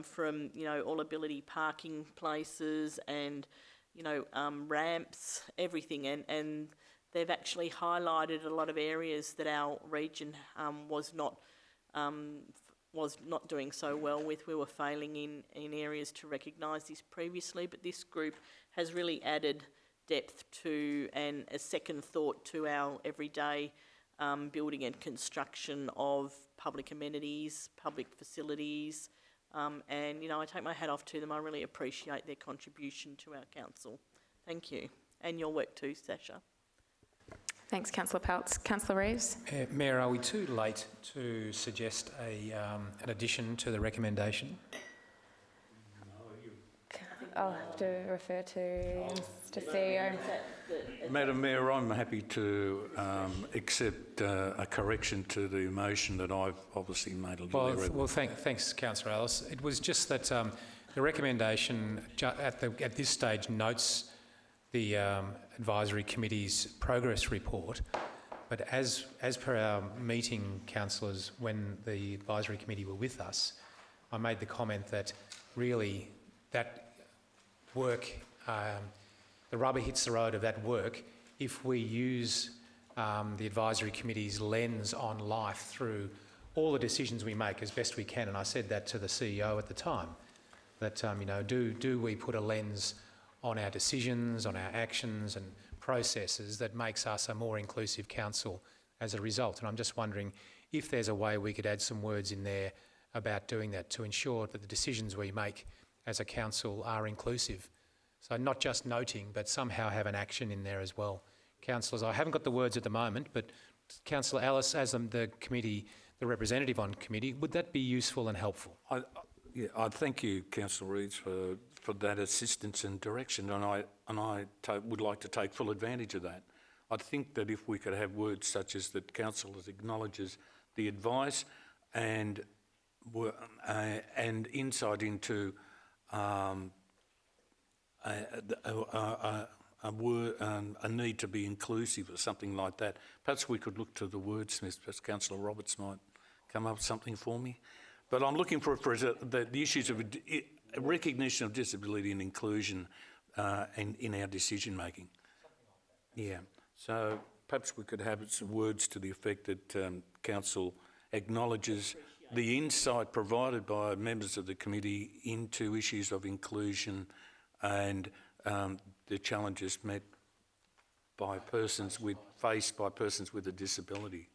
from, you know, all ability parking places and, you know, ramps, everything, and they've actually highlighted a lot of areas that our region was not was not doing so well with. We were failing in areas to recognise this previously, but this group has really added depth to and a second thought to our everyday building and construction of public amenities, public facilities, and, you know, I take my hat off to them. I really appreciate their contribution to our council. Thank you. And your work too, Sasha. Thanks, Councillor Peltz. Councillor Reeves? Mayor, are we too late to suggest an addition to the recommendation? I'll have to refer to Mr CEO. Madam Mayor, I'm happy to accept a correction to the motion that I've obviously made a little error. Well, thanks, Councillor Ellis. It was just that the recommendation at this stage notes the Advisory Committee's progress report, but as per our meeting, councillors, when the Advisory Committee were with us, I made the comment that really that work, the rubber hits the road of that work if we use the Advisory Committee's lens on life through all the decisions we make as best we can. And I said that to the CEO at the time, that, you know, do we put a lens on our decisions, on our actions and processes that makes us a more inclusive council as a result. And I'm just wondering if there's a way we could add some words in there about doing that to ensure that the decisions we make as a council are inclusive. So not just noting, but somehow have an action in there as well. Councillors, I haven't got the words at the moment, but Councillor Ellis, as the committee, the representative on committee, would that be useful and helpful? I thank you, Councillor Reeves, for that assistance and direction, and I would like to take full advantage of that. I think that if we could have words such as that council acknowledges the advice and insight into a need to be inclusive or something like that. Perhaps we could look to the wordsmith. Perhaps Councillor Roberts might come up with something for me. But I'm looking for the issues of recognition of disability and inclusion in our decision making. Yeah. So perhaps we could have some words to the effect that council acknowledges the insight provided by members of the committee into issues of inclusion and the challenges met by faced by persons with a disability.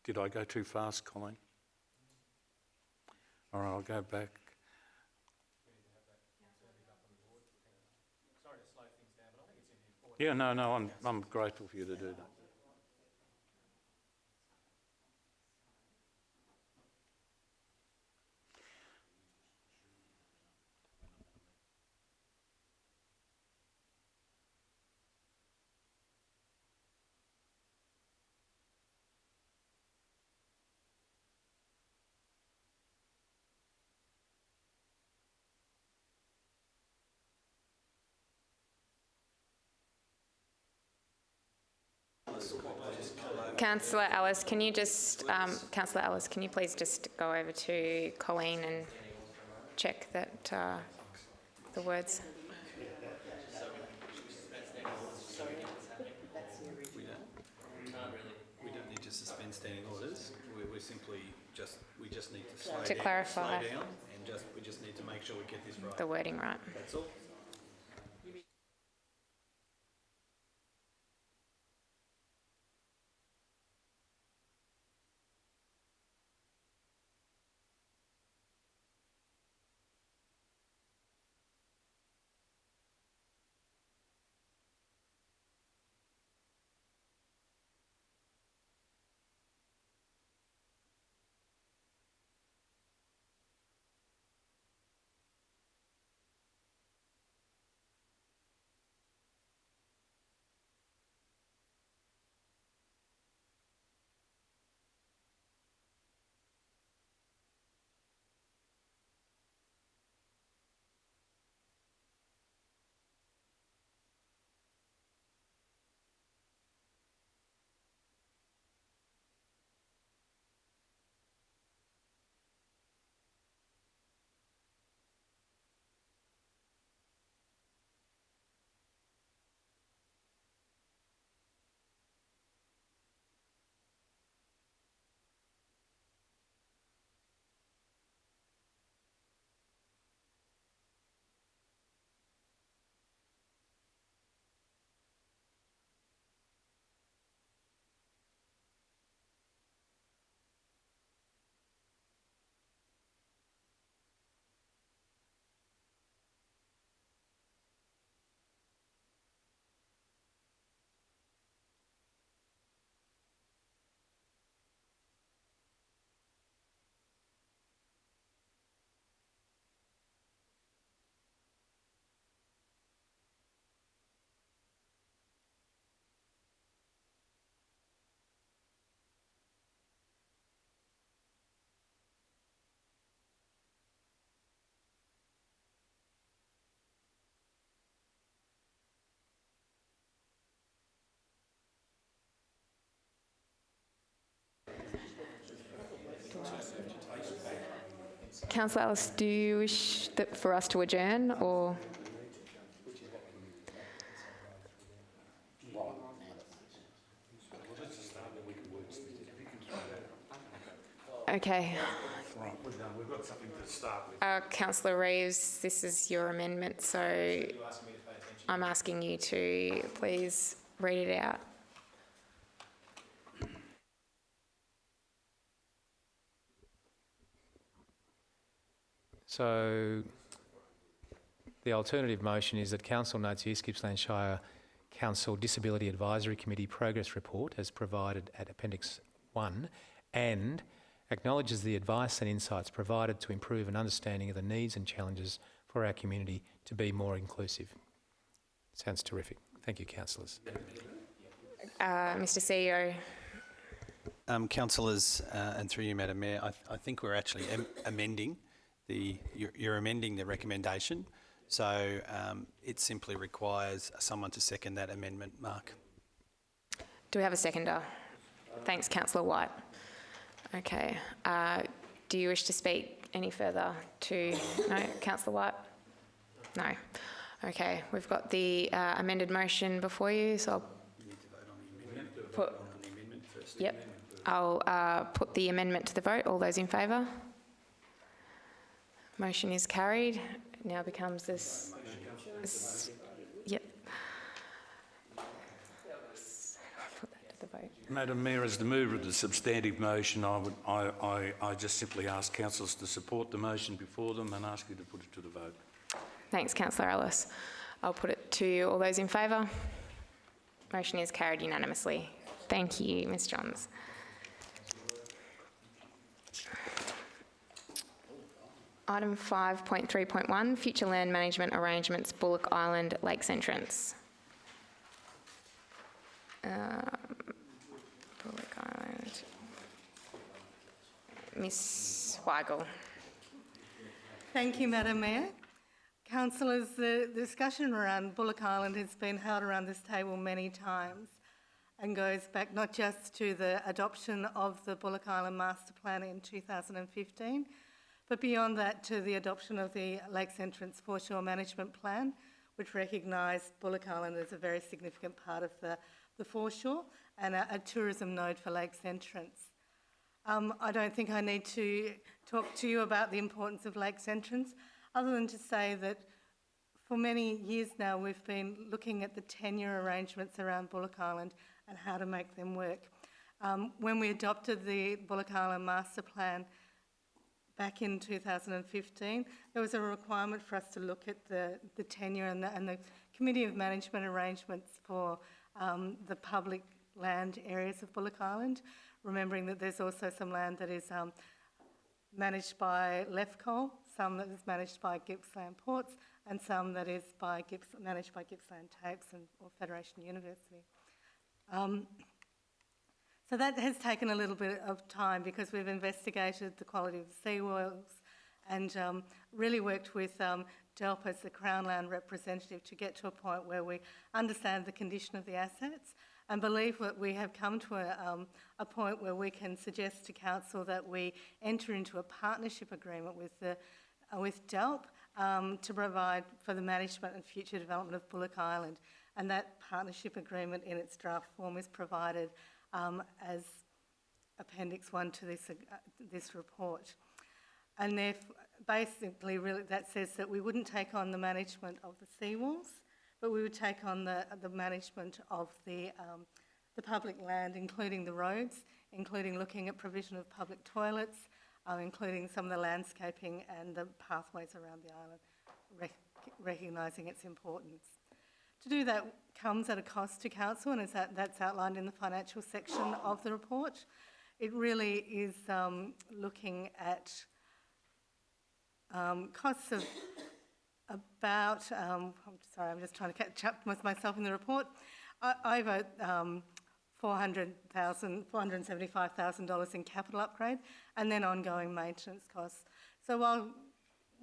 Did I go too fast, Colleen? All right, I'll go back. Yeah, no, I'm grateful for you to do that. Councillor Ellis, can you just, Councillor Ellis, can you please just go over to Colleen and check that the words? We don't need to suspend standing orders. We just need to slow To clarify. down, and we just need to make sure we get this right. The wording right. That's all. Councillor Ellis, do you wish for us to adjourn or? Okay. We've got something to start with. Councillor Reeves, this is your amendment, so I'm asking you to please read it out. So the alternative motion is that Council notes the East Gippsland Shire Council Disability Advisory Committee progress report as provided at Appendix 1 and acknowledges the advice and insights provided to improve an understanding of the needs and challenges for our community to be more inclusive. Sounds terrific. Thank you, councillors. Mr CEO. Councillors, and through you, Madam Mayor, I think we're actually amending you're amending the recommendation, so it simply requires someone to second that amendment, Mark. Do we have a seconder? Thanks, Councillor White. Okay. Do you wish to speak any further to... No, Councillor White? No. Okay, we've got the amended motion before you, so I'll put... Yep. I'll put the amendment to the vote. All those in favour? Motion is carried. It now becomes this... Yep. Put that to the vote. Madam Mayor, as the mover of the substantive motion, I just simply ask councillors to support the motion before them and ask you to put it to the vote. Thanks, Councillor Ellis. I'll put it to you. All those in favour? Motion is carried unanimously. Thank you, Ms Johns. Item 5.3.1, Future Land Management Arrangements, Bullock Island Lakes Entrance. Bullock Island. Ms Weigel. Thank you, Madam Mayor. Councillors, the discussion around Bullock Island has been held around this table many times and goes back not just to the adoption of the Bullock Island Master Plan in 2015, but beyond that to the adoption of the Lakes Entrance Foreshore Management Plan, which recognised Bullock Island as a very significant part of the foreshore and a tourism node for Lakes Entrance. I don't think I need to talk to you about the importance of Lakes Entrance, other than to say that for many years now we've been looking at the tenure arrangements around Bullock Island and how to make them work. When we adopted the Bullock Island Master Plan back in 2015, there was a requirement for us to look at the tenure and the Committee of Management arrangements for the public land areas of Bullock Island, remembering that there's also some land that is managed by Lefcoal, some that is managed by Gippsland Ports, and some that is managed by Gippsland Tapes or Federation University. So that has taken a little bit of time because we've investigated the quality of the seawalls and really worked with DELP as the Crown Land representative to get to a point where we understand the condition of the assets and believe that we have come to a point where we can suggest to Council that we enter into a partnership agreement with DELP to provide for the management and future development of Bullock Island. And that partnership agreement in its draft form is provided as Appendix 1 to this report. And therefore, basically, really, that says that we wouldn't take on the management of the seawalls, but we would take on the management of the public land, including the roads, including looking at provision of public toilets, including some of the landscaping and the pathways around the island, recognising its importance. To do that comes at a cost to Council, and that's outlined in the financial section of the report. It really is looking at costs of about, I'm just trying to catch up with myself in the report, over $475,000 in capital upgrade and then ongoing maintenance costs. So while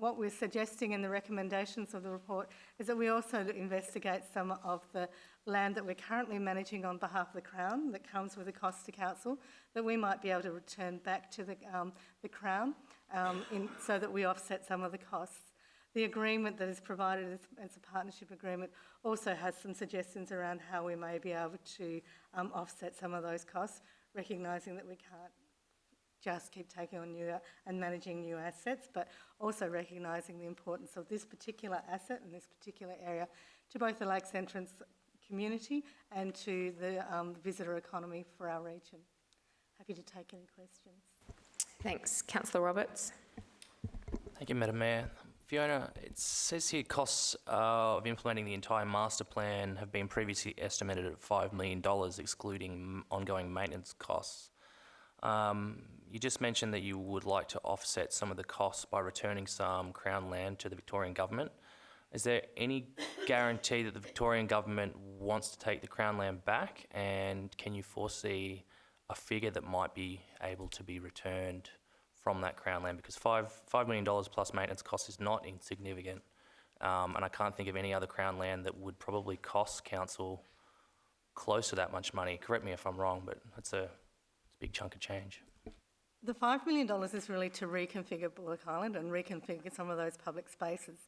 what we're suggesting in the recommendations of the report is that we also investigate some of the land that we're currently managing on behalf of the Crown that comes with a cost to Council that we might be able to return back to the Crown so that we offset some of the costs. The agreement that is provided as a partnership agreement also has some suggestions around how we may be able to offset some of those costs, recognising that we can't just keep taking on new and managing new assets, but also recognising the importance of this particular asset and this particular area to both the Lakes Entrance community and to the visitor economy for our region. Happy to take any questions. Thanks. Councillor Roberts. Thank you, Madam Mayor. Fiona, it says here costs of implementing the entire master plan have been previously estimated at $5 million, excluding ongoing maintenance costs. You just mentioned that you would like to offset some of the costs by returning some Crown land to the Victorian Government. Is there any guarantee that the Victorian Government wants to take the Crown land back, and can you foresee a figure that might be able to be returned from that Crown land? Because $5 million plus maintenance costs is not insignificant, and I can't think of any other Crown land that would probably cost Council close to that much money. Correct me if I'm wrong, but it's a big chunk of change. The $5 million is really to reconfigure Bullock Island and reconfigure some of those public spaces.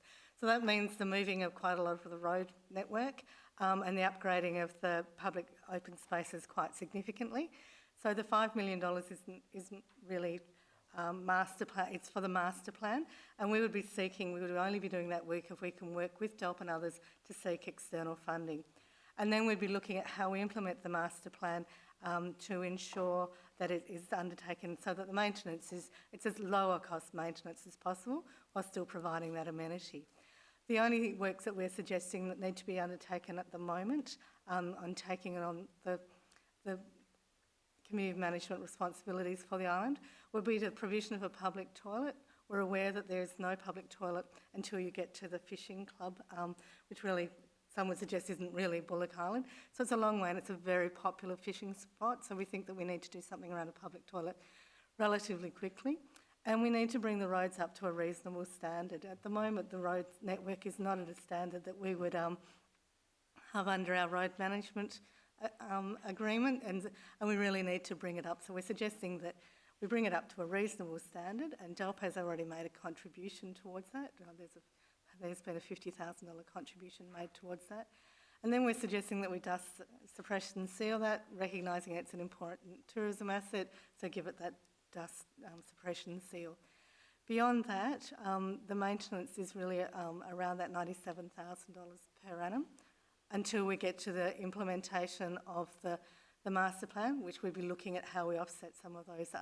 So that means the moving of quite a lot of the road network and the upgrading of the public open spaces quite significantly. So the $5 million isn't really master plan, it's for the master plan, and we would only be doing that work if we can work with DELP and others to seek external funding. And then we'd be looking at how we implement the master plan to ensure that it is undertaken so that the maintenance it's as lower cost maintenance as possible while still providing that amenity. The only works that we're suggesting that need to be undertaken at the moment on taking on the community management responsibilities for the island would be the provision of a public toilet. We're aware that there is no public toilet until you get to the fishing club, which really some would suggest isn't really Bullock Island. So it's a long way and it's a very popular fishing spot. So we think that we need to do something around a public toilet relatively quickly. And we need to bring the roads up to a reasonable standard. At the moment, the road network is not at a standard that we would have under our road management agreement, and we really need to bring it up. So we're suggesting that we bring it up to a reasonable standard, and DELP has already made a contribution towards that. There's been a $50,000 contribution made towards that. And then we're suggesting that we dust, suppress and seal that, recognising it's an important tourism asset, so give it that dust, suppression seal. Beyond that, the maintenance is really around that $97,000 per annum until we get to the implementation of the master plan, which we'll be looking at how we offset some of those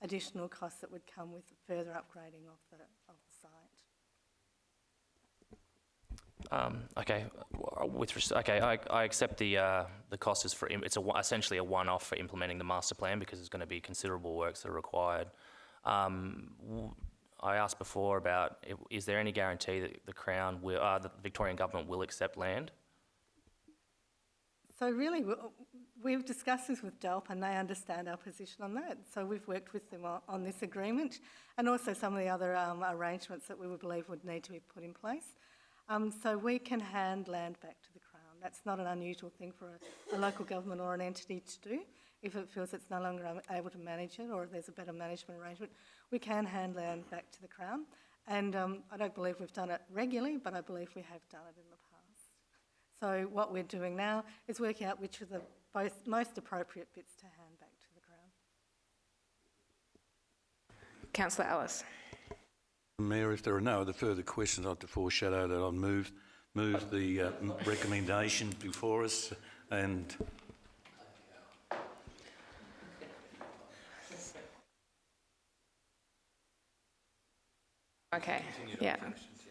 additional costs that would come with further upgrading of the site. I accept the cost is essentially a one-off for implementing the master plan because there's going to be considerable works that are required. I asked before about is there any guarantee that the Crown will, the Victorian Government will accept land? So really, we've discussed this with DELP and they understand our position on that. So we've worked with them on this agreement and also some of the other arrangements that we would believe would need to be put in place. So we can hand land back to the Crown. That's not an unusual thing for a local government or an entity to do. If it feels it's no longer able to manage it or if there's a better management arrangement, we can hand land back to the Crown. And I don't believe we've done it regularly, but I believe we have done it in the past. So what we're doing now is working out which are the most appropriate bits to hand back to the Crown. Councillor Ellis. Mayor, if there are no other further questions, I'd like to foreshadow that I'll move the recommendation before us and... Okay, yeah.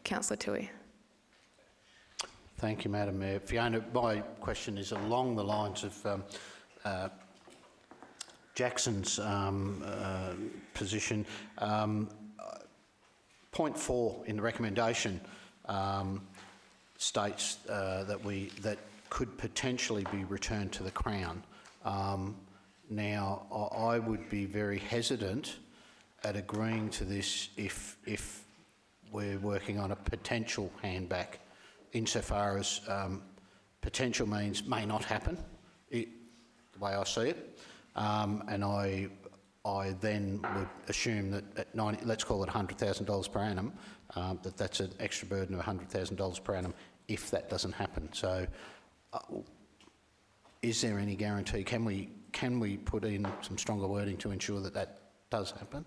Councillor Toohey. Thank you, Madam Mayor. Fiona, my question is along the lines of Jackson's position. Point 4 in the recommendation states that could potentially be returned to the Crown. Now, I would be very hesitant at agreeing to this if we're working on a potential handback, insofar as potential means may not happen, the way I see it, and I I then would assume that at 90, let's call it $100,000 per annum, that's an extra burden of $100,000 per annum if that doesn't happen. So is there any guarantee? Can we put in some stronger wording to ensure that that does happen?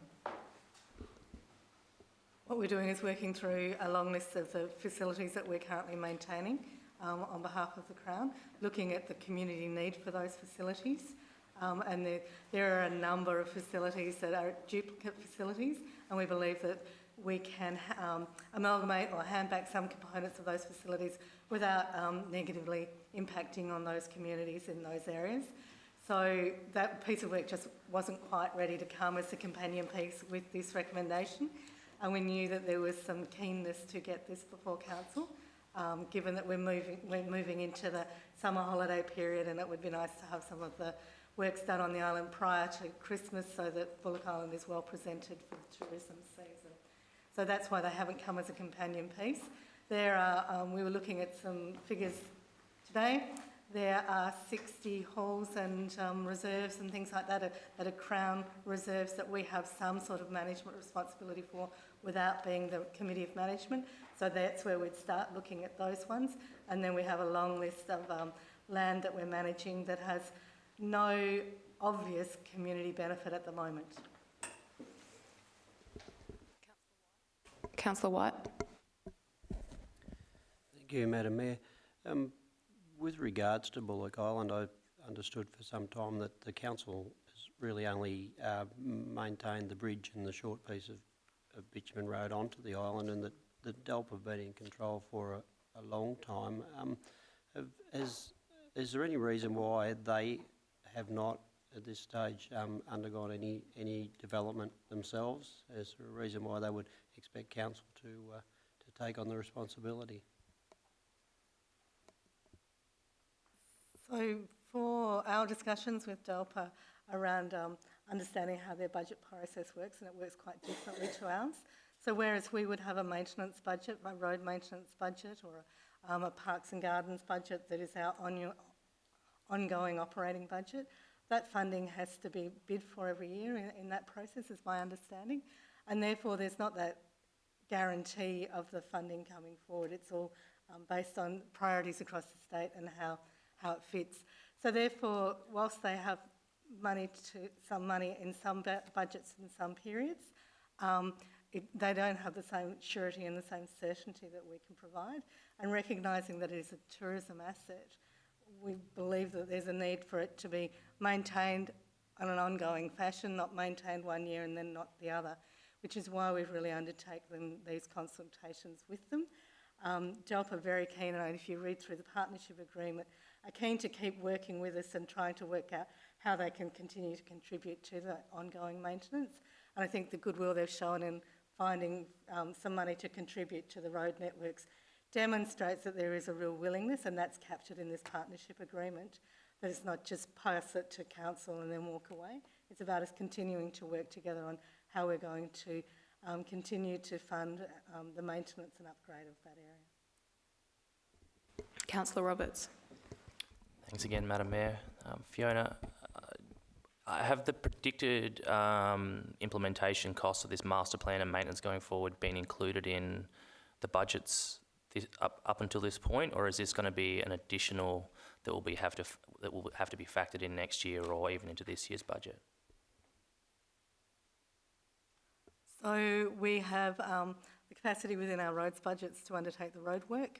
What we're doing is working through a long list of the facilities that we're currently maintaining on behalf of the Crown, looking at the community need for those facilities. And there are a number of facilities that are duplicate facilities, and we believe that we can amalgamate or hand back some components of those facilities without negatively impacting on those communities in those areas. So that piece of work just wasn't quite ready to come as a companion piece with this recommendation, and we knew that there was some keenness to get this before council, given that we're moving into the summer holiday period, and it would be nice to have some of the works done on the island prior to Christmas so that Bullock Island is well presented for the tourism season. So that's why they haven't come as a companion piece. There are, we were looking at some figures today. There are 60 halls and reserves and things like that are Crown reserves that we have some sort of management responsibility for without being the Committee of Management. So that's where we'd start looking at those ones. And then we have a long list of land that we're managing that has no obvious community benefit at the moment. Councillor White. Thank you, Madam Mayor. With regards to Bullock Island, I understood for some time that the council has really only maintained the bridge and the short piece of bitumen road onto the island, and that the DELP have been in control for a long time. Is there any reason why they have not at this stage undergone any development themselves? Is there a reason why they would expect council to take on the responsibility? So for our discussions with DELPA around understanding how their budget process works, and it works quite differently to ours. So whereas we would have a maintenance budget, a road maintenance budget, or a parks and gardens budget that is our ongoing operating budget, that funding has to be bid for every year in that process, is my understanding. And therefore there's not that guarantee of the funding coming forward. It's all based on priorities across the state and how it fits. So therefore, whilst they have some money in some budgets in some periods, they don't have the same surety and the same certainty that we can provide. And recognising that it is a tourism asset, we believe that there's a need for it to be maintained on an ongoing fashion, not maintained one year and then not the other, which is why we've really undertaken these consultations with them. DELP are very keen, and if you read through the partnership agreement, are keen to keep working with us and trying to work out how they can continue to contribute to the ongoing maintenance. And I think the goodwill they've shown in finding some money to contribute to the road networks demonstrates that there is a real willingness, and that's captured in this partnership agreement, that it's not just pass it to council and then walk away. It's about us continuing to work together on how we're going to continue to fund the maintenance and upgrade of that area. Councillor Roberts. Thanks again, Madam Mayor. Fiona, have the predicted implementation costs of this master plan and maintenance going forward been included in the budgets up until this point, or is this going to be an additional that will have to be factored in next year or even into this year's budget? So we have the capacity within our roads budgets to undertake the road work.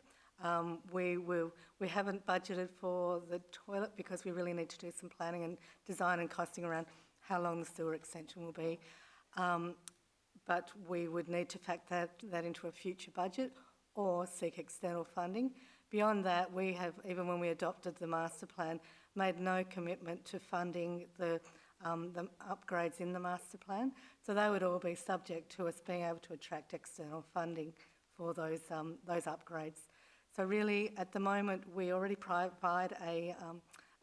We haven't budgeted for the toilet because we really need to do some planning and design and costing around how long the sewer extension will be. But we would need to factor that into a future budget or seek external funding. Beyond that, we have, even when we adopted the master plan, made no commitment to funding the upgrades in the master plan. So they would all be subject to us being able to attract external funding for those upgrades. So really, at the moment, we already provide a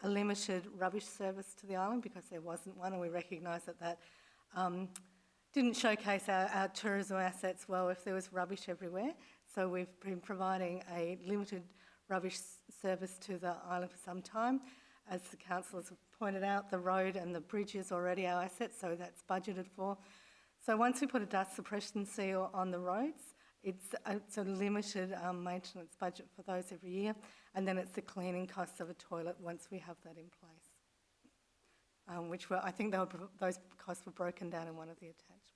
limited rubbish service to the island because there wasn't one, and we recognise that didn't showcase our tourism assets well if there was rubbish everywhere. So we've been providing a limited rubbish service to the island for some time. As the councillors have pointed out, the road and the bridge is already our asset, so that's budgeted for. So once we put a dust suppression seal on the roads, it's a limited maintenance budget for those every year, and then it's the cleaning costs of a toilet once we have that in place, I think those costs were broken down in one of the attachments.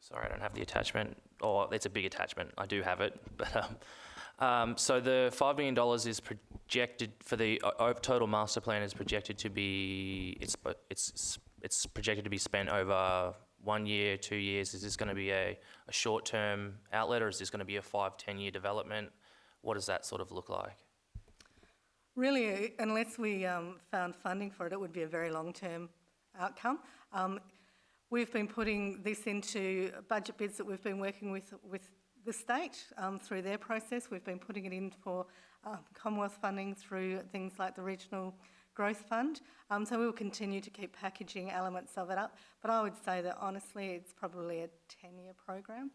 Sorry, I don't have the attachment, or it's a big attachment. I do have it, but so the $5 million is projected for the total master plan is projected to be it's projected to be spent over 1 year, 2 years. Is this going to be a short-term outlet, or is this going to be a 5-10 year development? What does that sort of look like? Really, unless we found funding for it, it would be a very long-term outcome. We've been putting this into budget bids that we've been working with the state through their process. We've been putting it in for Commonwealth funding through things like the Regional Growth Fund. So we will continue to keep packaging elements of it up. But I would say that honestly, it's probably a 10-year program.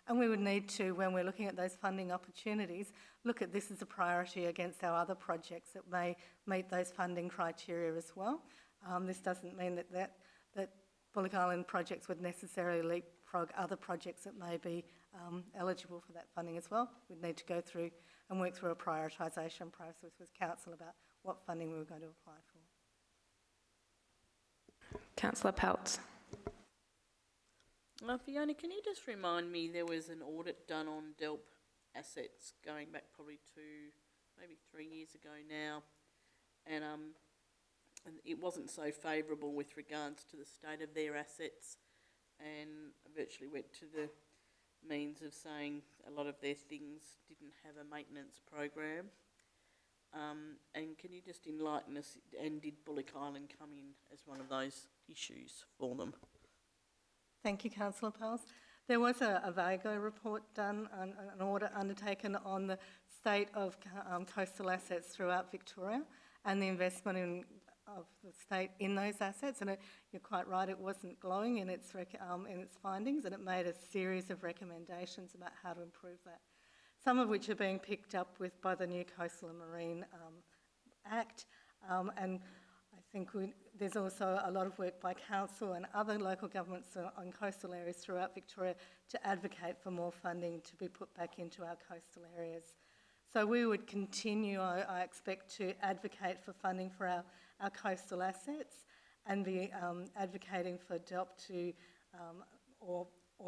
And we would need to, when we're looking at those funding opportunities, look at this as a priority against our other projects that may meet those funding criteria as well. This doesn't mean that Bullock Island projects would necessarily leapfrog other projects that may be eligible for that funding as well. We'd need to go through and work through a prioritisation process with Council about what funding we were going to apply for. Councillor Peltz. Fiona, can you just remind me, there was an audit done on DELP assets going back probably to maybe 3 years ago now, and it wasn't so favourable with regards to the state of their assets, and virtually went to the means of saying a lot of their things didn't have a maintenance program. And can you just enlighten us, and did Bullock Island come in as one of those issues for them? Thank you, Councillor Pals. There was a VAGO report done, an audit undertaken on the state of coastal assets throughout Victoria and the investment of the state in those assets. And you're quite right, it wasn't glowing in its findings, and it made a series of recommendations about how to improve that. Some of which are being picked up with by the new Coastal and Marine Act, and I think there's also a lot of work by Council and other local governments on coastal areas throughout Victoria to advocate for more funding to be put back into our coastal areas. So we would continue, I expect, to advocate for funding for our coastal assets and be advocating for DELP to, or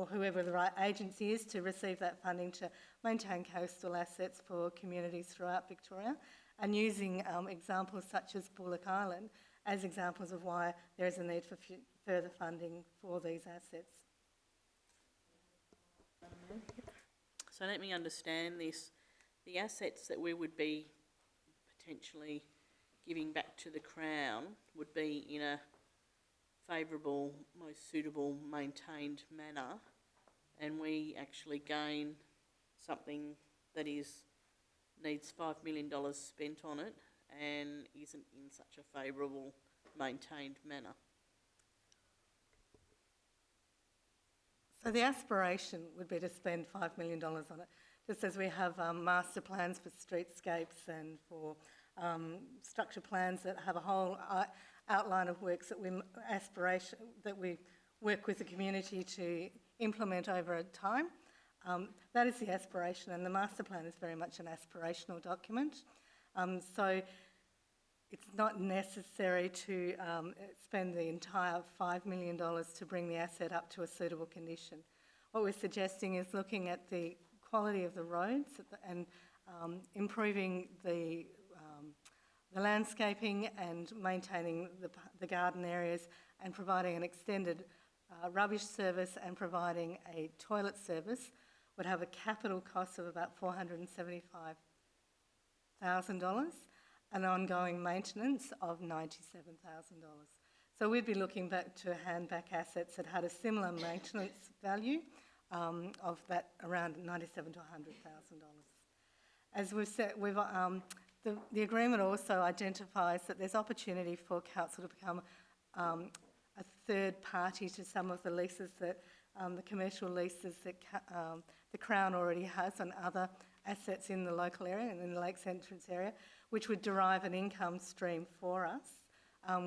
whoever the right agency is, to receive that funding to maintain coastal assets for communities throughout Victoria, and using examples such as Bullock Island as examples of why there is a need for further funding for these assets. So let me understand this. The assets that we would be potentially giving back to the Crown would be in a favourable, most suitable, maintained manner, and we actually gain something that needs $5 million spent on it and isn't in such a favourable, maintained manner. So the aspiration would be to spend $5 million on it, just as we have master plans for streetscapes and for structure plans that have a whole outline of works that we work with the community to implement over time. That is the aspiration, and the master plan is very much an aspirational document. So it's not necessary to spend the entire $5 million to bring the asset up to a suitable condition. What we're suggesting is looking at the quality of the roads and improving the landscaping and maintaining the garden areas, and providing an extended rubbish service and providing a toilet service would have a capital cost of about $475,000, an ongoing maintenance of $97,000. So we'd be looking back to hand back assets that had a similar maintenance value of that around $97,000 to $100,000. As we've said, the agreement also identifies that there's opportunity for Council to become a third party to some of the leases that the commercial leases that the Crown already has on other assets in the local area and in the Lakes Entrance area, which would derive an income stream for us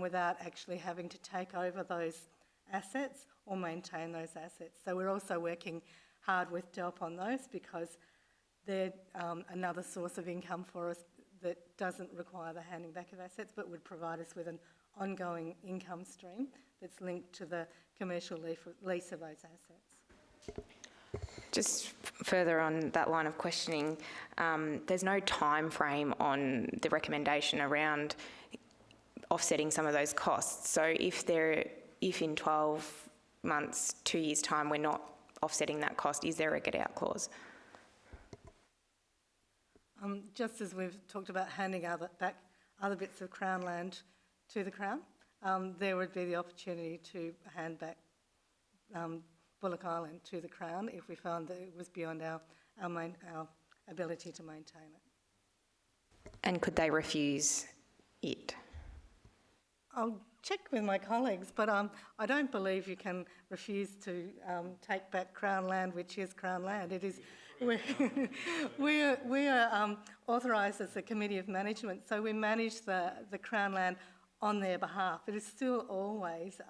without actually having to take over those assets or maintain those assets. So we're also working hard with DELP on those because they're another source of income for us that doesn't require the handing back of assets but would provide us with an ongoing income stream that's linked to the commercial lease of those assets. Just further on that line of questioning, there's no time frame on the recommendation around offsetting some of those costs. So if in 12 months, 2 years' time, we're not offsetting that cost, is there a get-out clause? Just as we've talked about handing back other bits of Crown land to the Crown, there would be the opportunity to hand back Bullock Island to the Crown if we found that it was beyond our ability to maintain it. And could they refuse it? I'll check with my colleagues, but I don't believe you can refuse to take back Crown land, which is Crown land. It is. We are authorised as a committee of management, so we manage the Crown land on their behalf. It is still always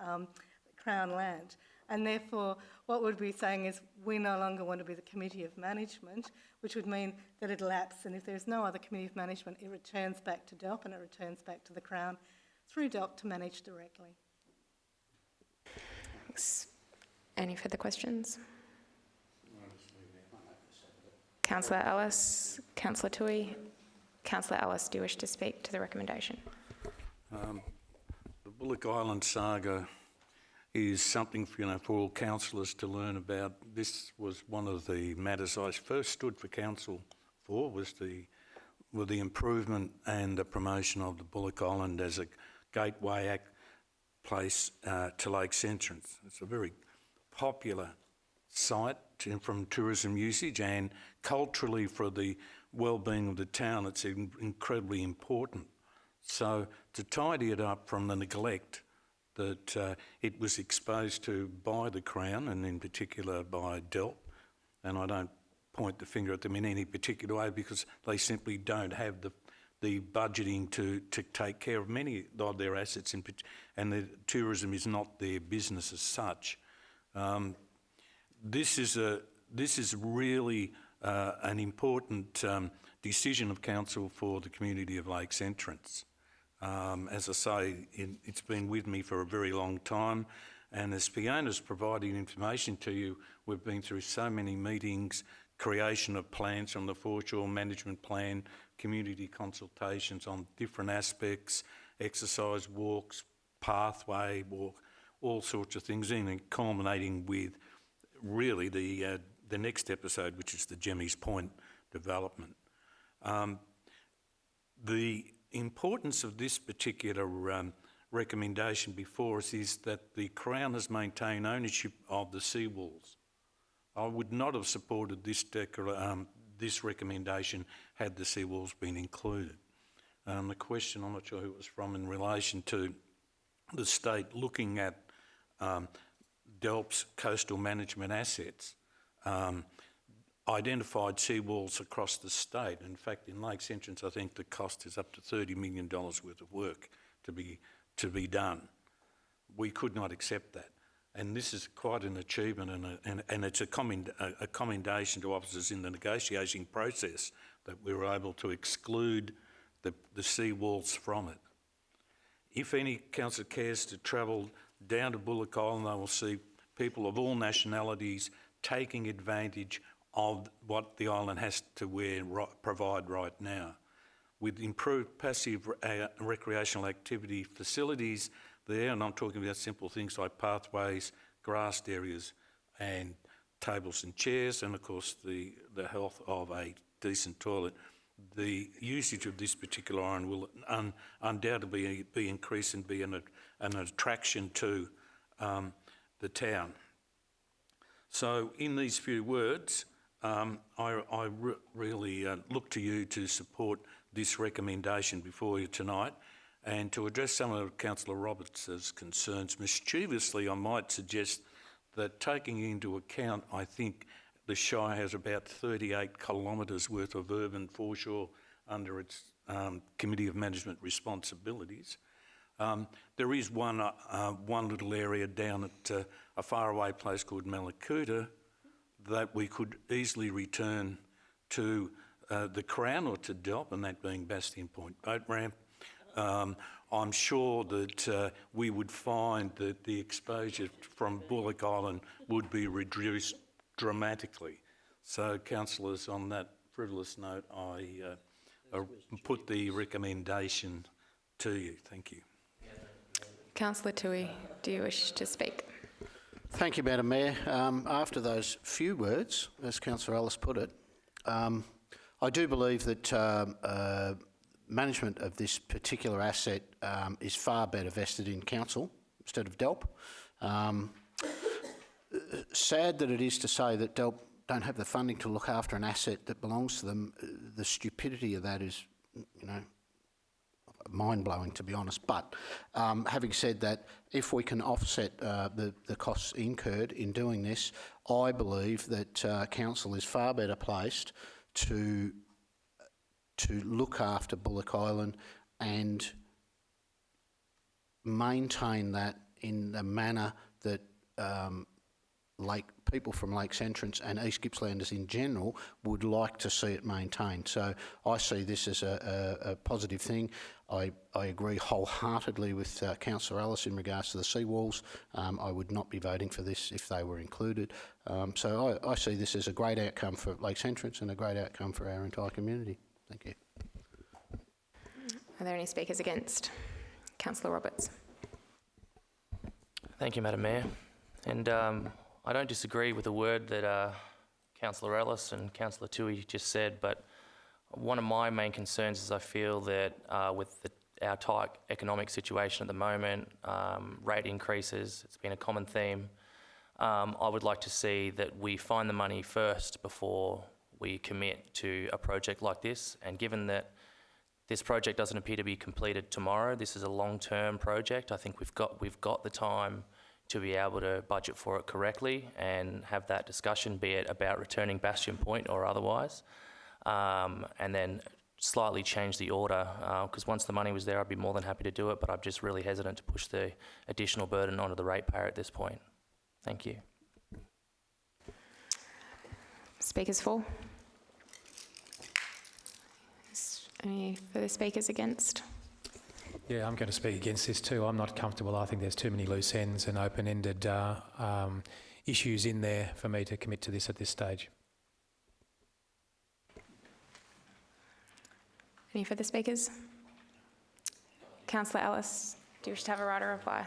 Crown land, and therefore what we'd be saying is we no longer want to be the committee of management, which would mean that it lapses, and if there's no other committee of management, it returns back to DELP and it returns back to the Crown through DELP to manage directly. Thanks. Any further questions? Councillor Ellis, Councillor Toohey. Councillor Ellis, do you wish to speak to the recommendation? The Bullock Island saga is something for all councillors to learn about. This was one of the matters I first stood for council for, was the improvement and the promotion of the Bullock Island as a gateway place to Lakes Entrance. It's a very popular site from tourism usage, and culturally for the well-being of the town it's incredibly important. So to tidy it up from the neglect that it was exposed to by the Crown and in particular by DELP, and I don't point the finger at them in any particular way because they simply don't have the budgeting to take care of many of their assets, and the tourism is not their business as such. This is really an important decision of council for the community of Lakes Entrance. As I say, it's been with me for a very long time, and as Fiona's providing information to you, we've been through so many meetings, creation of plans from the foreshore management plan, community consultations on different aspects, exercise walks, pathway walk, all sorts of things, and culminating with really the next episode, which is the Jemmy's Point development. The importance of this particular recommendation before us is that the Crown has maintained ownership of the seawalls. I would not have supported this recommendation had the seawalls been included. The question, I'm not sure who it was from, in relation to the state looking at DELP's coastal management assets, identified seawalls across the state. In fact, in Lakes Entrance, I think the cost is up to $30 million worth of work to be done. We could not accept that. And this is quite an achievement, and it's a commendation to officers in the negotiating process that we were able to exclude the seawalls from it. If any council cares to travel down to Bullock Island, they will see people of all nationalities taking advantage of what the island has to provide right now. With improved passive recreational activity facilities there, and I'm talking about simple things like pathways, grassed areas and tables and chairs, and of course the health of a decent toilet, the usage of this particular island will undoubtedly be increased and be an attraction to the town. So in these few words, I really look to you to support this recommendation before you tonight, and to address some of Councillor Roberts' concerns mischievously, I might suggest that taking into account, I think, the Shire has about 38 kilometres worth of urban foreshore under its Committee of Management responsibilities. There is one little area down at a faraway place called Malakuta that we could easily return to the Crown or to DELP, and that being Bastion Point Boat Ramp. I'm sure that we would find that the exposure from Bullock Island would be reduced dramatically. So, councillors, on that frivolous note, I put the recommendation to you. Thank you. Councillor Tui, do you wish to speak? Thank you, Madam Mayor. After those few words, as Councillor Ellis put it, I do believe that management of this particular asset is far better vested in council instead of DELP. Sad that it is to say that DELP don't have the funding to look after an asset that belongs to them. The stupidity of that is, you know, mind-blowing, to be honest. But having said that, if we can offset the costs incurred in doing this, I believe that council is far better placed to look after Bullock Island and maintain that in the manner that people from Lakes Entrance and East Gippslanders in general would like to see it maintained. So I see this as a positive thing. I agree wholeheartedly with Councillor Ellis in regards to the seawalls. I would not be voting for this if they were included. So I see this as a great outcome for Lakes Entrance and a great outcome for our entire community. Thank you. Are there any speakers against? Councillor Roberts. Thank you, Madam Mayor. And I don't disagree with the word that Councillor Ellis and Councillor Tui just said, but one of my main concerns is I feel that with our tight economic situation at the moment, rate increases, it's been a common theme. I would like to see that we find the money first before we commit to a project like this. And given that this project doesn't appear to be completed tomorrow, this is a long-term project. I think we've got the time to be able to budget for it correctly and have that discussion, be it about returning Bastion Point or otherwise, and then slightly change the order, because once the money was there, I'd be more than happy to do it, but I'm just really hesitant to push the additional burden onto the ratepayer at this point. Thank you. Speakers for? Any further speakers against? Yeah, I'm going to speak against this too. I'm not comfortable. I think there's too many loose ends and open-ended issues in there for me to commit to this at this stage. Any further speakers? Councillor Ellis, do you wish to have a right of reply?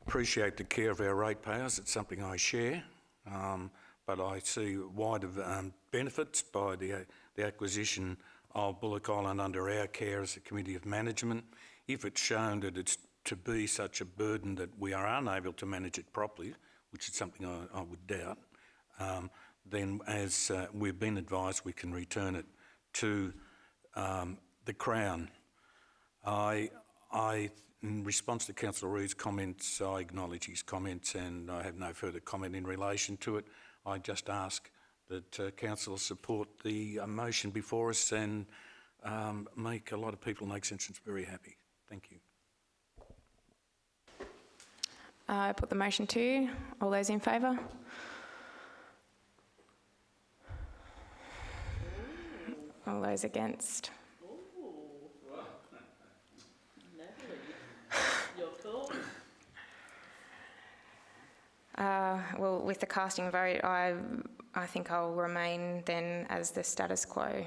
Appreciate the care of our ratepayers. It's something I share, but I see wider benefits by the acquisition of Bullock Island under our care as a Committee of Management. If it's shown that it's to be such a burden that we are unable to manage it properly, which is something I would doubt, then as we've been advised, we can return it to the Crown. In response to Councillor Reid's comments, I acknowledge his comments and I have no further comment in relation to it. I just ask that Council support the motion before us and make a lot of people in Lakes Entrance very happy. Thank you. I put the motion to you. All those in favour? All those against? Well, with the casting vote, I think I'll remain then as the status quo,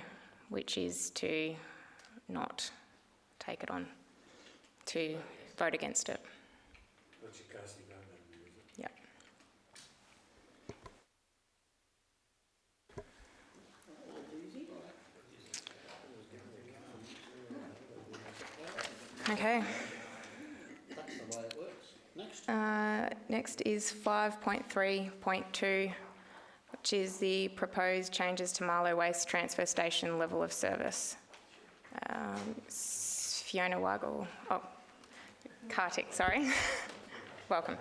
which is to not take it on, to vote against it. What's your casting vote, Madam Mayor? Yep. Okay. That's the way it works. Next. Next is 5.3.2, which is the proposed changes to Marlow Waste Transfer Station level of service. Fiona Waggle, Kartik, sorry. Welcome.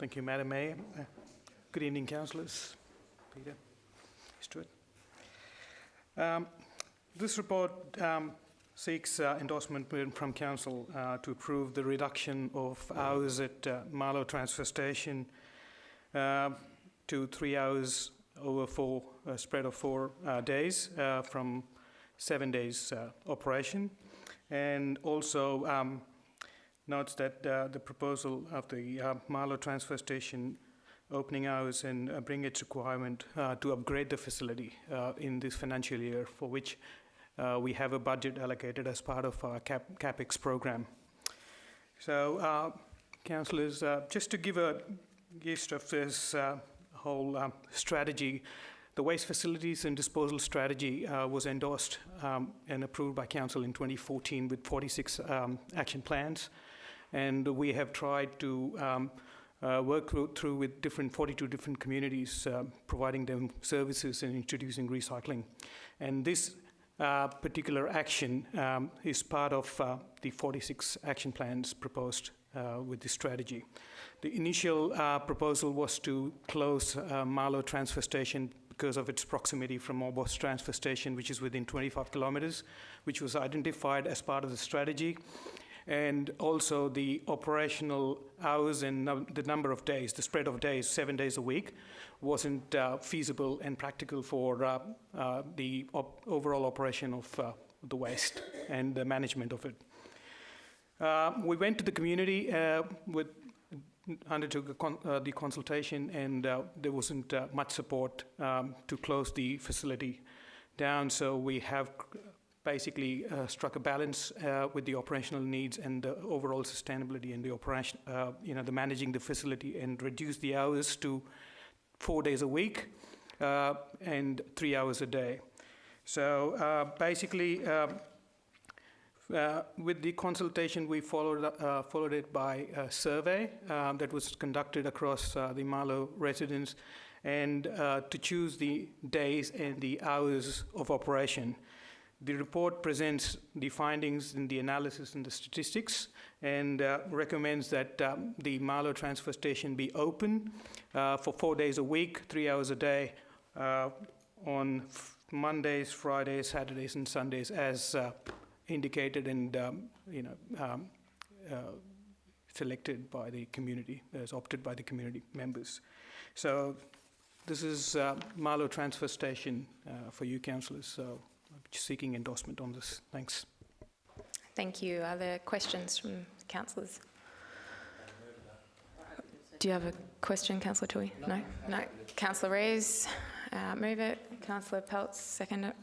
Thank you, Madam Mayor. Good evening, councillors. Peter, Stuart. This report seeks endorsement from Council to approve the reduction of hours at Marlow Transfer Station to 3 hours over a spread of 4 days from 7 days operation, and also notes that the proposal of the Marlow Transfer Station opening hours and bring its requirement to upgrade the facility in this financial year, for which we have a budget allocated as part of our CapEx program. So, councillors, just to give a gist of this whole strategy, the waste facilities and disposal strategy was endorsed and approved by Council in 2014 with 46 action plans, and we have tried to work through with 42 different communities, providing them services and introducing recycling. And this particular action is part of the 46 action plans proposed with this strategy. The initial proposal was to close Marlow Transfer Station because of its proximity from Orbost Transfer Station, which is within 25 kilometres, which was identified as part of the strategy. And also the operational hours and the number of days, the spread of days, 7 days a week, wasn't feasible and practical for the overall operation of the waste and the management of it. We went to the community undertook the consultation, and there wasn't much support to close the facility down, so we have basically struck a balance with the operational needs and the overall sustainability and the operation, the managing the facility, and reduce the hours to 4 days a week and 3 hours a day. So basically, with the consultation, we followed it by a survey that was conducted across the Marlow residents, and to choose the days and the hours of operation. The report presents the findings in the analysis and the statistics, and recommends that the Marlow Transfer Station be open for 4 days a week, 3 hours a day, on Mondays, Fridays, Saturdays, and Sundays, as indicated and selected by the community, as opted by the community members. So this is Marlow Transfer Station for you, councillors. So I'm seeking endorsement on this. Thanks. Thank you. Are there questions from councillors? Do you have a question, Councillor Tui? No? No. Councillor Reeves, move it. Councillor Peltz, second it.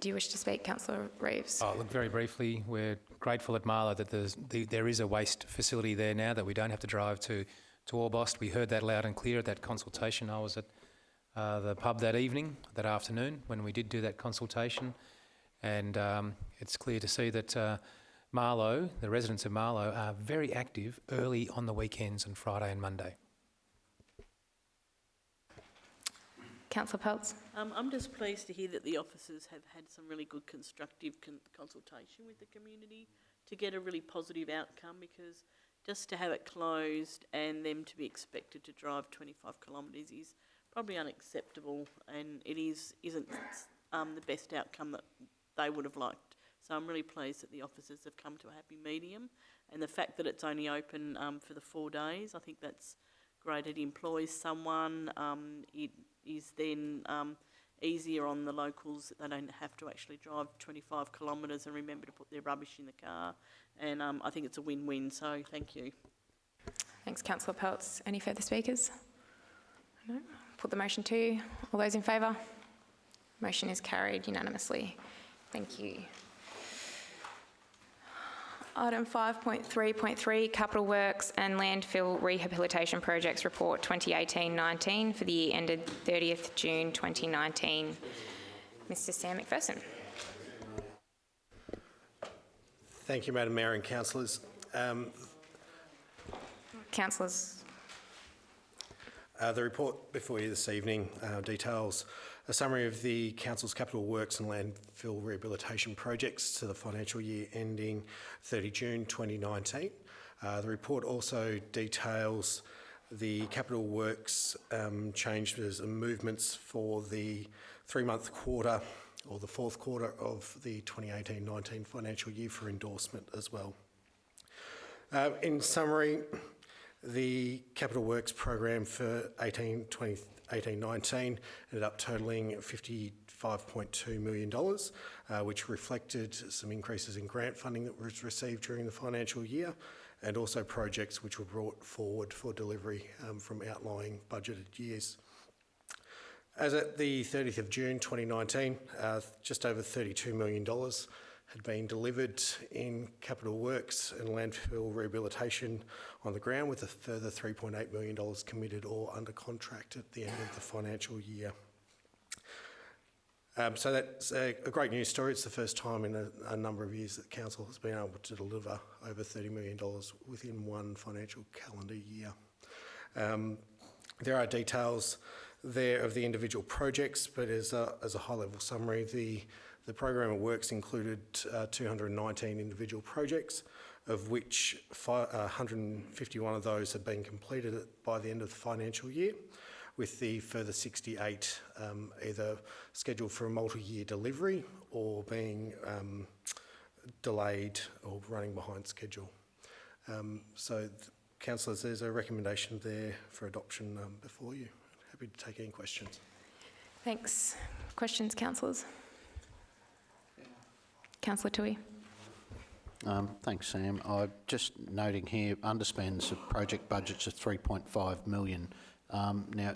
Do you wish to speak, Councillor Reeves? Oh, look, very briefly, we're grateful at Marlow that there is a waste facility there now, that we don't have to drive to Orbost. We heard that loud and clear at that consultation. I was at the pub that afternoon, when we did do that consultation, and it's clear to see that Marlow, the residents of Marlow, are very active early on the weekends and Friday and Monday. Councillor Peltz. I'm just pleased to hear that the officers have had some really good constructive consultation with the community to get a really positive outcome, because just to have it closed and them to be expected to drive 25 kilometres is probably unacceptable, and it isn't the best outcome that they would have liked. So I'm really pleased that the officers have come to a happy medium, and the fact that it's only open for the 4 days, I think that's great. It employs someone. It is then easier on the locals, that they don't have to actually drive 25 kilometres and remember to put their rubbish in the car, and I think it's a win-win, so thank you. Thanks, Councillor Peltz. Any further speakers? No? Put the motion to you. All those in favour? Motion is carried unanimously. Thank you. Item 5.3.3, Capital Works and Landfill Rehabilitation Projects Report 2018-19 for the year ended 30th June 2019. Mr. Sam McPherson. Thank you, Madam Mayor and councillors. Councillors. The report before you this evening details a summary of the Council's capital works and landfill rehabilitation projects to the financial year ending 30 June 2019. The report also details the capital works changes and movements for the 3-month quarter or the 4th quarter of the 2018-19 financial year for endorsement as well. In summary, the capital works program for 18-19 ended up totalling $55.2 million, which reflected some increases in grant funding that was received during the financial year, and also projects which were brought forward for delivery from outlying budgeted years. As at the 30th of June 2019, just over $32 million had been delivered in capital works and landfill rehabilitation on the ground, with a further $3.8 million committed or under contract at the end of the financial year. So that's a great news story. It's the first time in a number of years that Council has been able to deliver over $30 million within one financial calendar year. There are details there of the individual projects, but as a high-level summary, the program of works included 219 individual projects, of which 151 of those had been completed by the end of the financial year, with the further 68 either scheduled for a multi-year delivery or being delayed or running behind schedule. So, councillors, there's a recommendation there for adoption before you. Happy to take any questions. Thanks. Questions, councillors? Councillor Toohey. Thanks, Sam. I'm just noting here, underspends of project budgets of $3.5 million. Now,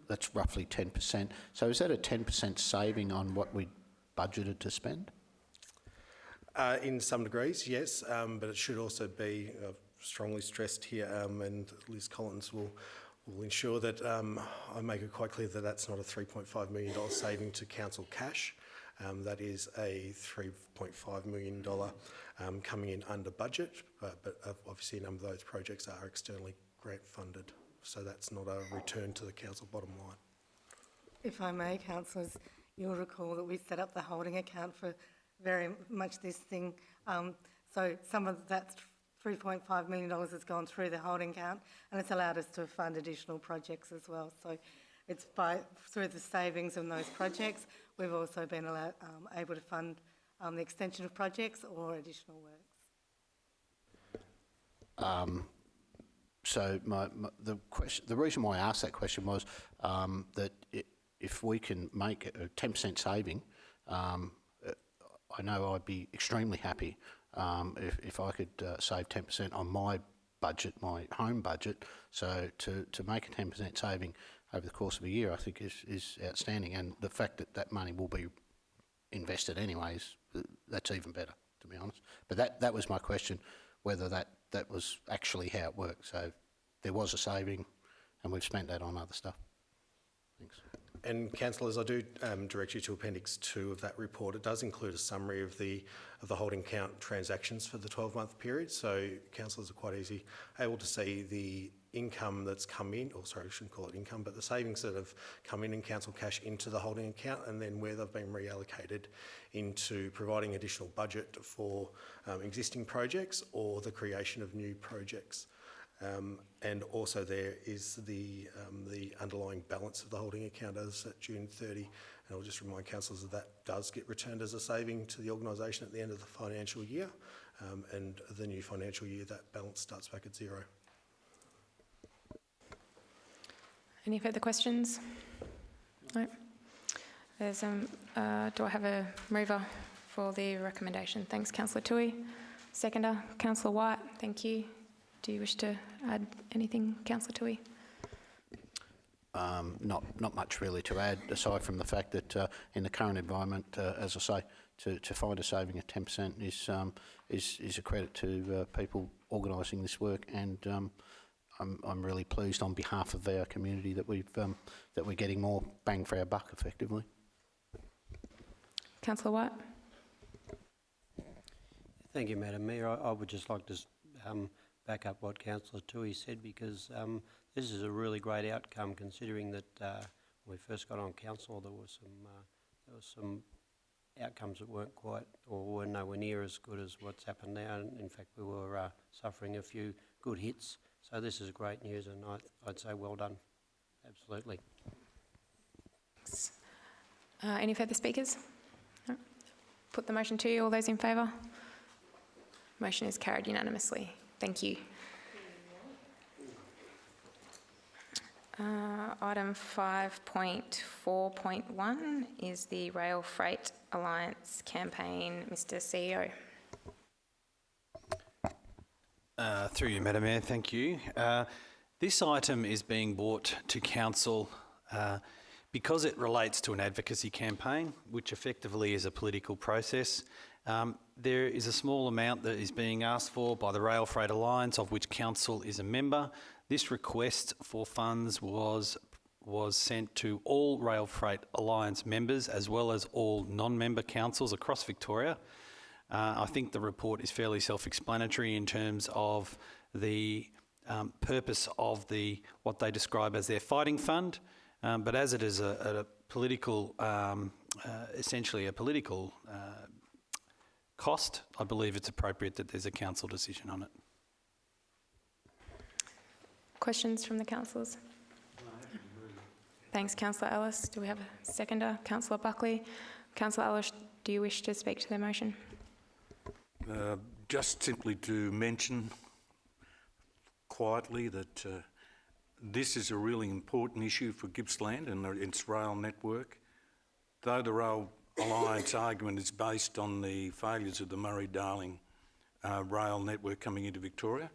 that's roughly 10%. So is that a 10% saving on what we budgeted to spend? In some degrees, yes, but it should also be strongly stressed here, and Liz Collins will ensure that I make it quite clear that that's not a $3.5 million saving to council cash. That is a $3.5 million coming in under budget, but obviously a number of those projects are externally grant funded, so that's not a return to the council bottom line. If I may, councillors, you'll recall that we set up the holding account for very much this thing. So some of that $3.5 million has gone through the holding account, and it's allowed us to fund additional projects as well. So it's through the savings on those projects, we've also been able to fund the extension of projects or additional works. So the reason why I asked that question was that if we can make a 10% saving, I know I'd be extremely happy if I could save 10% on my budget, my home budget. So to make a 10% saving over the course of a year, I think is outstanding. And the fact that that money will be invested anyways, that's even better, to be honest. But that was my question, whether that was actually how it worked. So there was a saving, and we've spent that on other stuff. Thanks. And councillors, I do direct you to Appendix 2 of that report. It does include a summary of the holding account transactions for the 12-month period. So councillors are quite able to see the income that's come in, or sorry, I shouldn't call it income, but the savings that have come in council cash into the holding account, and then where they've been reallocated into providing additional budget for existing projects or the creation of new projects. And also there is the underlying balance of the holding account as at June 30. And I'll just remind councillors that does get returned as a saving to the organisation at the end of the financial year. And the new financial year, that balance starts back at zero. Any further questions? No. There's do I have a mover for the recommendation? Thanks, Councillor Toohey. Seconder, Councillor White. Thank you. Do you wish to add anything, Councillor Toohey? Not much really to add, aside from the fact that in the current environment, as I say, to find a saving of 10% is a credit to people organising this work, and I'm really pleased on behalf of our community that we're getting more bang for our buck effectively. Councillor White. Thank you, Madam Mayor. I would just like to back up what Councillor Toohey said, because this is a really great outcome, considering that when we first got on council, there was some outcomes that weren't quite, or were nowhere near as good as what's happened now. And in fact, we were suffering a few good hits So this is great news, and I'd say well done. Absolutely. Any further speakers? No? Put the motion to you. All those in favour? Motion is carried unanimously. Thank you. Item 5.4.1 is the Rail Freight Alliance campaign. Mr. CEO. Through you, Madam Mayor, thank you. This item is being brought to Council because it relates to an advocacy campaign, which effectively is a political process. There is a small amount that is being asked for by the Rail Freight Alliance, of which Council is a member. This request for funds was sent to all Rail Freight Alliance members as well as all non-member councils across Victoria. I think the report is fairly self-explanatory in terms of the purpose of what they describe as their fighting fund, but as it is a political, essentially a political cost, I believe it's appropriate that there's a council decision on it. Questions from the councillors? Thanks, Councillor Ellis. Do we have a seconder? Councillor Buckley. Councillor Ellis, do you wish to speak to the motion? Just simply to mention quietly that this is a really important issue for Gippsland and its rail network. Though the Rail Alliance argument is based on the failures of the Murray-Darling rail network coming into Victoria,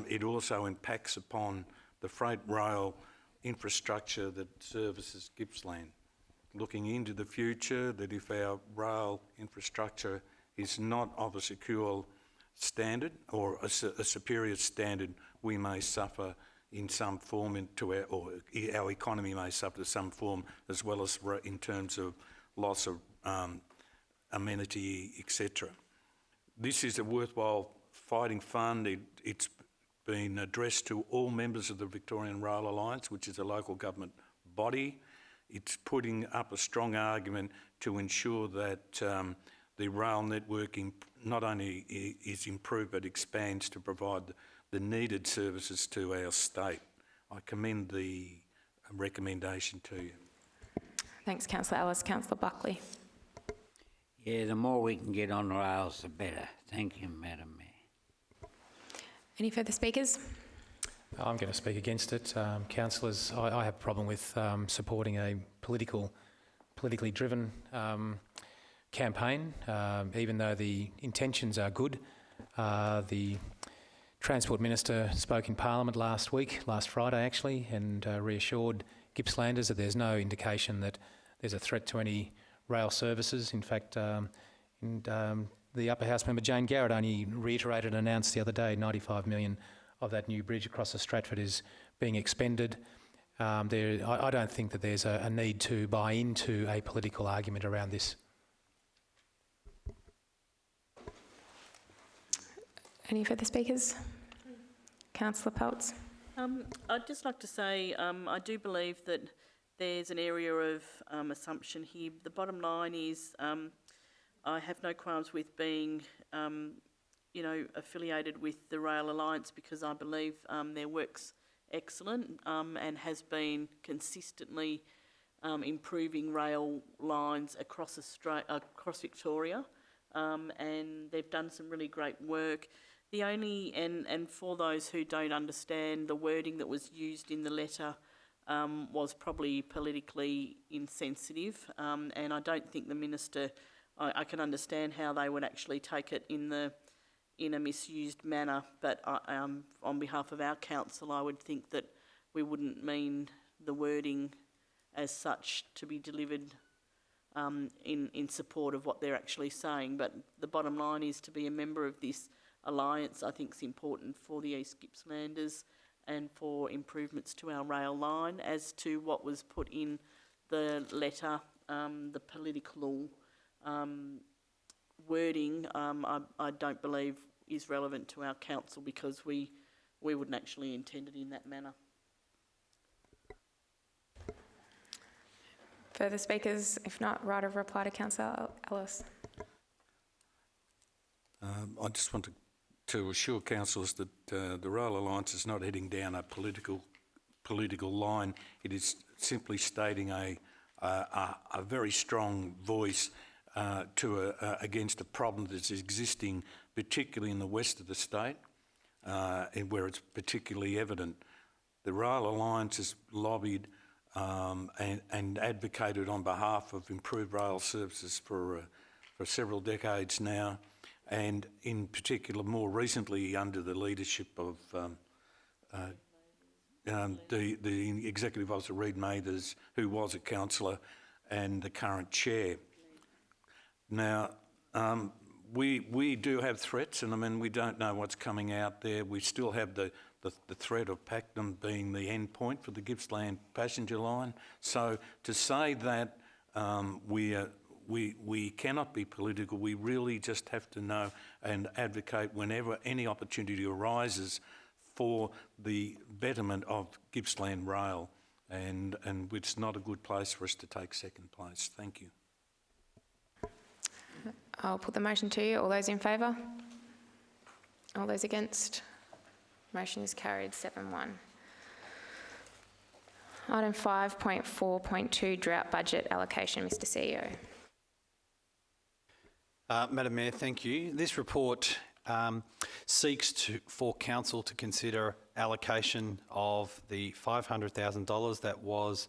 it also impacts upon the freight rail infrastructure that services Gippsland. Looking into the future, that if our rail infrastructure is not of a secure standard or a superior standard, we may suffer in some form or our economy may suffer to some form, as well as in terms of loss of amenity, etc. This is a worthwhile fighting fund. It's been addressed to all members of the Victorian Rail Alliance, which is a local government body. It's putting up a strong argument to ensure that the rail network not only is improved but expands to provide the needed services to our state. I commend the recommendation to you. Thanks, Councillor Ellis. Councillor Buckley. Yeah, the more we can get on rails, the better. Thank you, Madam Mayor. Any further speakers? I'm going to speak against it. Councillors, I have a problem with supporting a politically driven campaign, even though the intentions are good. The Transport Minister spoke in Parliament last Friday actually, and reassured Gippslanders that there's no indication that there's a threat to any rail services. In fact, the Upper House member Jane Garrett only reiterated and announced the other day 95 million of that new bridge across the Stratford is being expended. I don't think that there's a need to buy into a political argument around this. Any further speakers? Councillor Peltz. I'd just like to say I do believe that there's an area of assumption here. The bottom line is I have no qualms with being, affiliated with the Rail Alliance because I believe their work's excellent and has been consistently improving rail lines across Victoria, and they've done some really great work. The only, and for those who don't understand, the wording that was used in the letter was probably politically insensitive, and I don't think the Minister, I can understand how they would actually take it in a misused manner, but on behalf of our council, I would think that we wouldn't mean the wording as such to be delivered in support of what they're actually saying. But the bottom line is to be a member of this alliance, I think, is important for the East Gippslanders and for improvements to our rail line. As to what was put in the letter, the political wording, I don't believe is relevant to our council because we wouldn't actually intend it in that manner. Further speakers? If not, right of reply to Councillor Ellis. I just want to to assure councillors that the Rail Alliance is not heading down a political line. It is simply stating a very strong voice against a problem that's existing, particularly in the west of the state, and where it's particularly evident. The Rail Alliance has lobbied and advocated on behalf of improved rail services for several decades now, and in particular more recently under the leadership of the Executive Officer Reid Mathers, who was a councillor, and the current chair. Now, we do have threats, and I mean, we don't know what's coming out there. We still have the threat of Pakenham being the end point for the Gippsland passenger line. So to say that we cannot be political, we really just have to know and advocate whenever any opportunity arises for the betterment of Gippsland Rail, and it's not a good place for us to take second place. Thank you. I'll put the motion to you. All those in favour? All those against? Motion is carried 7-1. Item 5.4.2, drought budget allocation. Mr. CEO. Madam Mayor, thank you. This report seeks for Council to consider allocation of the $500,000 that was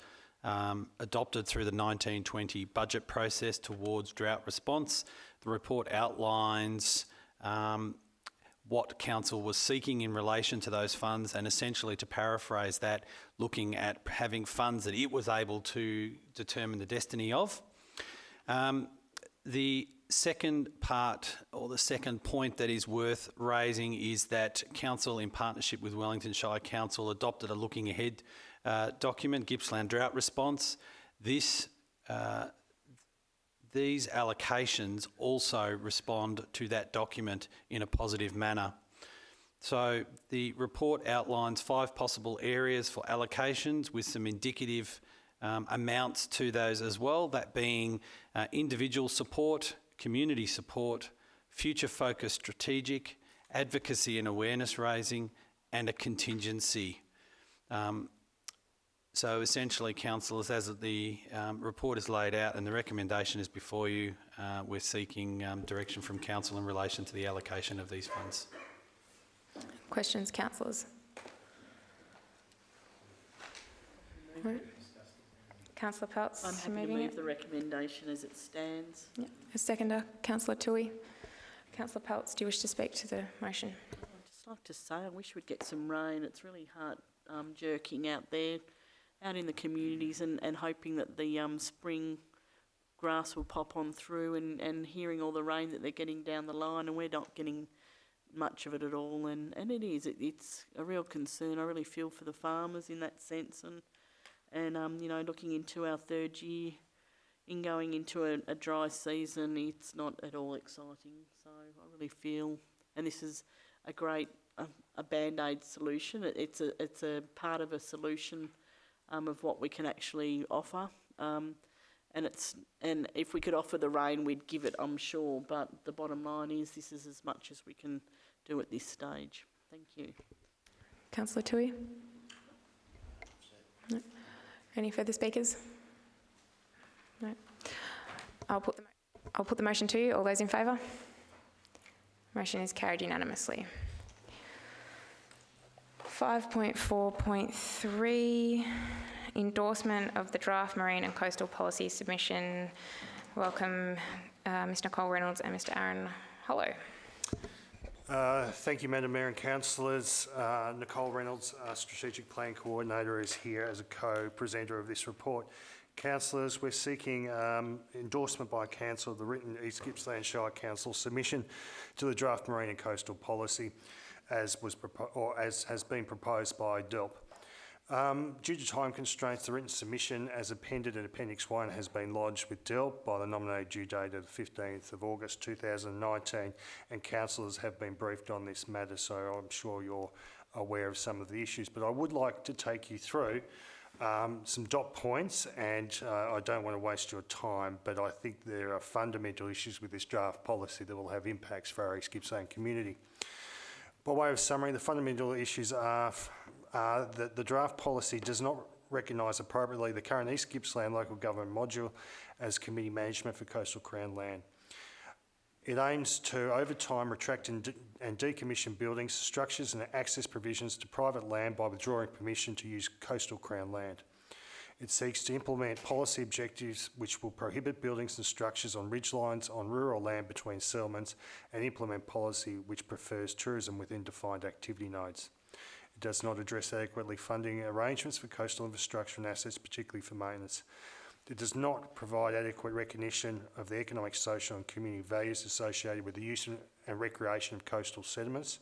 adopted through the 1920 budget process towards drought response. The report outlines what Council was seeking in relation to those funds, and essentially, to paraphrase that, looking at having funds that it was able to determine the destiny of. The second part, or the second point that is worth raising, is that Council, in partnership with Wellington Shire Council, adopted a looking ahead document, Gippsland Drought Response. These allocations also respond to that document in a positive manner. So the report outlines 5 possible areas for allocations with some indicative amounts to those as well, that being individual support, community support, future-focused strategic, advocacy and awareness raising, and a contingency. So essentially, councillors, as the report is laid out and the recommendation is before you, we're seeking direction from council in relation to the allocation of these funds. Questions, councillors? No. Councillor Peltz. I'm happy to move the recommendation as it stands. Yep. A seconder, Councillor Toohey. Councillor Peltz, do you wish to speak to the motion? I'd just like to say I wish we'd get some rain. It's really hard jerking out there, out in the communities, and hoping that the spring grass will pop on through, and hearing all the rain that they're getting down the line, and we're not getting much of it at all, and it's a real concern. I really feel for the farmers in that sense, and you know, looking into our 3rd year in going into a dry season, it's not at all exciting. So I really feel, and this is a great a band-aid solution. It's a part of a solution of what we can actually offer, and if we could offer the rain, we'd give it, I'm sure. But the bottom line is, this is as much as we can do at this stage. Thank you. Councillor Toohey. No. Any further speakers? No. I'll put the motion to you. All those in favour? Motion is carried unanimously. 5.4.3, endorsement of the draft marine and coastal policy submission. Welcome Ms Nicole Reynolds and Mr Aaron Hollow. Thank you, Madam Mayor and councillors. Nicole Reynolds, Strategic Plan Coordinator, is here as a co-presenter of this report. Councillors, we're seeking endorsement by Council of the written East Gippsland Shire Council submission to the draft marine and coastal policy, as has been proposed by DELP. Due to time constraints, the written submission as appended in Appendix 1 has been lodged with DELP by the nominated due date of the 15th of August 2019, and councillors have been briefed on this matter, so I'm sure you're aware of some of the issues. But I would like to take you through some dot points, and I don't want to waste your time, but I think there are fundamental issues with this draft policy that will have impacts for our East Gippsland community. By way of summary, the fundamental issues are that the draft policy does not recognise appropriately the current East Gippsland local government module as committee management for coastal Crown land. It aims to, over time, retract and decommission buildings, structures and access provisions to private land by withdrawing permission to use coastal Crown land. It seeks to implement policy objectives which will prohibit buildings and structures on ridgelines on rural land between settlements and implement policy which prefers tourism within defined activity nodes. It does not address adequately funding arrangements for coastal infrastructure and assets, particularly for maintenance. It does not provide adequate recognition of the economic, social and community values associated with the use and recreation of coastal sediments.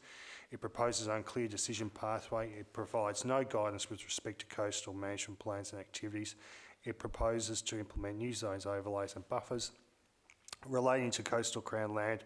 It proposes an unclear decision pathway. It provides no guidance with respect to coastal management plans and activities. It proposes to implement new zones, overlays and buffers relating to coastal Crown land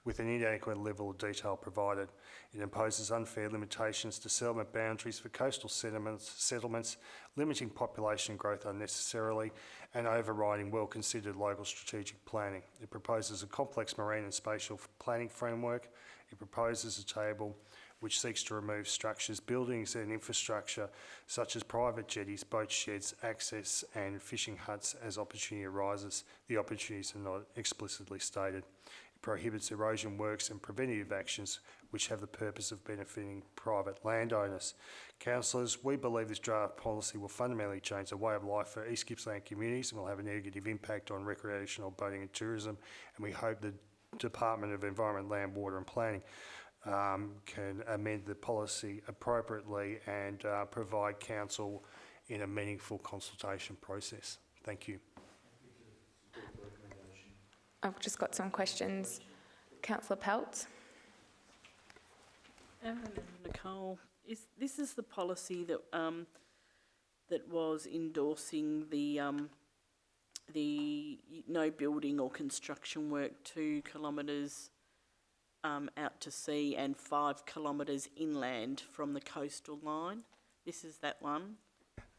with an inadequate level of detail provided. It imposes unfair limitations to settlement boundaries for coastal settlements, limiting population growth unnecessarily and overriding well-considered local strategic planning. It proposes a complex marine and spatial planning framework. It proposes a table which seeks to remove structures, buildings and infrastructure such as private jetties, boat sheds, access and fishing huts as opportunity arises. The opportunities are not explicitly stated. It prohibits erosion works and preventative actions which have the purpose of benefiting private landowners. Councillors, we believe this draft policy will fundamentally change the way of life for East Gippsland communities and will have a negative impact on recreational boating and tourism, and we hope the Department of Environment, Land, Water and Planning can amend the policy appropriately and provide council in a meaningful consultation process. Thank you. I've just got some questions. Councillor Peltz. Nicole, this is the policy that that was endorsing the no building or construction work 2 kilometres out to sea and 5 kilometres inland from the coastal line. This is that one.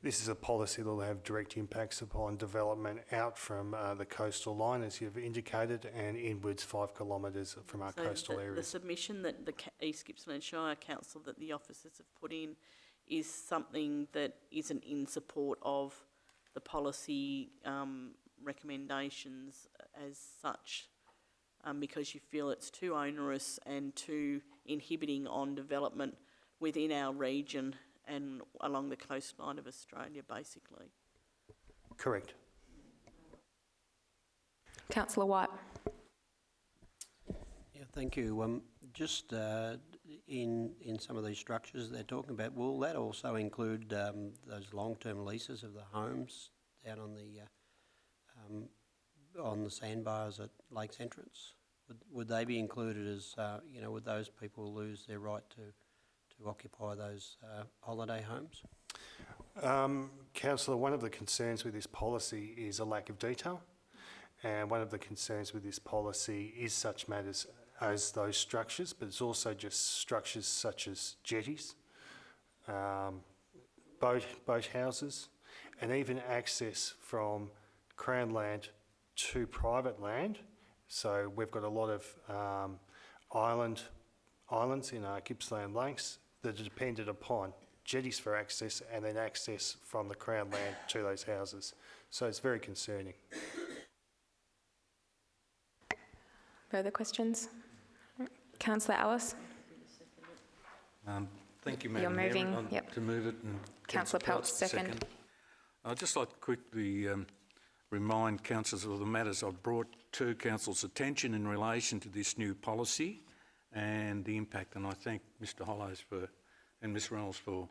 This is a policy that will have direct impacts upon development out from the coastal line, as you've indicated, and inwards 5 kilometres from our coastal areas. The submission that the East Gippsland Shire Council that the officers have put in is something that isn't in support of the policy recommendations as such, because you feel it's too onerous and too inhibiting on development within our region and along the coastline of Australia, basically. Correct. Councillor White. Yeah, thank you. Just in some of these structures they're talking about, will that also include those long-term leases of the homes down on the sandbars at Lakes Entrance? Would they be included as, would those people lose their right to occupy those holiday homes? Councillor, one of the concerns with this policy is a lack of detail, and one of the concerns with this policy is such matters as those structures, but it's also just structures such as jetties, boat houses, and even access from Crown land to private land. So we've got a lot of islands in our Gippsland Lakes that are dependent upon jetties for access and then access from the Crown land to those houses. So it's very concerning. Further questions? Councillor Ellis. Thank you, Madam You're moving, Mayor. yep. To move it, and Councillor Peltz, second. I'd just like to quickly remind councillors of the matters I've brought to council's attention in relation to this new policy and the impact, and I thank Mr Hollows and Ms Reynolds for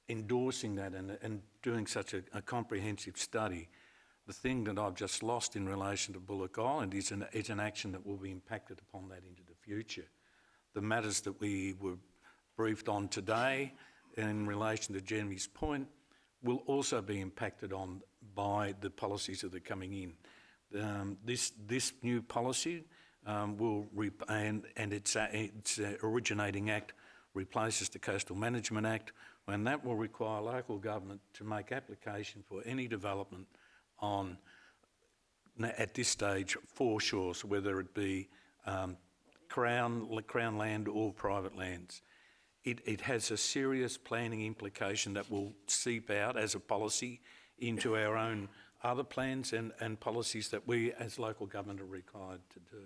endorsing that and doing such a comprehensive study. The thing that I've just lost in relation to Bullock Island is an action that will be impacted upon that into the future. The matters that we were briefed on today in relation to Jeremy's point will also be impacted on by the policies that are coming in. This new policy will, and its originating act replaces the Coastal Management Act, and that will require local government to make application for any development at this stage, foreshores, whether it be Crown land or private lands. It has a serious planning implication that will seep out as a policy into our own other plans and policies that we as local government are required to do.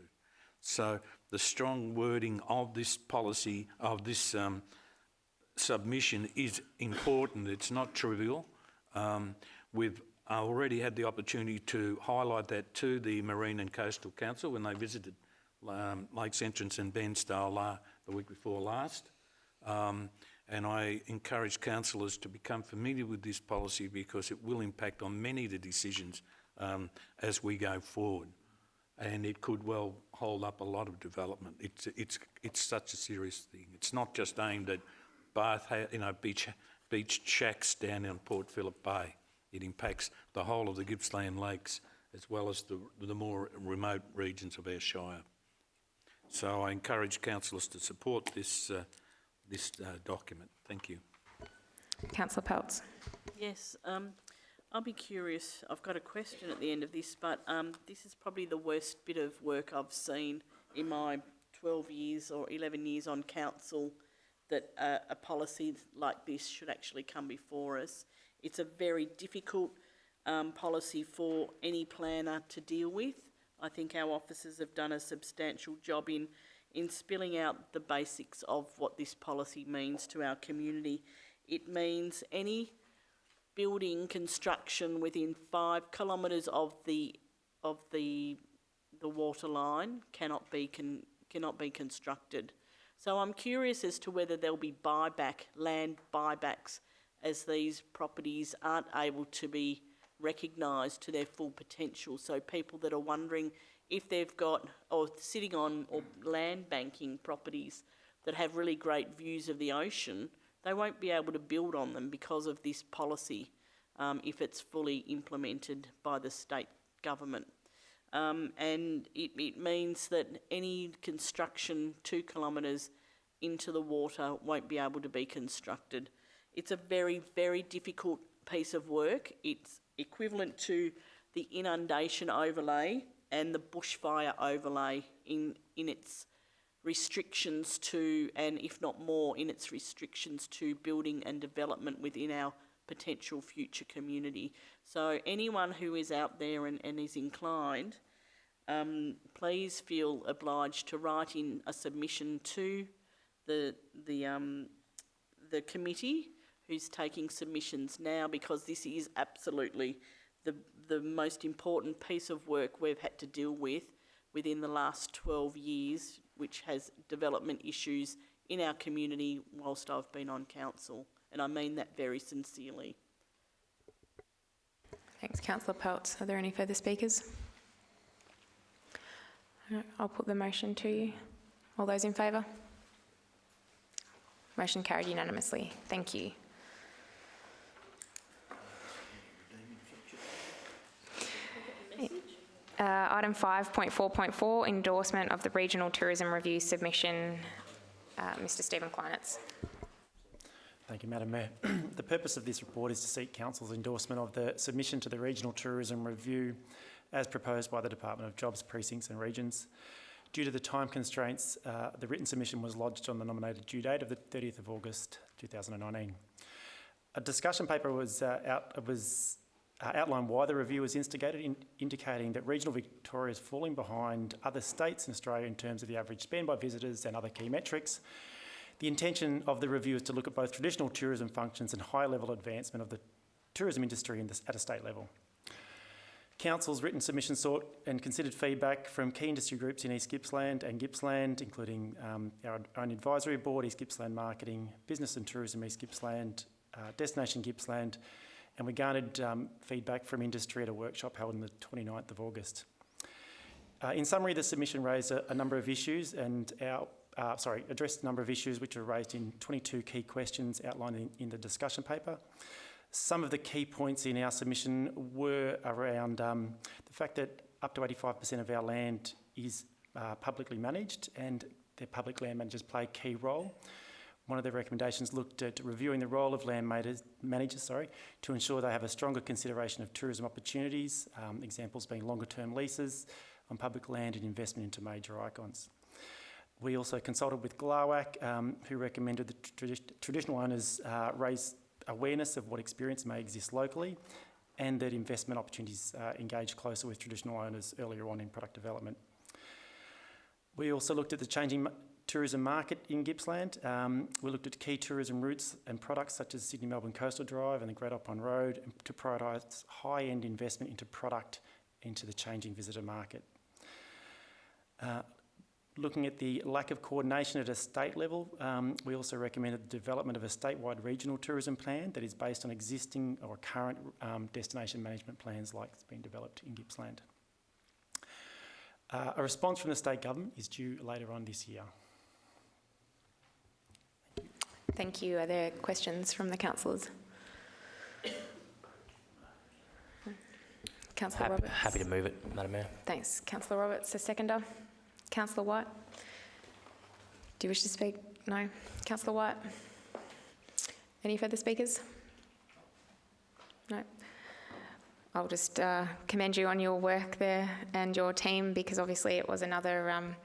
So the strong wording of this policy, of this submission is important. It's not trivial. We've already had the opportunity to highlight that to the Marine and Coastal Council when they visited Lakes Entrance and Bairnsdale the week before last. And I encourage councillors to become familiar with this policy because it will impact on many of the decisions as we go forward. And it could well hold up a lot of development. It's such a serious thing. It's not just aimed at Bath, beach shacks down in Port Phillip Bay. It impacts the whole of the Gippsland Lakes as well as the more remote regions of our Shire. So I encourage councillors to support this document. Thank you. Councillor Peltz. Yes, I'll be curious. I've got a question at the end of this, but this is probably the worst bit of work I've seen in my 12 years or 11 years on council, that a policy like this should actually come before us. It's a very difficult policy for any planner to deal with. I think our officers have done a substantial job in spilling out the basics of what this policy means to our community. It means any building construction within 5 kilometres of the water line cannot be constructed. So I'm curious as to whether there'll be land buybacks as these properties aren't able to be recognised to their full potential. So people that are wondering if they've got or sitting on or land banking properties that have really great views of the ocean, they won't be able to build on them because of this policy if it's fully implemented by the state government. And it means that any construction 2 kilometres into the water won't be able to be constructed. It's a very, very difficult piece of work. It's equivalent to the inundation overlay and the bushfire overlay in its restrictions to, and if not more, in its restrictions to building and development within our potential future community. So anyone who is out there and is inclined, please feel obliged to write in a submission to the committee who's taking submissions now, because this is absolutely the most important piece of work we've had to deal with within the last 12 years, which has development issues in our community whilst I've been on council. And I mean that very sincerely. Thanks, Councillor Peltz. Are there any further speakers? I'll put the motion to you. All those in favour? Motion carried unanimously. Thank you. Item 5.4.4, endorsement of the Regional Tourism Review submission. Mr Stephen Kleinitz. Thank you, Madam Mayor. The purpose of this report is to seek Council's endorsement of the submission to the Regional Tourism Review as proposed by the Department of Jobs, Precincts and Regions. Due to the time constraints, the written submission was lodged on the nominated due date of the 30th of August 2019. A discussion paper was outlined why the review was instigated, indicating that regional Victoria is falling behind other states in Australia in terms of the average spend by visitors and other key metrics. The intention of the review is to look at both traditional tourism functions and high-level advancement of the tourism industry at a state level. Council's written submission sought and considered feedback from key industry groups in East Gippsland and Gippsland, including our own advisory board, East Gippsland Marketing, Business and Tourism East Gippsland, Destination Gippsland, and we garnered feedback from industry at a workshop held on the 29th of August. In summary, the submission raised a number of issues and addressed a number of issues which were raised in 22 key questions outlined in the discussion paper. Some of the key points in our submission were around the fact that up to 85% of our land is publicly managed, and their public land managers play a key role. One of the recommendations looked at reviewing the role of land managers to ensure they have a stronger consideration of tourism opportunities, examples being longer term leases on public land and investment into major icons. We also consulted with GLAWAC, who recommended that traditional owners raise awareness of what experience may exist locally, and that investment opportunities engage closer with traditional owners earlier on in product development. We also looked at the changing tourism market in Gippsland. We looked at key tourism routes and products such as Sydney-Melbourne Coastal Drive and the Great Opon Road, and to prioritise high-end investment into product into the changing visitor market. Looking at the lack of coordination at a state level, we also recommended the development of a statewide regional tourism plan that is based on existing or current destination management plans like it's been developed in Gippsland. A response from the state government is due later on this year. Thank you. Are there questions from the councillors? Councillor Roberts. Happy to move it, Madam Mayor. Thanks. Councillor Roberts, a seconder. Councillor White. Do you wish to speak? No. Councillor White. Any further speakers? No. I'll just commend you on your work there and your team, because obviously it was another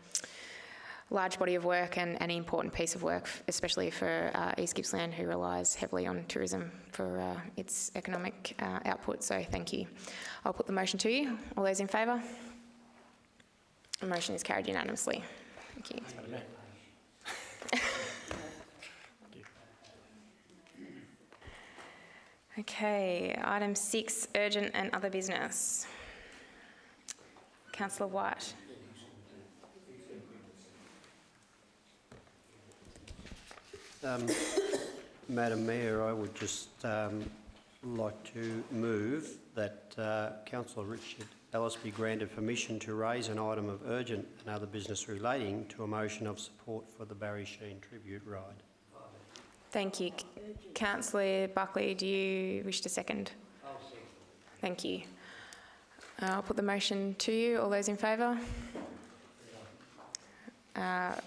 large body of work and an important piece of work, especially for East Gippsland, who relies heavily on tourism for its economic output. So thank you. I'll put the motion to you. All those in favour? The motion is carried unanimously. Thank you. Okay, item 6, urgent and other business. Councillor White. Madam Mayor, I would just like to move that Councillor Richard Ellis be granted permission to raise an item of urgent and other business relating to a motion of support for the Barry Sheen tribute ride. Thank you. Councillor Buckley, do you wish to second? I'll second. Thank you. I'll put the motion to you. All those in favour?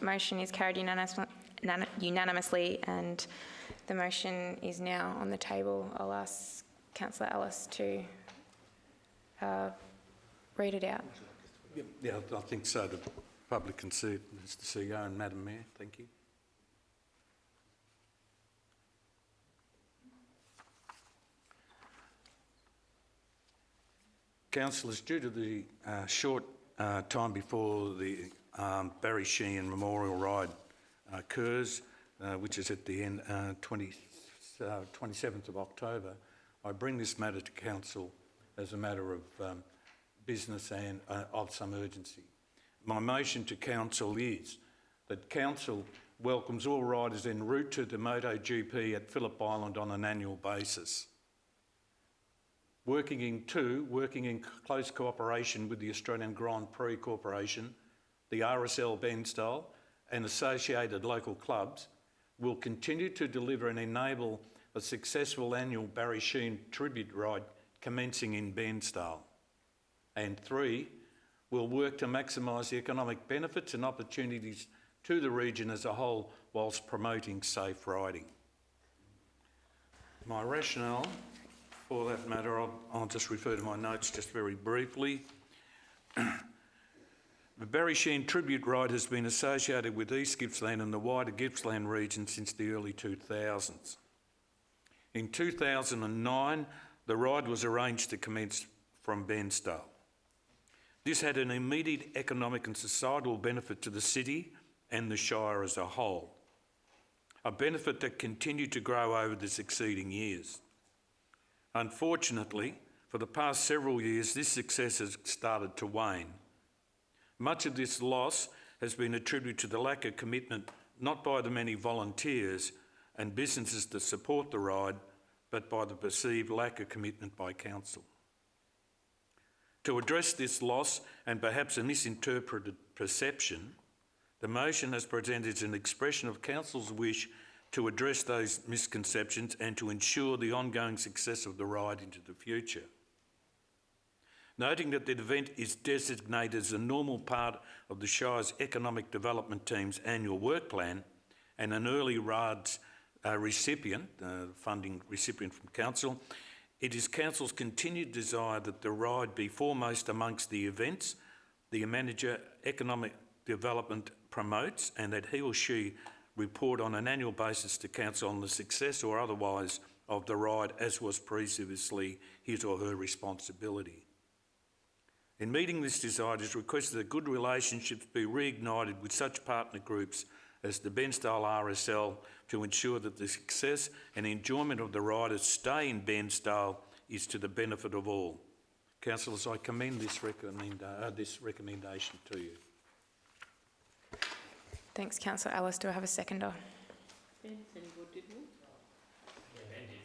Motion is carried unanimously, and the motion is now on the table. I'll ask Councillor Ellis to read it out. Yeah, I think so. The public can see it, Mr. CEO and Madam Mayor. Thank you. Councillors, due to the short time before the Barry Sheen Memorial Ride occurs, which is at the end 27th of October, I bring this matter to Council as a matter of business and of some urgency. My motion to Council is that Council welcomes all riders en route to the MotoGP at Phillip Island on an annual basis. Working in close cooperation with the Australian Grand Prix Corporation, the RSL Bandstyle and associated local clubs, will continue to deliver and enable a successful annual Barry Sheen tribute ride commencing in Bandstyle. And 3, will work to maximise the economic benefits and opportunities to the region as a whole whilst promoting safe riding. My rationale for that matter, I'll just refer to my notes just very briefly. The Barry Sheen tribute ride has been associated with East Gippsland and the wider Gippsland region since the early 2000s. In 2009, the ride was arranged to commence from Bandstyle. This had an immediate economic and societal benefit to the city and the Shire as a whole, a benefit that continued to grow over the succeeding years. Unfortunately, for the past several years, this success has started to wane. Much of this loss has been attributed to the lack of commitment, not by the many volunteers and businesses that support the ride, but by the perceived lack of commitment by Council. To address this loss and perhaps a misinterpreted perception, the motion has presented an expression of Council's wish to address those misconceptions and to ensure the ongoing success of the ride into the future. Noting that the event is designated as a normal part of the Shire's Economic Development Team's annual work plan and an early RAD's funding recipient from Council, it is Council's continued desire that the ride be foremost amongst the events the Manager Economic Development promotes, and that he or she report on an annual basis to council on the success or otherwise of the ride as was previously his or her responsibility. In meeting this desire, it is requested that good relationships be reignited with such partner groups as the Bensdale RSL to ensure that the success and enjoyment of the riders stay in Bensdale is to the benefit of all. Councillors, I commend this recommendation to you. Thanks, Councillor Ellis. Do I have a seconder? Ben said he would, didn't he? Yeah, Ben did,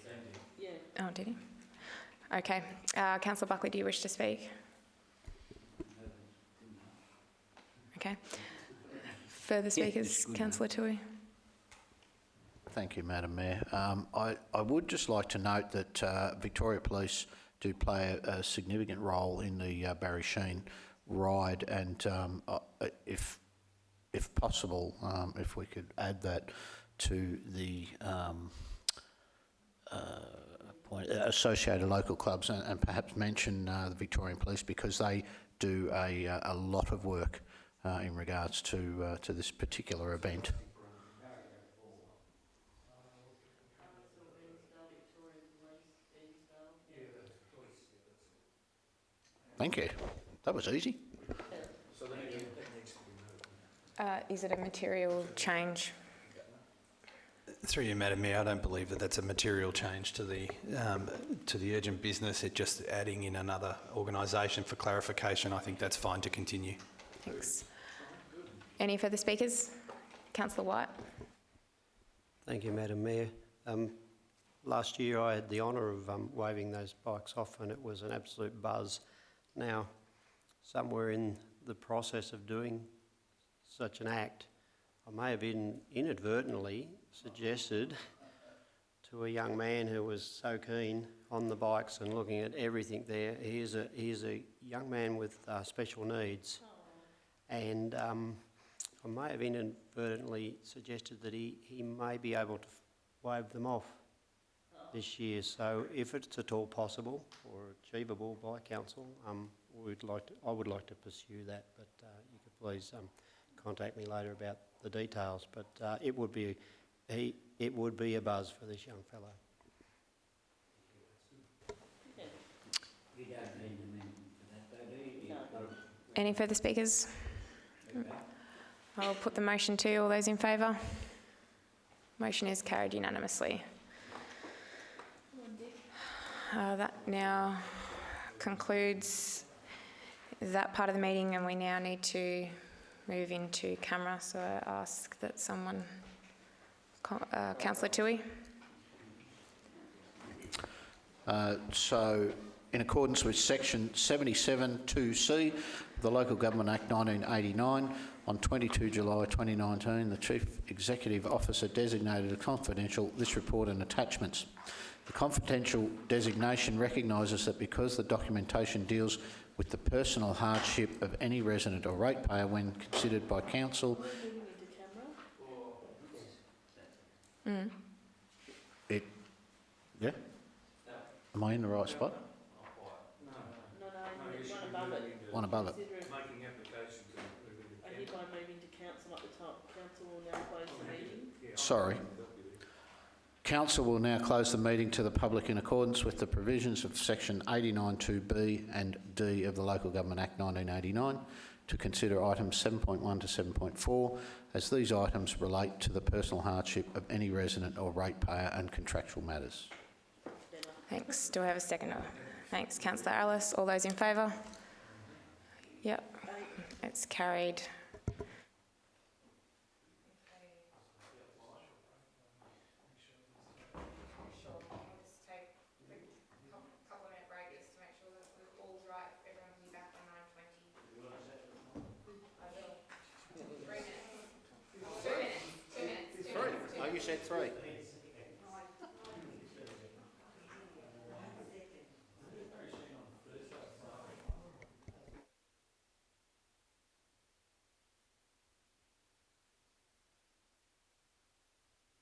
Yeah. Oh, did he? Okay. Councillor Buckley, do you wish to speak? Okay. Further speakers? Councillor Tui. Thank you, Madam Mayor. I would just like to note that Victoria Police do play a significant role in the Barry Sheen ride, and if possible, if we could add that to the point, associated local clubs, and perhaps mention the Victorian Police, because they do a lot of work in regards to this particular event. Thank you. That was easy. Is it a material change? Through you, Madam Mayor, I don't believe that that's a material change to the urgent business. It's just adding in another organisation for clarification. I think that's fine to continue. Thanks. Any further speakers? Councillor White. Thank you, Madam Mayor. Last year I had the honour of waving those bikes off, and it was an absolute buzz. Now, somewhere in the process of doing such an act, I may have inadvertently suggested to a young man who was so keen on the bikes and looking at everything there. He is a young man with special needs, and I may have inadvertently suggested that he may be able to wave them off this year. So if it's at all possible or achievable by council, I would like to pursue that, but you could please contact me later about the details. But it would be a buzz for this young fellow. Any further speakers? I'll put the motion to you. All those in favour? Motion is carried unanimously. That now concludes that part of the meeting, and we now need to move into camera. So I ask that someone, Councillor Tui. So, in accordance with section 77(2)(c) of the Local Government Act 1989, on 22 July 2019, the Chief Executive Officer designated as confidential this report and attachments. The confidential designation recognises that because the documentation deals with the personal hardship of any resident or ratepayer when considered by council, yeah? Am I in the right spot? No, one above it. One above it. Making applications and moving I hereby move into council at the top. Council will now close the meeting. Sorry. Council will now close the meeting to the public in accordance with the provisions of section 89(2)(b) and (d) of the Local Government Act 1989 to consider items 7.1 to 7.4, as these items relate to the personal hardship of any resident or ratepayer and contractual matters. Thanks. Do I have a seconder? Thanks. Councillor Ellis. All those in favour? Yep. It's carried. You said 3.